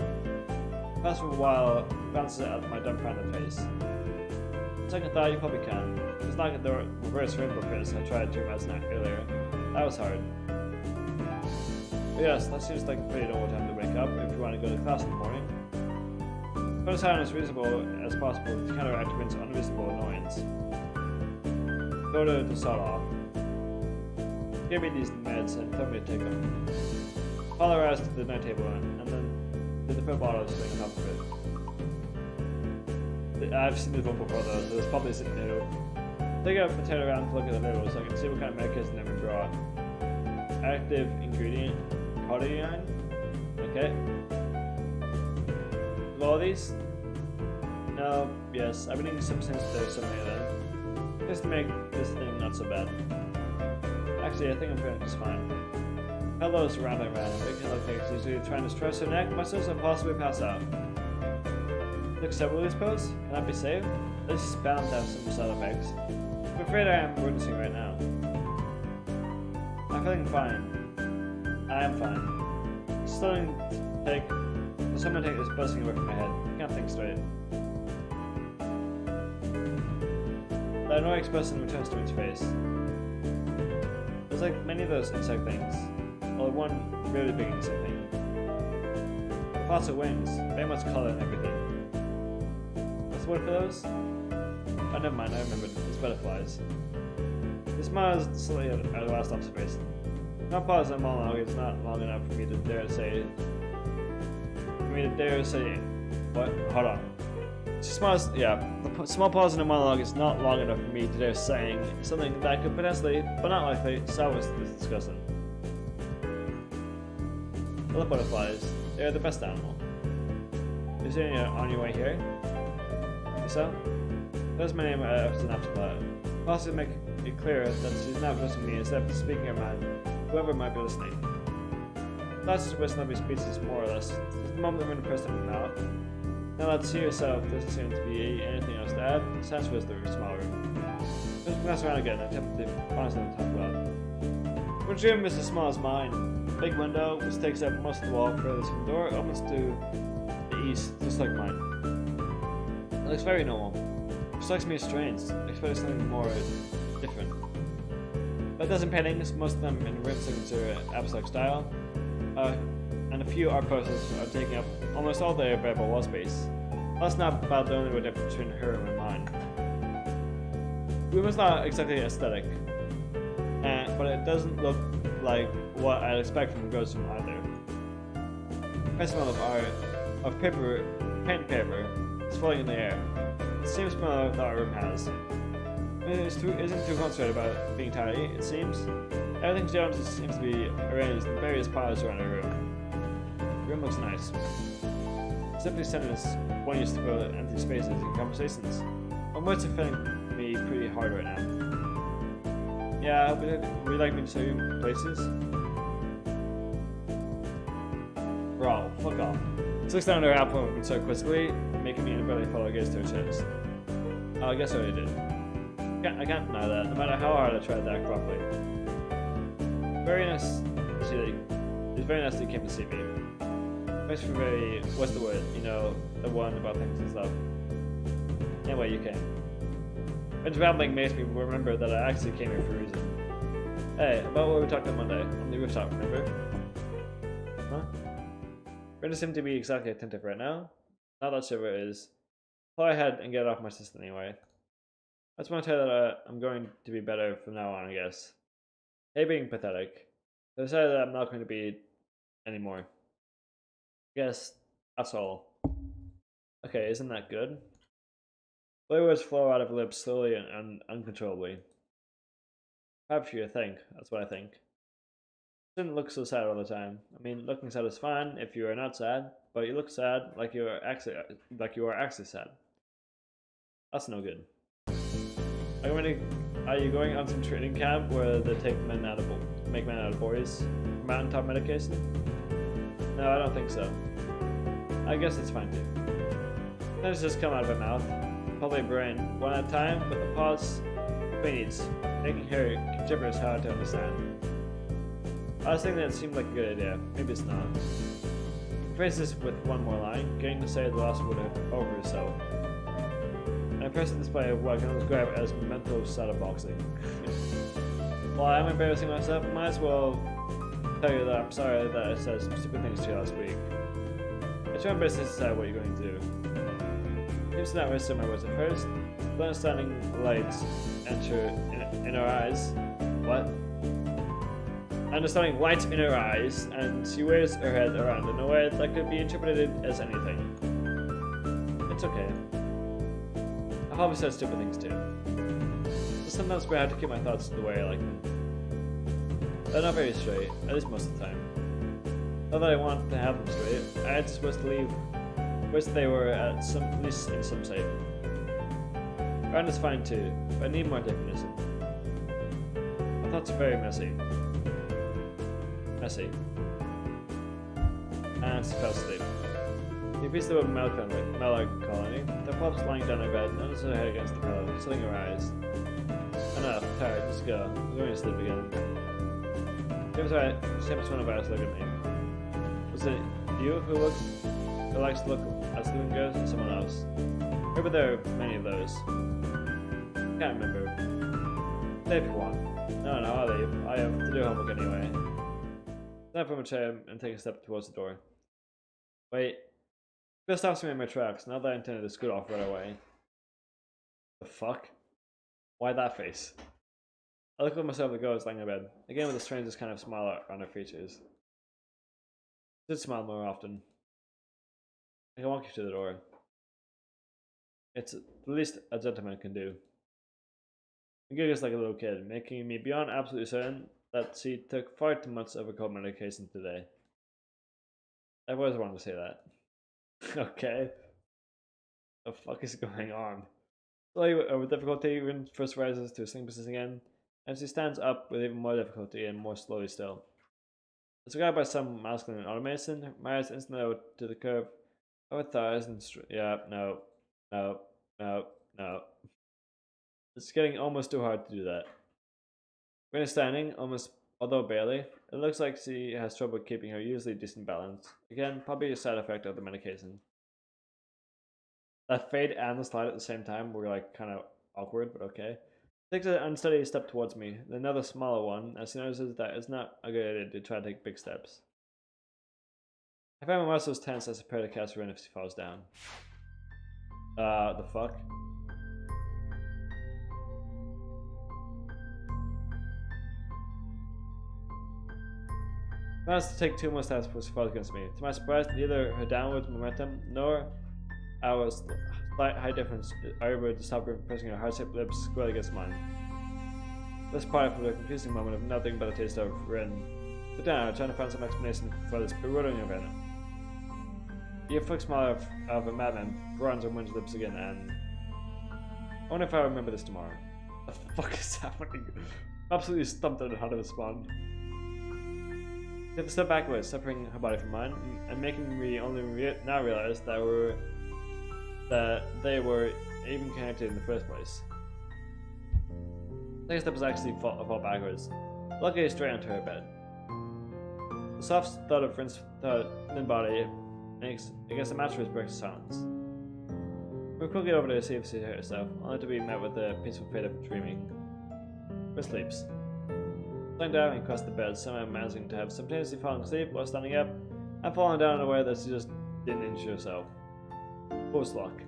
A: Past for a while, bounces at my dumbfounded face. Second thought, you probably can. It's like the reverse rainbow face I tried to imagine that earlier. That was hard. But yes, that seems like a pretty normal time to wake up if you want to go to class in the morning. Try to sound as reasonable as possible to counteract Rin's unreasonable annoyance. go to the sawed-off. Give me these meds and tell me to take them. Follow us to the night table and then to the foot bottle sitting on top of it. I've seen this one before though, so it's probably sitting new. Take a potato around to look at the label so I can see what kind of medication they've been brought. Active ingredient, codeine. Okay. All these? No, yes, I've been eating some since there's so many of them. Just to make this thing not so bad. Actually, I think I'm feeling just fine. Hello's rambling around, making look like he's either trying to stress her neck muscles or possibly pass out. Look several of these posts? Can I be saved? This is bound to have some side effects. I'm afraid I am witnessing right now. I'm feeling fine. I am fine. Someone take this buzzing away from my head. I can't think straight. The annoying expression returns to its face. There's like many of those insect things. Well, one really big insect thing. Lots of wings, very much color and everything. What's the word for those? Oh, never mind, I remembered. It's butterflies. This mile is slightly at our last observation. Not pause that monologue, it's not long enough for me to dare say. What? Hold on. Small pause in a monologue is not long enough for me to dare saying something that could potentially, but not likely, salvage this discussion. I love butterflies. They're the best animal. Is there any on your way here? You so? That's my name as an afterthought. Possibly make it clear that she's not addressing me instead of speaking her mind, whoever might be listening. That's just wisdom of your species, more or less. It's the moment I'm in the person of mouth. Now let's see yourself, doesn't seem to be anything else to add. Sounds was the small room. Just mess around again, I attempted to find something to talk about. Which room is as small as mine? Big window, which takes up most of the wall furthest from the door, opens to the east, just like mine. It looks very normal. It strikes me as strange. I expected something more different. But dozen paintings, most of them in rim signature abstract style, and a few art posters are taking up almost all the available wall space. That's not about the only difference between her and mine. The room is not exactly aesthetic, but it doesn't look like what I'd expect from a ghost room either. The smell of art, of paper, paint paper, is floating in the air. The same smell that our room has. It isn't too concentrated about being tidy, it seems. Everything just seems to be arranged in various piles around our room. The room looks nice. Simply sentence one used to fill empty spaces in conversations. My words are feeling me pretty hard right now. Yeah, would you like me to show you places? Bro, fuck off. She looks down at her apple so quizzically, making me barely follow her gaze to her chest. Oh, I guess I already did. I can't deny that, no matter how hard I tried to act properly. Very nice. It's very nice that you came to see me. Thanks for what's the word? You know, the one about things and stuff. Anyway, you came. Ben's rambling makes me remember that I actually came here for a reason. Hey, about what we talked about Monday, on the rooftop, remember? Huh? Brenda seemed to be exactly attentive right now. Not that sure where it is. Fly ahead and get it off my system anyway. I just want to tell you that I'm going to be better from now on, I guess. Hey, being pathetic. I decided that I'm not going to be anymore. I guess that's all. Okay, isn't that good? Blue words flow out of her lips slowly and uncontrollably. Perhaps you think. That's what I think. Shouldn't look so sad all the time. I mean, looking sad is fine if you are not sad, but you look sad like you are actually sad. That's no good. Are you going on some training camp where they make men out of boys? Mountaintop medication? No, I don't think so. I guess it's fine too. Things just come out of her mouth. Probably brain, one at a time, with a pause between each, making her gibberish hard to understand. I was thinking that it seemed like a good idea. Maybe it's not. Phrase this with one more line, getting to say the last word over herself. And I press the display of what I can describe as mental shadowboxing. While I'm embarrassing myself, I might as well tell you that I'm sorry that I said some stupid things to you last week. It's your own business to decide what you're going to do. Seems to not register my words at first. The understanding lights enter in her eyes. What? Understanding lights in her eyes, and she wears her head around in a way that could be interpreted as anything. It's okay. I've probably said stupid things too. So sometimes I have to keep my thoughts the way I like them. They're not very straight, at least most of the time. Not that I want to have them straight, I just wish they were at least in some shape. Round is fine too, but I need more definition. My thoughts are very messy. And she fell asleep. He reached the word melancholy. The pup's lying down in bed, noticed her head against the pillow, shutting her eyes. Enough, tired, just go. I'm going to sleep again. It was alright, she happens one of us look at me. Was it you who likes to look at sleeping girls or someone else? Maybe there are many of those. Can't remember. Stay if you want. No, I'll leave. I have to do homework anyway. Stand from a chair and take a step towards the door. Wait. This stops me in my tracks, now that I intended to scoot off right away. The fuck? Why that face? I look at myself the girl is lying in bed, again with the strangest kind of smile on her features. I should smile more often. I can walk you to the door. It's the least a gentleman can do. She giggles like a little kid, making me beyond absolutely certain that she took far too much of her cold medication today. I've always wanted to say that. Okay. The fuck is going on? Slowly, with difficulty, Rin first rises to a sitting position again, and she stands up with even more difficulty and more slowly still. As guided by some masculine automation, my eyes instantly over to the curve of her thighs and no. It's getting almost too hard to do that. Rin is standing, although barely. It looks like she has trouble keeping her usually decent balance. Again, probably a side effect of the medication. That fade and the slide at the same time were like kind of awkward, but okay. Takes an unsteady step towards me, then another smaller one, as she notices that it's not a good idea to try to take big steps. I find my muscles tense as I prepare to catch her in if she falls down. The fuck? I managed to take 2 more steps before she falls against me. To my surprise, neither her downwards momentum nor our slight height difference are able to stop her from pressing her heart-shaped lips squarely against mine. This part of a confusing moment of nothing but a taste of Rin. But down, trying to find some explanation for this bewildering event. The flick smile of a madman bronze on Win's lips again, and I wonder if I remember this tomorrow. What the fuck is happening? I'm absolutely stumped on how to respond. She took a step backwards, separating her body from mine, and making me only now realize that they were even connected in the first place. The second step was actually fall backwards, luckily straight onto her bed. The soft thud of Rin's thin body against the mattress breaks silence. We quickly over to see if she hurt herself, only to be met with the peaceful fate of dreaming. Rin sleeps. Lying down and across the bed, somehow managing to have simultaneously fallen asleep while standing up, and falling down in a way that she just didn't injure herself. Post luck.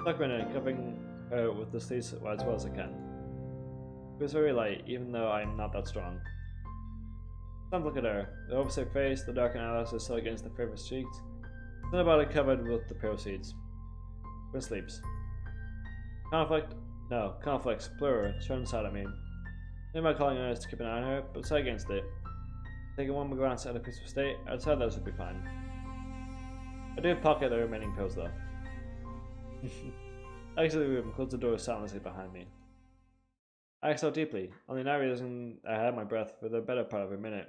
A: Stuck Rin in, covering her with the sleeves as well as I can. It was very light, even though I am not that strong. Don't look at her. The opposite face, the darkened eyelashes still against the favor's cheeks, then the body covered with the proceeds. Rin sleeps. Conflicts, plural, turns out at me. I my calling on us to keep an eye on her, but set against it. Taking one more glance at her peaceful state, I decided that should be fine. I do pocket the remaining pills though. I exit the room and close the door silently behind me. I exhaled deeply, only now realizing I had my breath for the better part of a minute.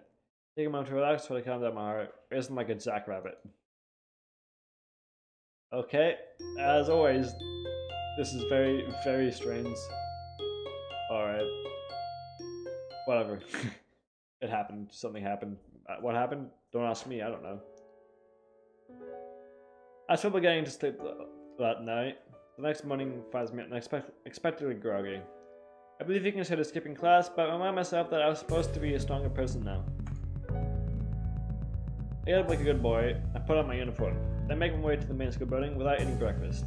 A: Taking a moment to relax while I calmed down my heart, racing like a jackrabbit. Okay, as always, this is very, very strange. Alright. Whatever. It happened. Something happened. What happened? Don't ask me. I don't know. I was probably getting to sleep that night. The next morning finds me unexpectedly groggy. I believe you can consider skipping class, but I remind myself that I was supposed to be a stronger person now. I get up like a good boy. I put on my uniform. I make my way to the main school building without eating breakfast.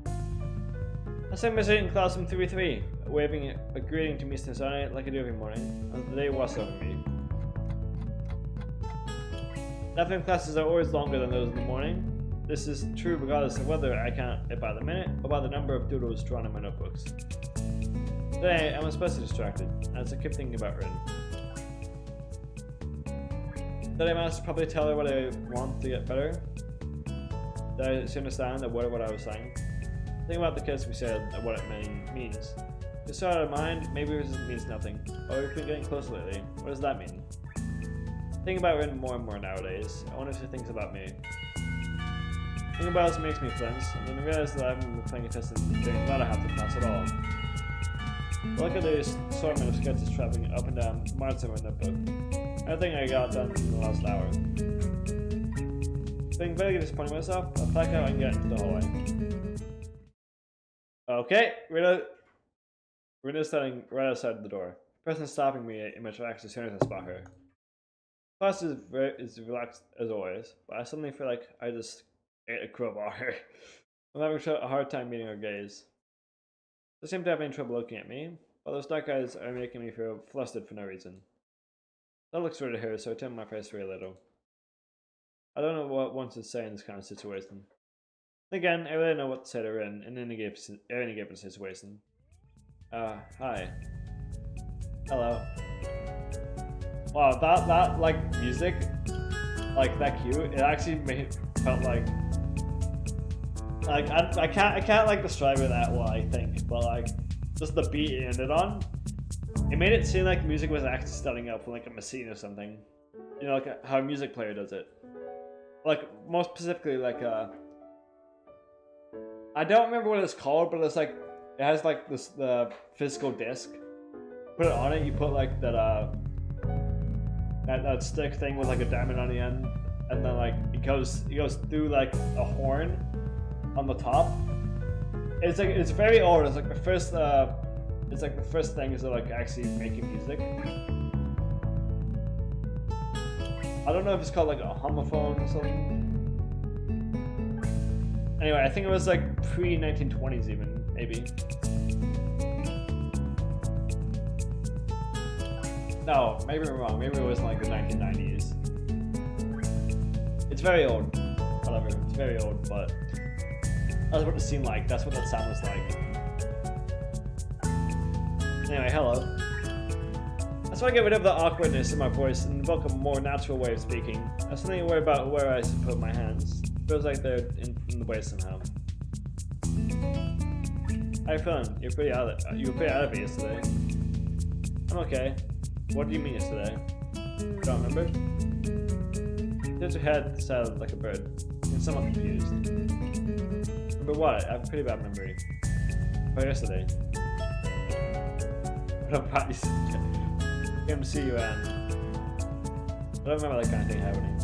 A: I sit in my seat in classroom 3-3, waving a greeting to Mr. Sonny like I do every morning, as the day washes over me. Afternoon classes are always longer than those in the morning. This is true regardless of whether I count it by the minute or by the number of doodles drawn in my notebooks. Today, I'm especially distracted, as I keep thinking about Rin. Did I manage to probably tell her what I want to get better? Did she understand a word of what I was saying? Think about the kids we said and what it means. Just so out of mind, maybe it means nothing. Or we've been getting close lately. What does that mean? Think about Rin more and more nowadays. I wonder if she thinks about me. Thinking about this makes me flinch, and then I realize that I haven't been playing a test and getting not a half the class at all. Look at this assortment of sketches traveling up and down the margins of my notebook. Everything I got done in the last hour. Feeling very disappointed in myself, I'll pack out and get into the hallway. Okay, Rita's standing right outside the door. The person stopping me in my tracks as soon as I spot her. Class is relaxed as always, but I suddenly feel like I just ate a crowbar. I'm having a hard time meeting her gaze. They seem to have any trouble looking at me, but those dark eyes are making me feel flustered for no reason. That looks weird to her, so I turn my face very little. I don't know what one should say in this kind of situation. Again, I really know what to say to her in any given situation. Hi. Hello. Wow, that like music, like that cue, it actually felt like I can't like describe it that well, I think, but like just the beat it ended on, it made it seem like music was actually starting up from like a machine or something. You know, like how a music player does it. Like most specifically, like I don't remember what it's called, but it's like it has like the physical disc. Put it on it, you put like that stick thing with like a diamond on the end, and then like it goes through like a horn on the top. It's very old. It's like the first thing is like actually making music. I don't know if it's called like a homophone or something. Anyway, I think it was like pre-1920s even, maybe. No, maybe I'm wrong. Maybe it was like the 1990s. It's very old. Whatever, it's very old, but that's what it seemed like. That's what that sound was like. Anyway, hello. I just want to get rid of the awkwardness in my voice and invoke a more natural way of speaking. I was thinking about where I should put my hands. It feels like they're in the way somehow. How you feeling? You were pretty out of it yesterday. I'm okay. What do you mean yesterday? Don't remember? There's your head sounded like a bird. I'm somewhat confused. Remember what? I have a pretty bad memory. Oh, yesterday. But I'm probably came to see you, and I don't remember that kind of thing happening.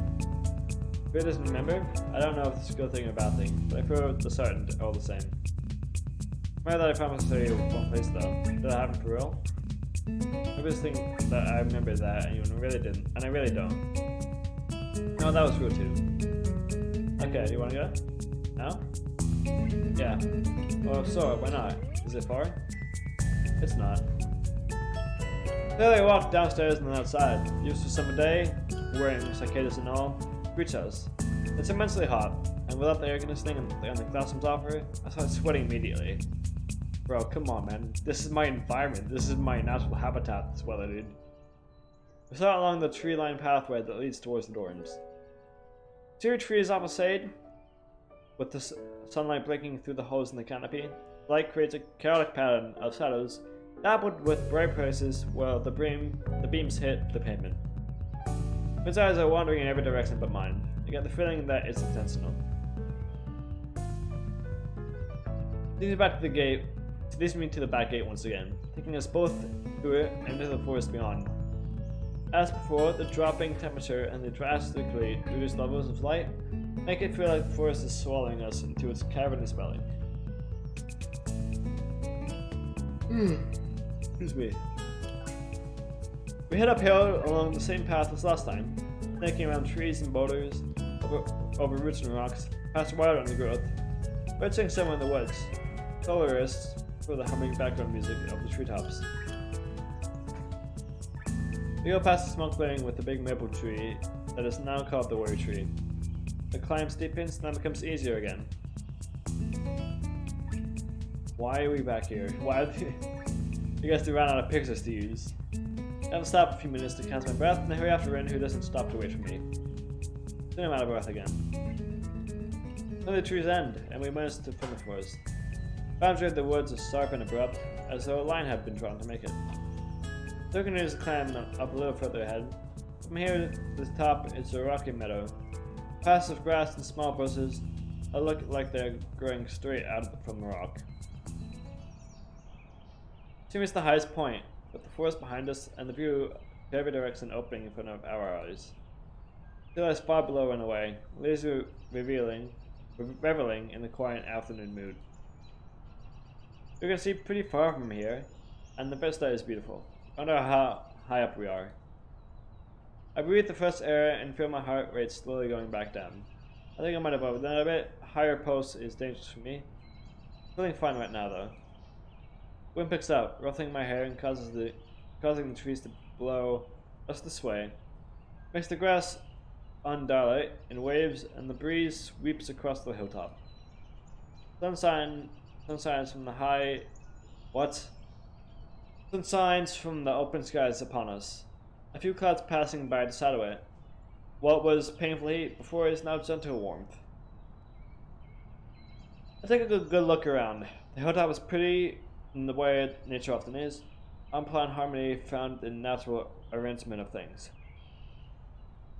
A: If it doesn't remember, I don't know if it's a good thing or a bad thing, but I feel the certain all the same. Remember that I promised to tell you one place though. Did that happen for real? I just think that I remember that and you really didn't, and I really don't. No, that was real too. Okay, do you want to go? Now? Yeah. Well, so, why not? Is it far? It's not. Clearly I walked downstairs and then outside. Used to summer day, wearing cicadas and all, reach us. It's immensely hot, and without the air conditioning and the classrooms offer, I started sweating immediately. Bro, come on, man. This is my environment. This is my natural habitat, this weather, dude. We sat along the tree-lined pathway that leads towards the dorms. 2 trees off a shade, with the sunlight breaking through the holes in the canopy. The light creates a chaotic pattern of shadows, dappled with bright places where the beams hit the pavement. His eyes are wandering in every direction but mine. I get the feeling that it's intentional. Leading back to the gate, it leads me to the back gate once again, taking us both through it and into the forest beyond. As before, the dropping temperature and the drastically reduced levels of light make it feel like the forest is swallowing us into its cavernous belly. Excuse me. We head uphill along the same path as last time, snaking around trees and boulders, over roots and rocks, past wild undergrowth. Birds sing somewhere in the woods. Soloists for the humming background music of the treetops. We go past the small clearing with the big maple tree that is now called the warrior tree. The climb steepens, now becomes easier again. Why are we back here? Why? I guess they ran out of pictures to use. I have to stop a few minutes to catch my breath and I hurry after Rin, who doesn't stop to wait for me. Soon I'm out of breath again. Now the trees end, and we manage to find the forest. Boundary of the woods is sharp and abrupt, as though a line had been drawn to make it. So continues to climb up a little further ahead. From here to the top is a rocky meadow. Paths of grass and small bushes that look like they're growing straight out from the rock. Soon is the highest point, with the forest behind us and the view to every direction opening in front of our eyes. Still lies far below and away, lazily reveling in the quiet afternoon mood. You can see pretty far from here, and the vista is beautiful. I wonder how high up we are. I breathe the fresh air and feel my heart rate slowly going back down. I think I might have overdone it a bit. Higher pulse is dangerous for me. Feeling fine right now though. Wind picks up, ruffling my hair and causing the trees to blow us this way. Makes the grass undulate in waves and the breeze sweeps across the hilltop. Sun shines from the high... What? Sun shines from the open skies upon us. A few clouds passing by to shadow it. What was painful heat before is now gentle warmth. I take a good look around. The hilltop is pretty in the way nature often is. Unplanned harmony found in natural arrangement of things.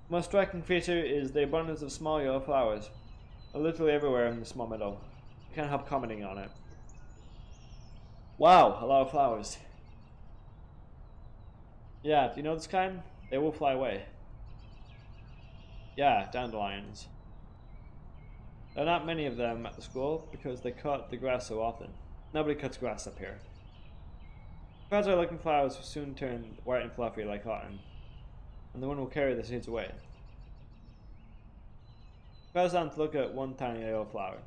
A: The most striking feature is the abundance of small yellow flowers, literally everywhere in the small meadow. I can't help commenting on it. Wow, a lot of flowers. Yeah, do you know this kind? They will fly away. Yeah, dandelions. There are not many of them at the school because they cut the grass so often. Nobody cuts grass up here. Fragile looking flowers will soon turn white and fluffy like cotton, and the wind will carry the seeds away. Goes on to look at one tiny yellow flower,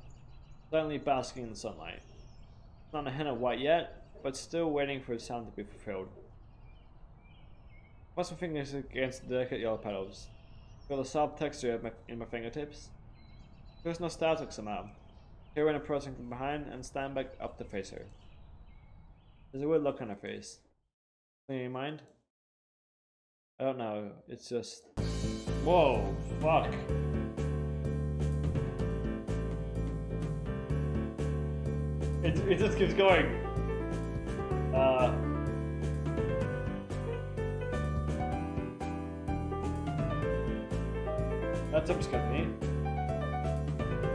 A: silently basking in the sunlight. It's not a hint of white yet, but still waiting for its time to be fulfilled. Press my fingers against the delicate yellow petals. Feel the soft texture in my fingertips. Feels nostalgic somehow. Hear Rin approaching from behind and stand back up to face her. There's a weird look on her face. Something in your mind? I don't know. It's just... Whoa! Fuck! It just keeps going. That jump scared me.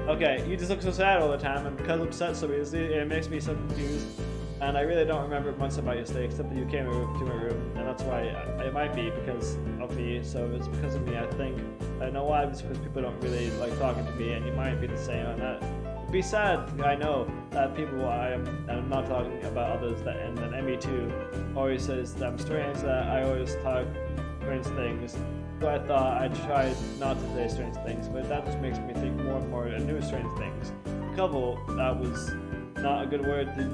A: Okay, you just look so sad all the time, and because I'm upset so easily, it makes me so confused. And I really don't remember much about your stay, except that you came to my room, and that's why it might be because of me. So it's because of me, I think. I know why. It's because people don't really like talking to me, and you might be the same on that. It'd be sad. I know that people I'm not talking about others, that and then ME2 always says that I'm strange, that I always talk strange things. So I thought I'd try not to say strange things, but that just makes me think more and more of new strange things. Couple, that was not a good word to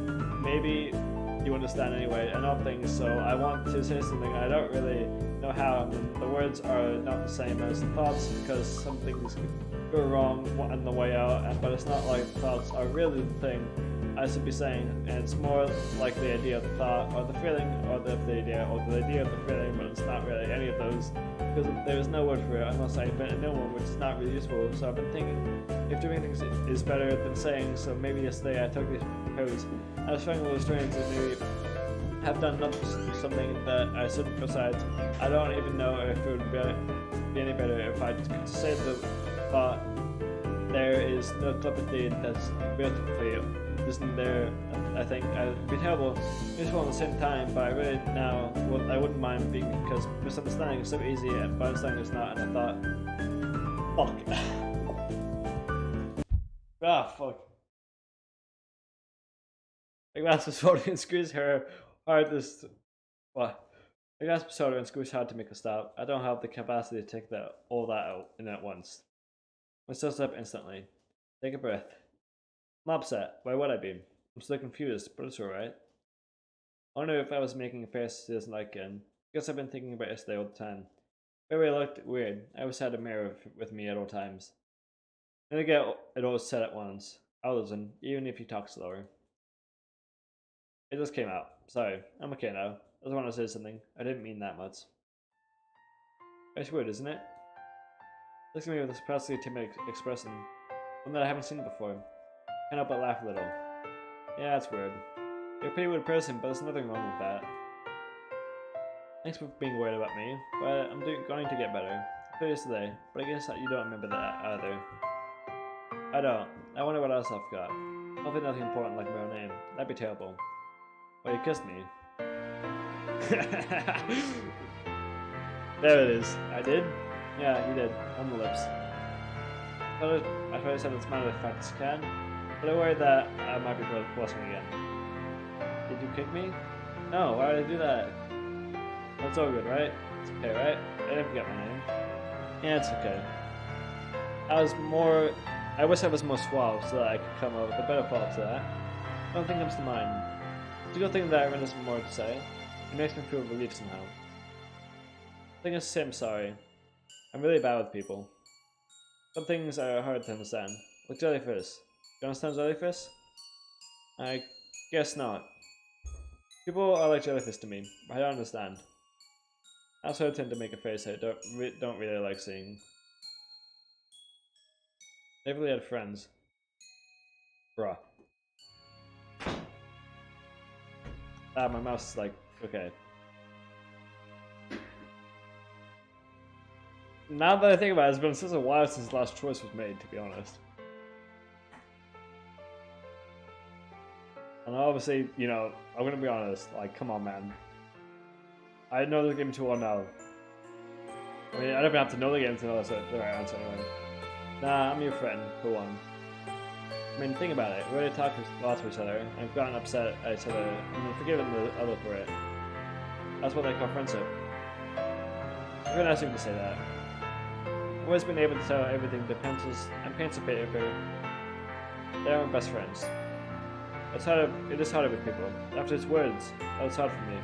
A: maybe you understand anyway, and all things, so I want to say something I don't really know how, and the words are not the same as the thoughts because some things go wrong on the way out, but it's not like thoughts are really the thing I should be saying, and it's more like the idea of the thought, or the feeling, or the idea, or the idea of the feeling, but it's not really any of those, because there is no word for it unless I invent a new one, which is not really useful. So I've been thinking, if doing things is better than saying, so maybe yesterday I took these pills. I was feeling a little strange and maybe have done something that I shouldn't. Besides, I don't even know if it would be any better if I could say the thought, there is no telepathy that's built for you. Isn't there? I think I'd be terrible, useful at the same time, but I really now, well, I wouldn't mind being, because misunderstanding is so easy and understanding is not, and I thought, fuck. Fuck. I grasp the soda and squeeze her hardest. What? I grasp the soda and squeeze hard to make a stop. I don't have the capacity to take all that out in at once. I stood up instantly. Take a breath. I'm upset. Why would I be? I'm still confused, but it's alright. I wonder if I was making a face he doesn't like again. Guess I've been thinking about yesterday all the time. Maybe I looked weird. I always had a mirror with me at all times. Then I get it all said at once. I'll listen, even if you talk slower. It just came out. Sorry, I'm okay now. I just wanted to say something. I didn't mean that much. It's weird, isn't it? Looks at me with this surprisingly timid expression. One that I haven't seen before. Can't help but laugh a little. Yeah, that's weird. You're a pretty weird person, but there's nothing wrong with that. Thanks for being worried about me, but I'm going to get better. I feel yesterday, but I guess that you don't remember that either. I don't. I wonder what else I've got. Hopefully nothing important like my own name. That'd be terrible. Well, you kissed me. There it is. I did? Yeah, you did. On the lips. I tried to send a smile as fast as I can, but I worried that I might be blushing again. Did you kick me? No, why did I do that? That's all good, right? It's okay, right? I didn't forget my name. Yeah, it's okay. I wish I was more suave so that I could come up with a better follow to that. Nothing comes to mind. It's a good thing that everyone has more to say. It makes me feel relief somehow. I think it's I'm sorry. I'm really bad with people. Some things are hard to understand. Like jellyfish. You understand jellyfish? I guess not. People are like jellyfish to me, but I don't understand. I also tend to make a face I don't really like seeing. Never really had friends. Bruh. Ah, my mouse is like, okay. Now that I think about it, it's been such a while since the last choice was made, to be honest. And obviously, you know, I'm gonna be honest, like, come on, man. I know the game too well now. I mean, I don't even have to know the game to know that's the right answer anyway. Nah, I'm your friend, for one. I mean, think about it. We already talked a lot to each other, and we've gotten upset at each other, and we've forgiven the other for it. That's what they call friendship. It's really nice of you to say that. I've always been able to tell everything to pencils and paints of paper. They are my best friends. It is harder with people. After its words, that was hard for me.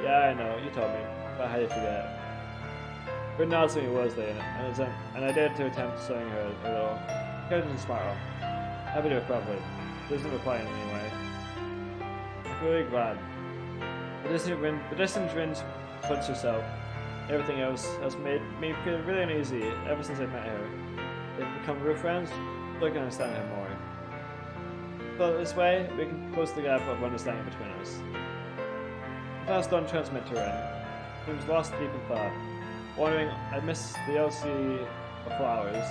A: Yeah, I know, you told me, but how do you forget? Good nods to me was there, and I dared to attempt showing her a little encouraging smile. Happy to it probably. She doesn't reply in any way. I feel really glad. The distant wind puts herself. Everything else has made me feel really uneasy ever since I met her. We've become real friends, so I can understand her more. So this way, we can close the gap of understanding between us. The past don't transmit to her. He was lost deep in thought, wondering I miss the old sea of flowers,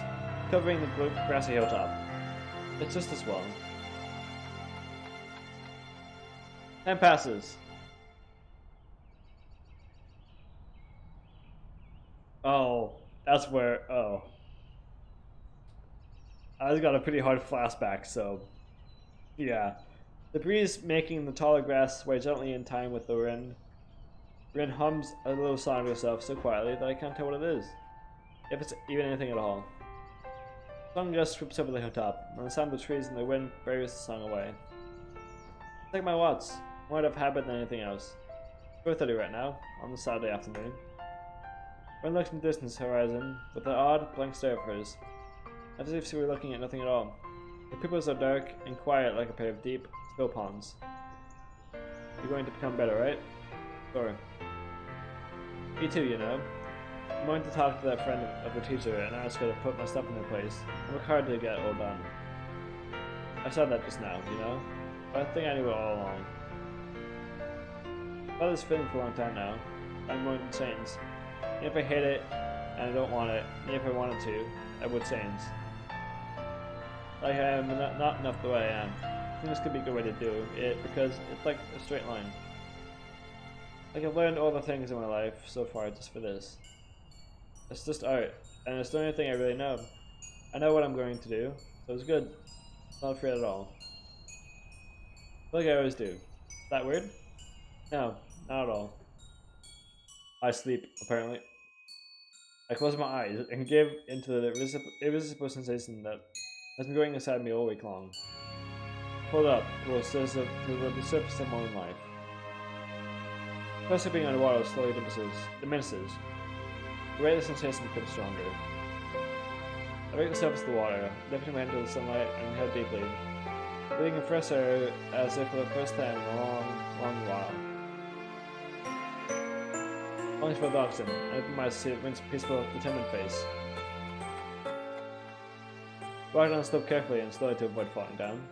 A: covering the grassy hilltop. It's just as well. Time passes. Oh, that's where, oh. I just got a pretty hard flashback, so, yeah. The breeze making the taller grass sway gently in time with the wind. Rin hums a little song to herself so quietly that I can't tell what it is, if it's even anything at all. The song just swoops over the hilltop, and the sound of the trees and the wind buries the song away. It's like my watch, more out of habit than anything else. 4:30 right now, on the Saturday afternoon. Rin looks in the distance horizon with an odd, blank stare of hers, as if she were looking at nothing at all. Her pupils are dark and quiet like a pair of deep, still ponds. You're going to become better, right? Sure. Me too, you know. I'm going to talk to that friend of the teacher and ask her to put my stuff in their place. I work hard to get it all done. I said that just now, you know? But I think I knew it all along. I've had this feeling for a long time now. I'm going to change. Even if I hate it, and I don't want it, even if I wanted to, I would change. Like I am not enough the way I am. I think this could be a good way to do it because it's like a straight line. Like I've learned all the things in my life so far just for this. It's just art, and it's the only thing I really know. I know what I'm going to do, so it's good. Not afraid at all. Like I always do. Is that weird? No, not at all. I sleep, apparently. I closed my eyes and gave into the irresistible sensation that has been going inside me all week long. Pulled up to the surface of my own life. Pressure being underwater slowly diminishes. The rate of sensation becomes stronger. I break the surface of the water, lifting my head into the sunlight and inhale deeply, breathing in fresh air as if for the first time in a long while. Longing for the oxygen, I open my eyes to see Rink's peaceful, determined face. Walk down the slope carefully and slowly to avoid falling down.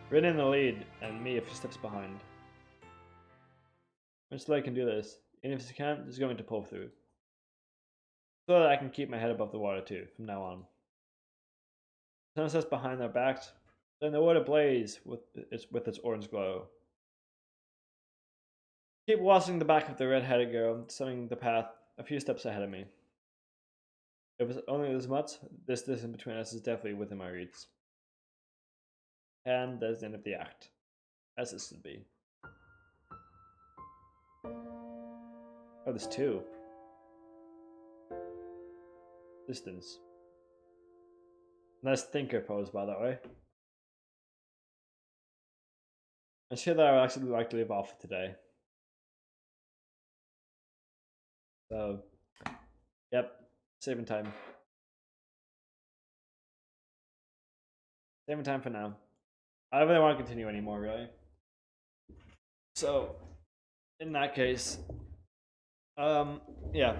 A: Rin in the lead, and me a few steps behind. When slowly can do this, even if he can't, he's going to pull through. So that I can keep my head above the water too, from now on. The sun sets behind their backs, letting the water blaze with its orange glow. Keep watching the back of the red-headed girl, setting the path a few steps ahead of me. If it's only this much, this distance between us is definitely within my reach. And that's the end of the act. As it should be. Oh, there's two. Distance. Nice thinker pose, by the way. I'm sure that I would actually like to leave off today. So, yep, saving time. Saving time for now. I don't really want to continue anymore, really. So, in that case, yeah,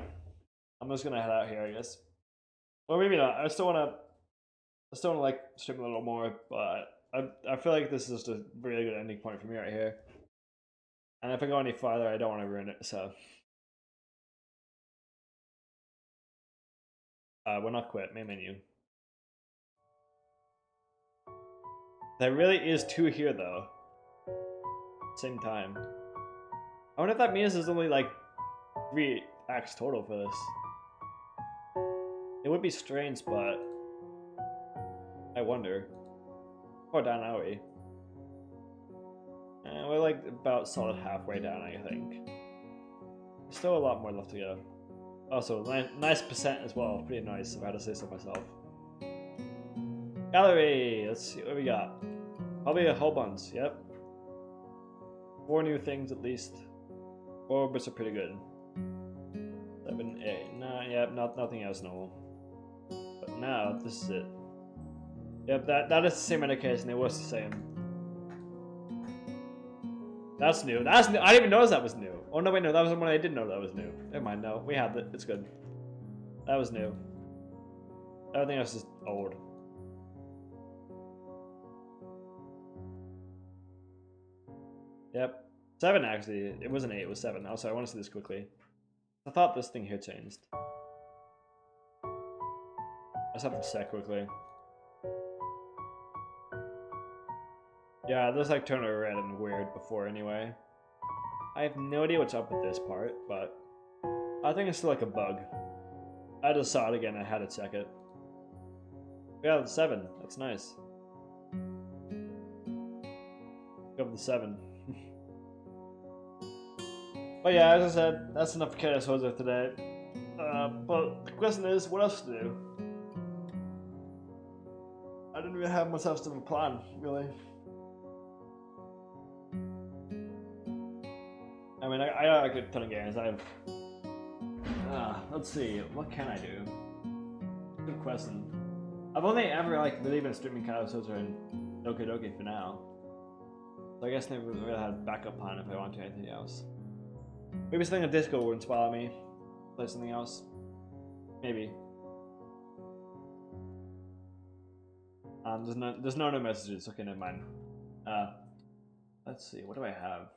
A: I'm just gonna head out here, I guess. Or maybe not. I still wanna like stream a little more, but I feel like this is just a really good ending point for me right here. And if I go any farther, I don't want to ruin it. So, will not quit. Main menu. There really is two here though. Same time. I wonder if that means there's only like 3 acts total for this. It would be strange, but I wonder. How far down are we? We're like about solid halfway down, I think. There's still a lot more left to go. Also, nice percent as well. Pretty nice, if I had to say so myself. Gallery! Let's see what we got. Probably a whole bunch, yep. 4 new things at least. 4 bits are pretty good. 7, 8, 9, yep, nothing else normal. But now, this is it. Yep, that is the same indication, it was the same. That's new, that's new, I didn't even notice that was new. Oh no, wait, no, that was the one I did know that was new. Never mind, no, we have it, it's good. That was new. Everything else is old. Yep. 7 actually. It wasn't 8, it was 7. Also, I want to see this quickly. I thought this thing here changed. I just have to check quickly. Yeah, this like turned red and weird before anyway. I have no idea what's up with this part, but I think it's still like a bug. I just saw it again, I had to check it. Yeah, it's 7. That's nice. Go with the 7. But yeah, as I said, that's enough for Chaos Hoser today. But the question is, what else to do? I didn't really have much else of a plan, really. I mean, I got a good ton of games. Let's see, what can I do? Good question. I've only ever like really been streaming Chaos Hoser and Doki Doki for now. So I guess I never really had a backup plan if I want to do anything else. Maybe something on Discord would inspire me. Play something else. Maybe. There's no new messages. Okay, never mind. Let's see. What do I have?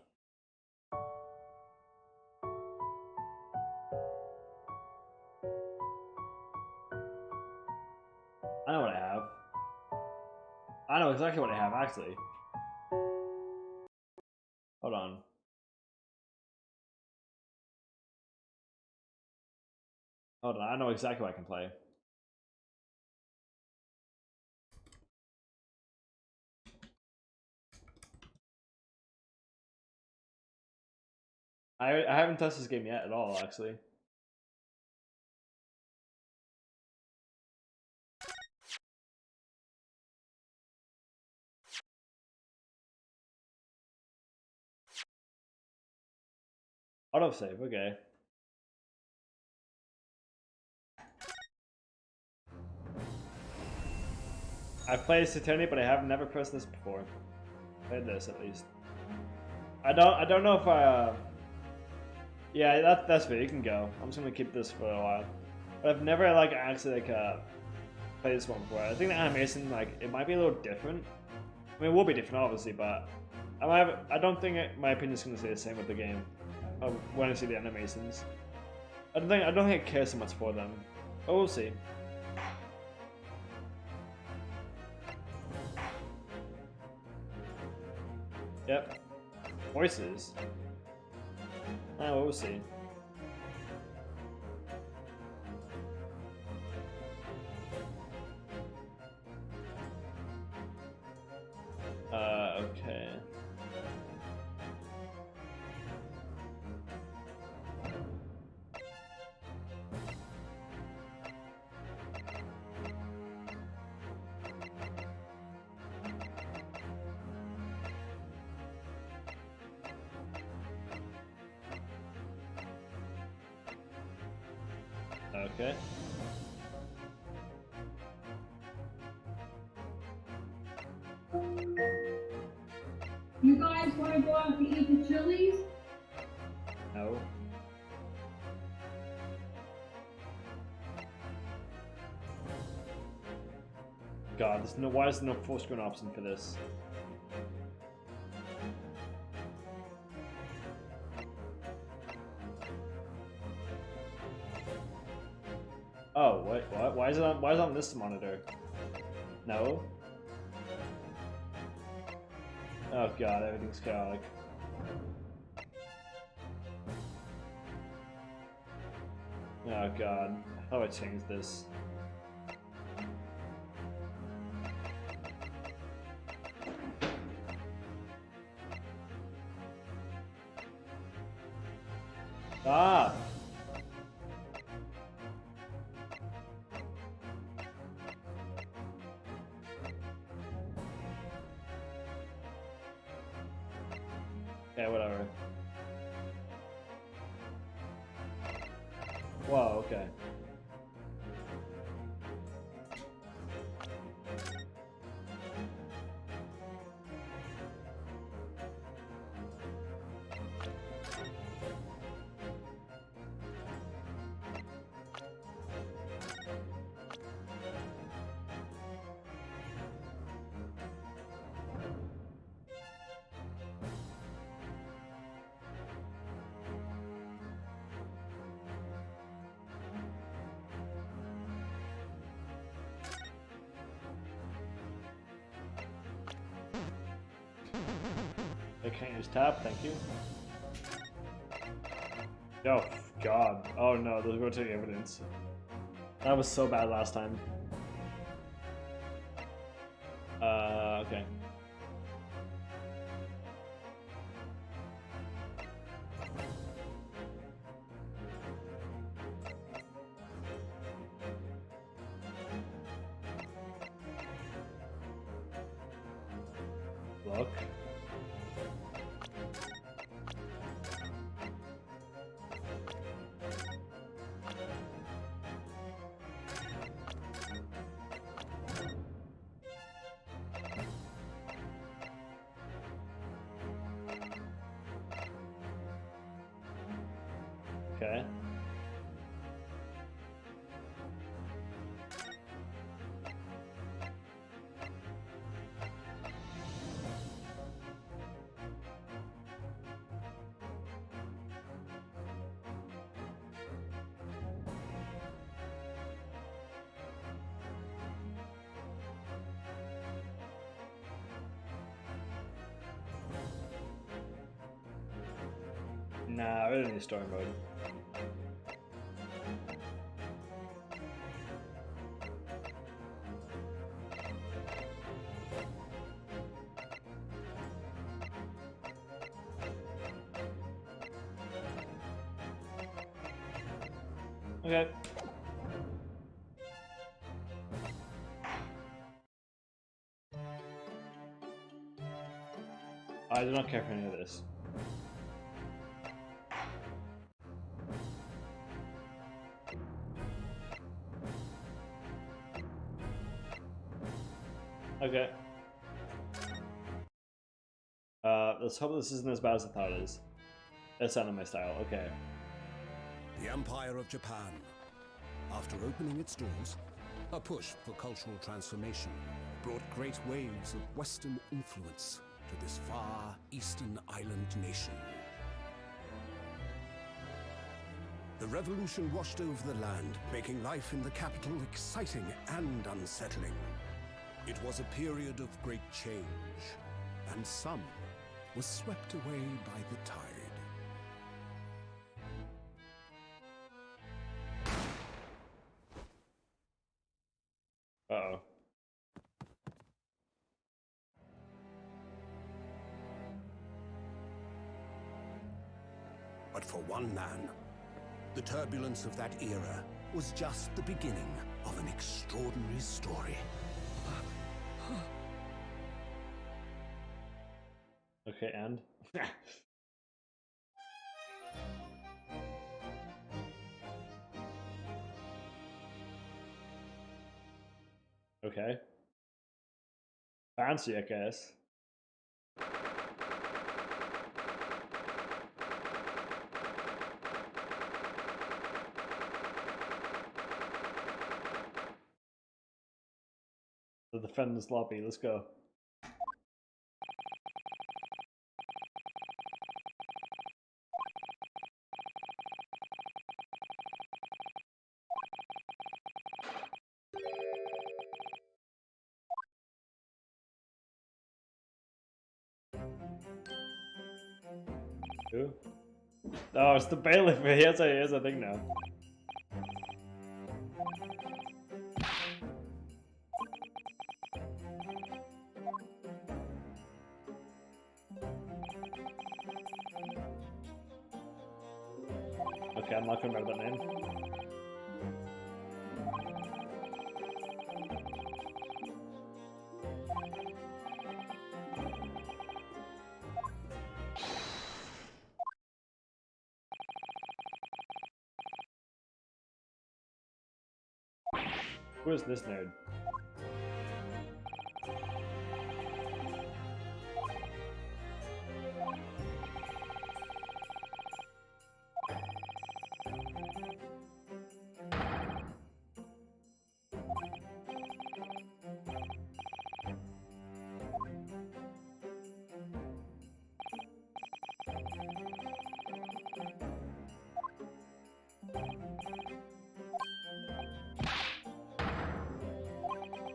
A: I know what I have. I know exactly what I have, actually. Hold on. Hold on, I know exactly what I can play. I haven't touched this game yet at all, actually. Autosave, okay. I've played Saturnity, but I have never pressed this before. Played this at least. I don't know if I yeah, that's fair, you can go. I'm just gonna keep this for a while. But I've never like actually played this one before. I think the animation it might be a little different. I mean it will be different obviously, but I don't think my opinion's gonna stay the same with the game. When I see the animations. I don't think I care so much for them. But we'll see. Yep. Voices. Oh, we'll see. Okay. Okay.
B: You guys want to go out to eat the chilies?
A: No. God, why is there no full screen option for this? Oh, what? Why is it on this monitor? No. Oh god, everything's chaotic. Oh god, how do I change this? Ah! Okay, whatever. Whoa, okay. I can't use tab, thank you. Oh, God. Oh no, those rotating evidence. That was so bad last time. Okay. Look. Okay. Nah, I really need story mode. Okay. I do not care for any of this. Okay. Let's hope this isn't as bad as I thought it is. It's anime style, okay.
D: The Empire of Japan. After opening its doors, a push for cultural transformation brought great waves of Western influence to this far eastern island nation. The revolution washed over the land, making life in the capital exciting and unsettling. It was a period of great change, and some was swept away by the tide.
A: Uh-oh.
D: But for one man, the turbulence of that era was just the beginning of an extraordinary story.
A: Okay, and? Okay. Fancy, I guess. The defendant's lobby, let's go. Who? Oh, it's the bailiff. He has a thing now. Okay, I'm not gonna remember that name. Who is this nerd?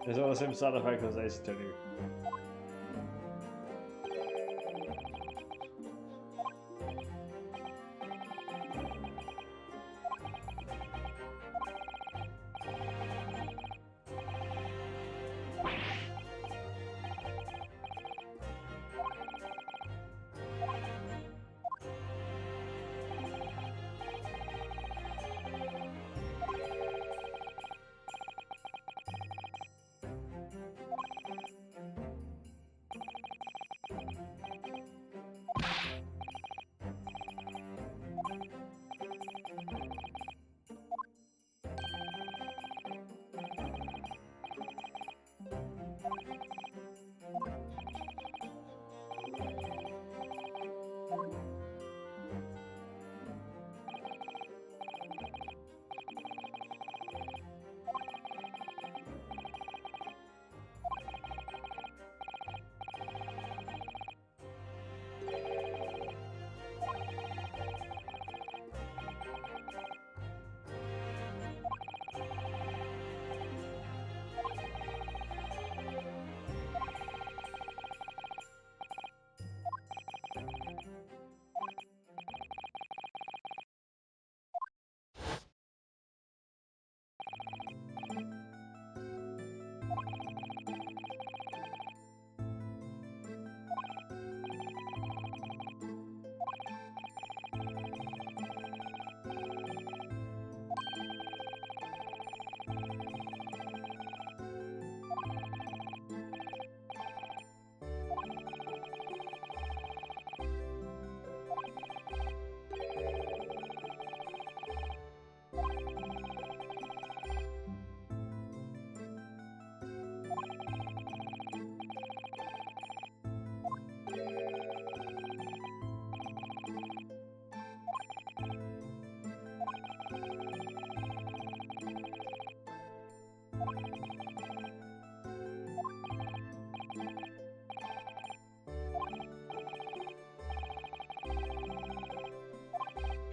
A: There's all the same sound effect as Ace Attorney.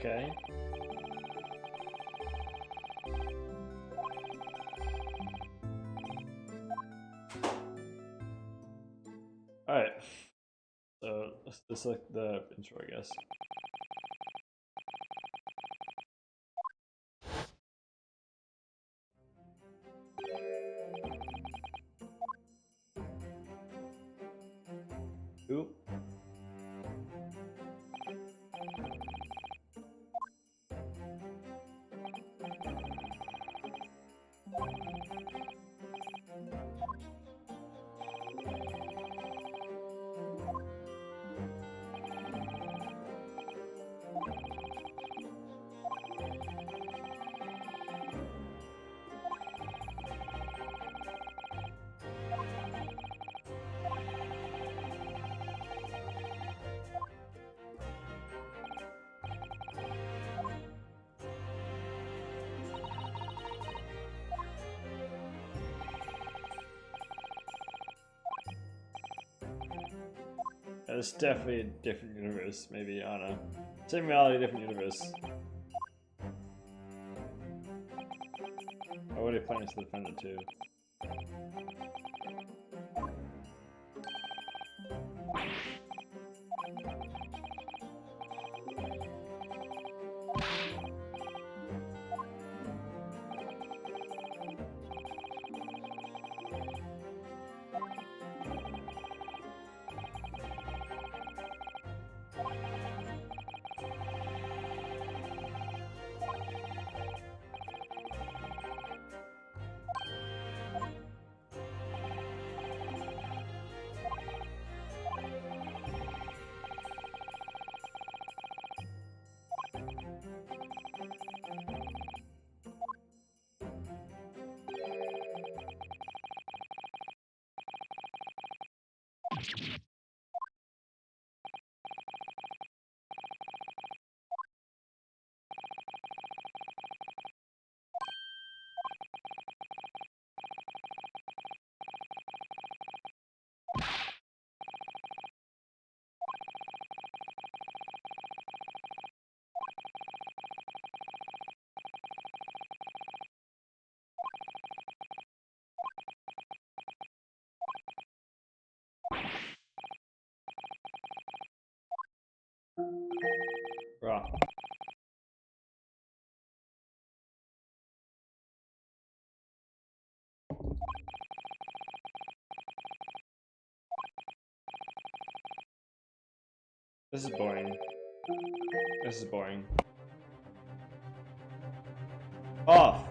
A: Okay. Alright. So, this is like the intro, I guess. Ooh. It's definitely a different universe, maybe, I don't know. Same reality, different universe. I would have planned to defend it too. Raw. This is boring. This is boring. Off!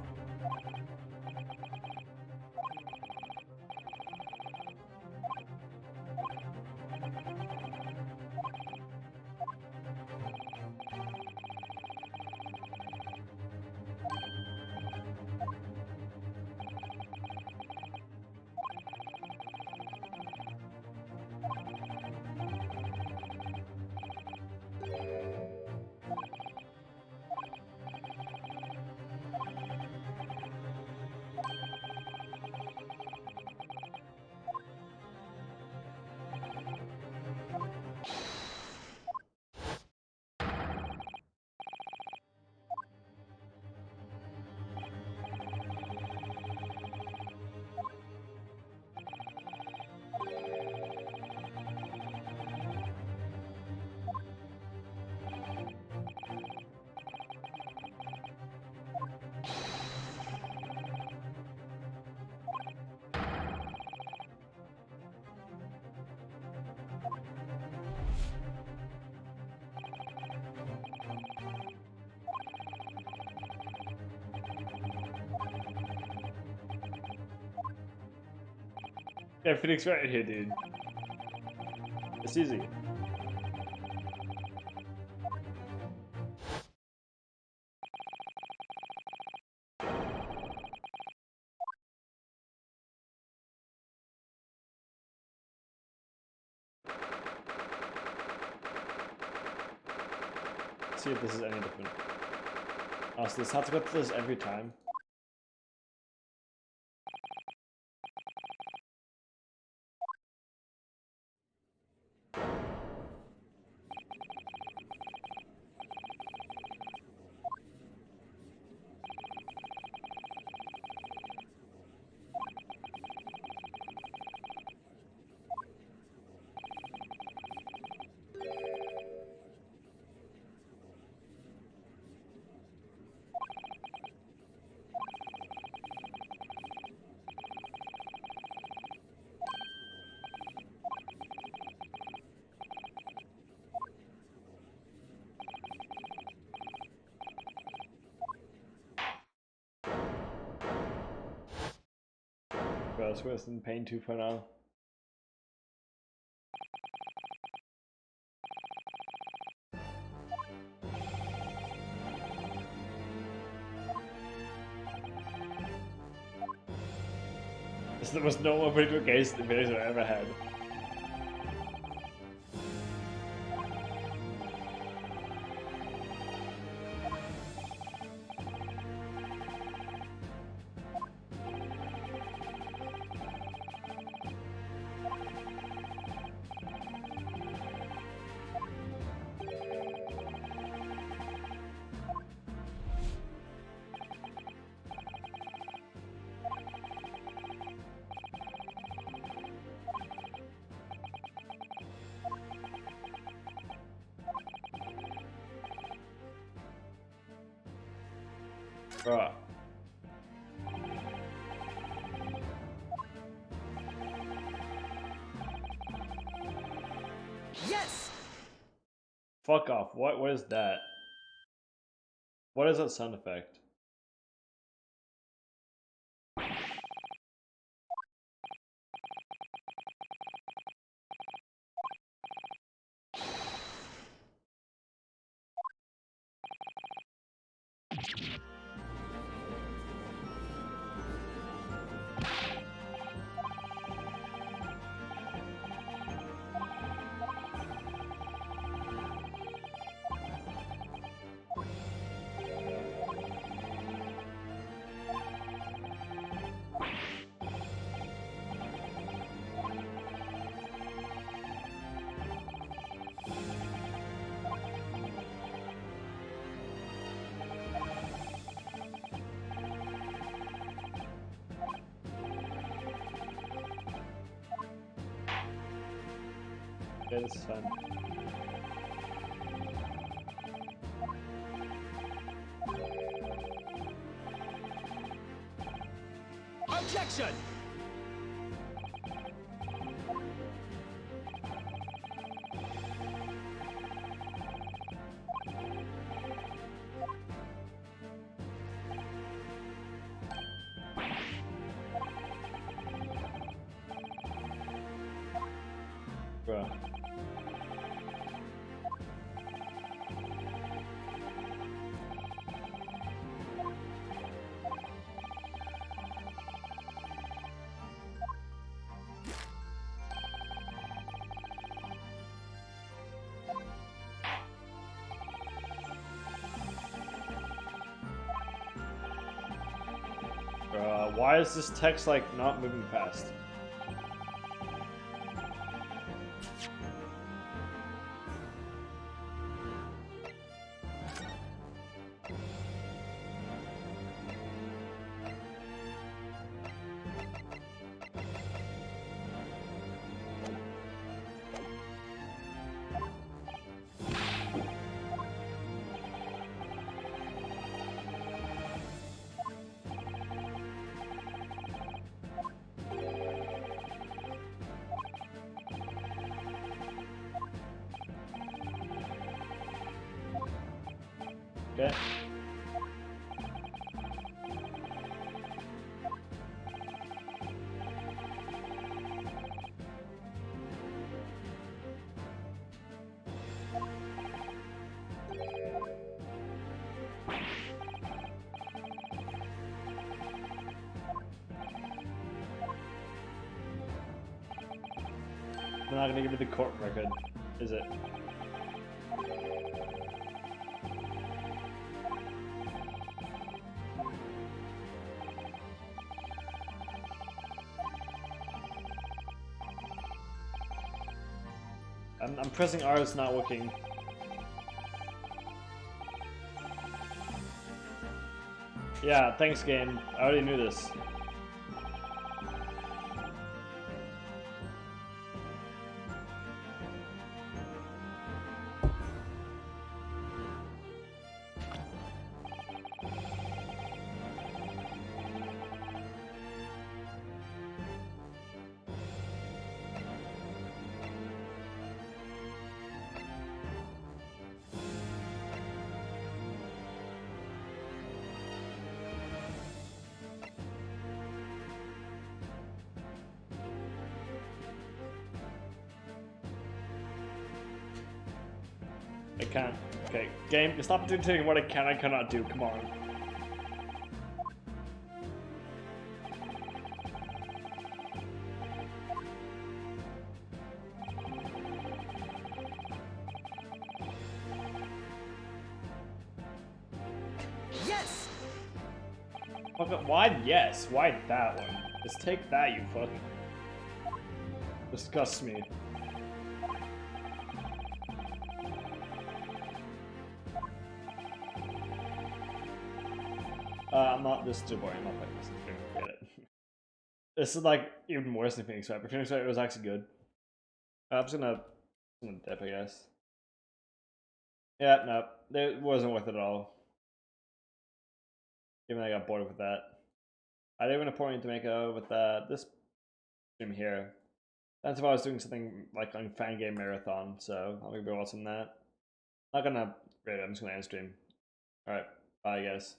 A: Yeah, Phoenix right here, dude. It's easy. See if this is any different. Oh, so this has to go through this every time. Bro, it's worse than Pain 2.0. This is the most normal video case the videos I've ever had. Bruh.
E: Yes!
A: Fuck off. What is that? What is that sound effect? Okay, this is fun.
E: Objection!
A: Bruh. Why is this text like not moving fast? Okay. I'm not gonna give it the court record, is it? I'm pressing R, it's not working. Yeah, thanks game. I already knew this. I can't. Okay, game, stop dictating what I can and cannot do. Come on.
E: Yes!
A: Fuck up. Why? Yes. Why that one? Just take that, you fuck. Disgusts me. I'm not. This is too boring. I'm not playing this. Forget it. This is like even worse than Phoenix Wright. But Phoenix Wright was actually good. I'm just gonna dip, I guess. Yeah, no, it wasn't worth it at all. Even I got bored with that. I didn't even point to make with this stream here. That's if I was doing something like on fan game marathon, so I'll be watching that. Not gonna rate it, I'm just gonna end stream. Alright, bye guys.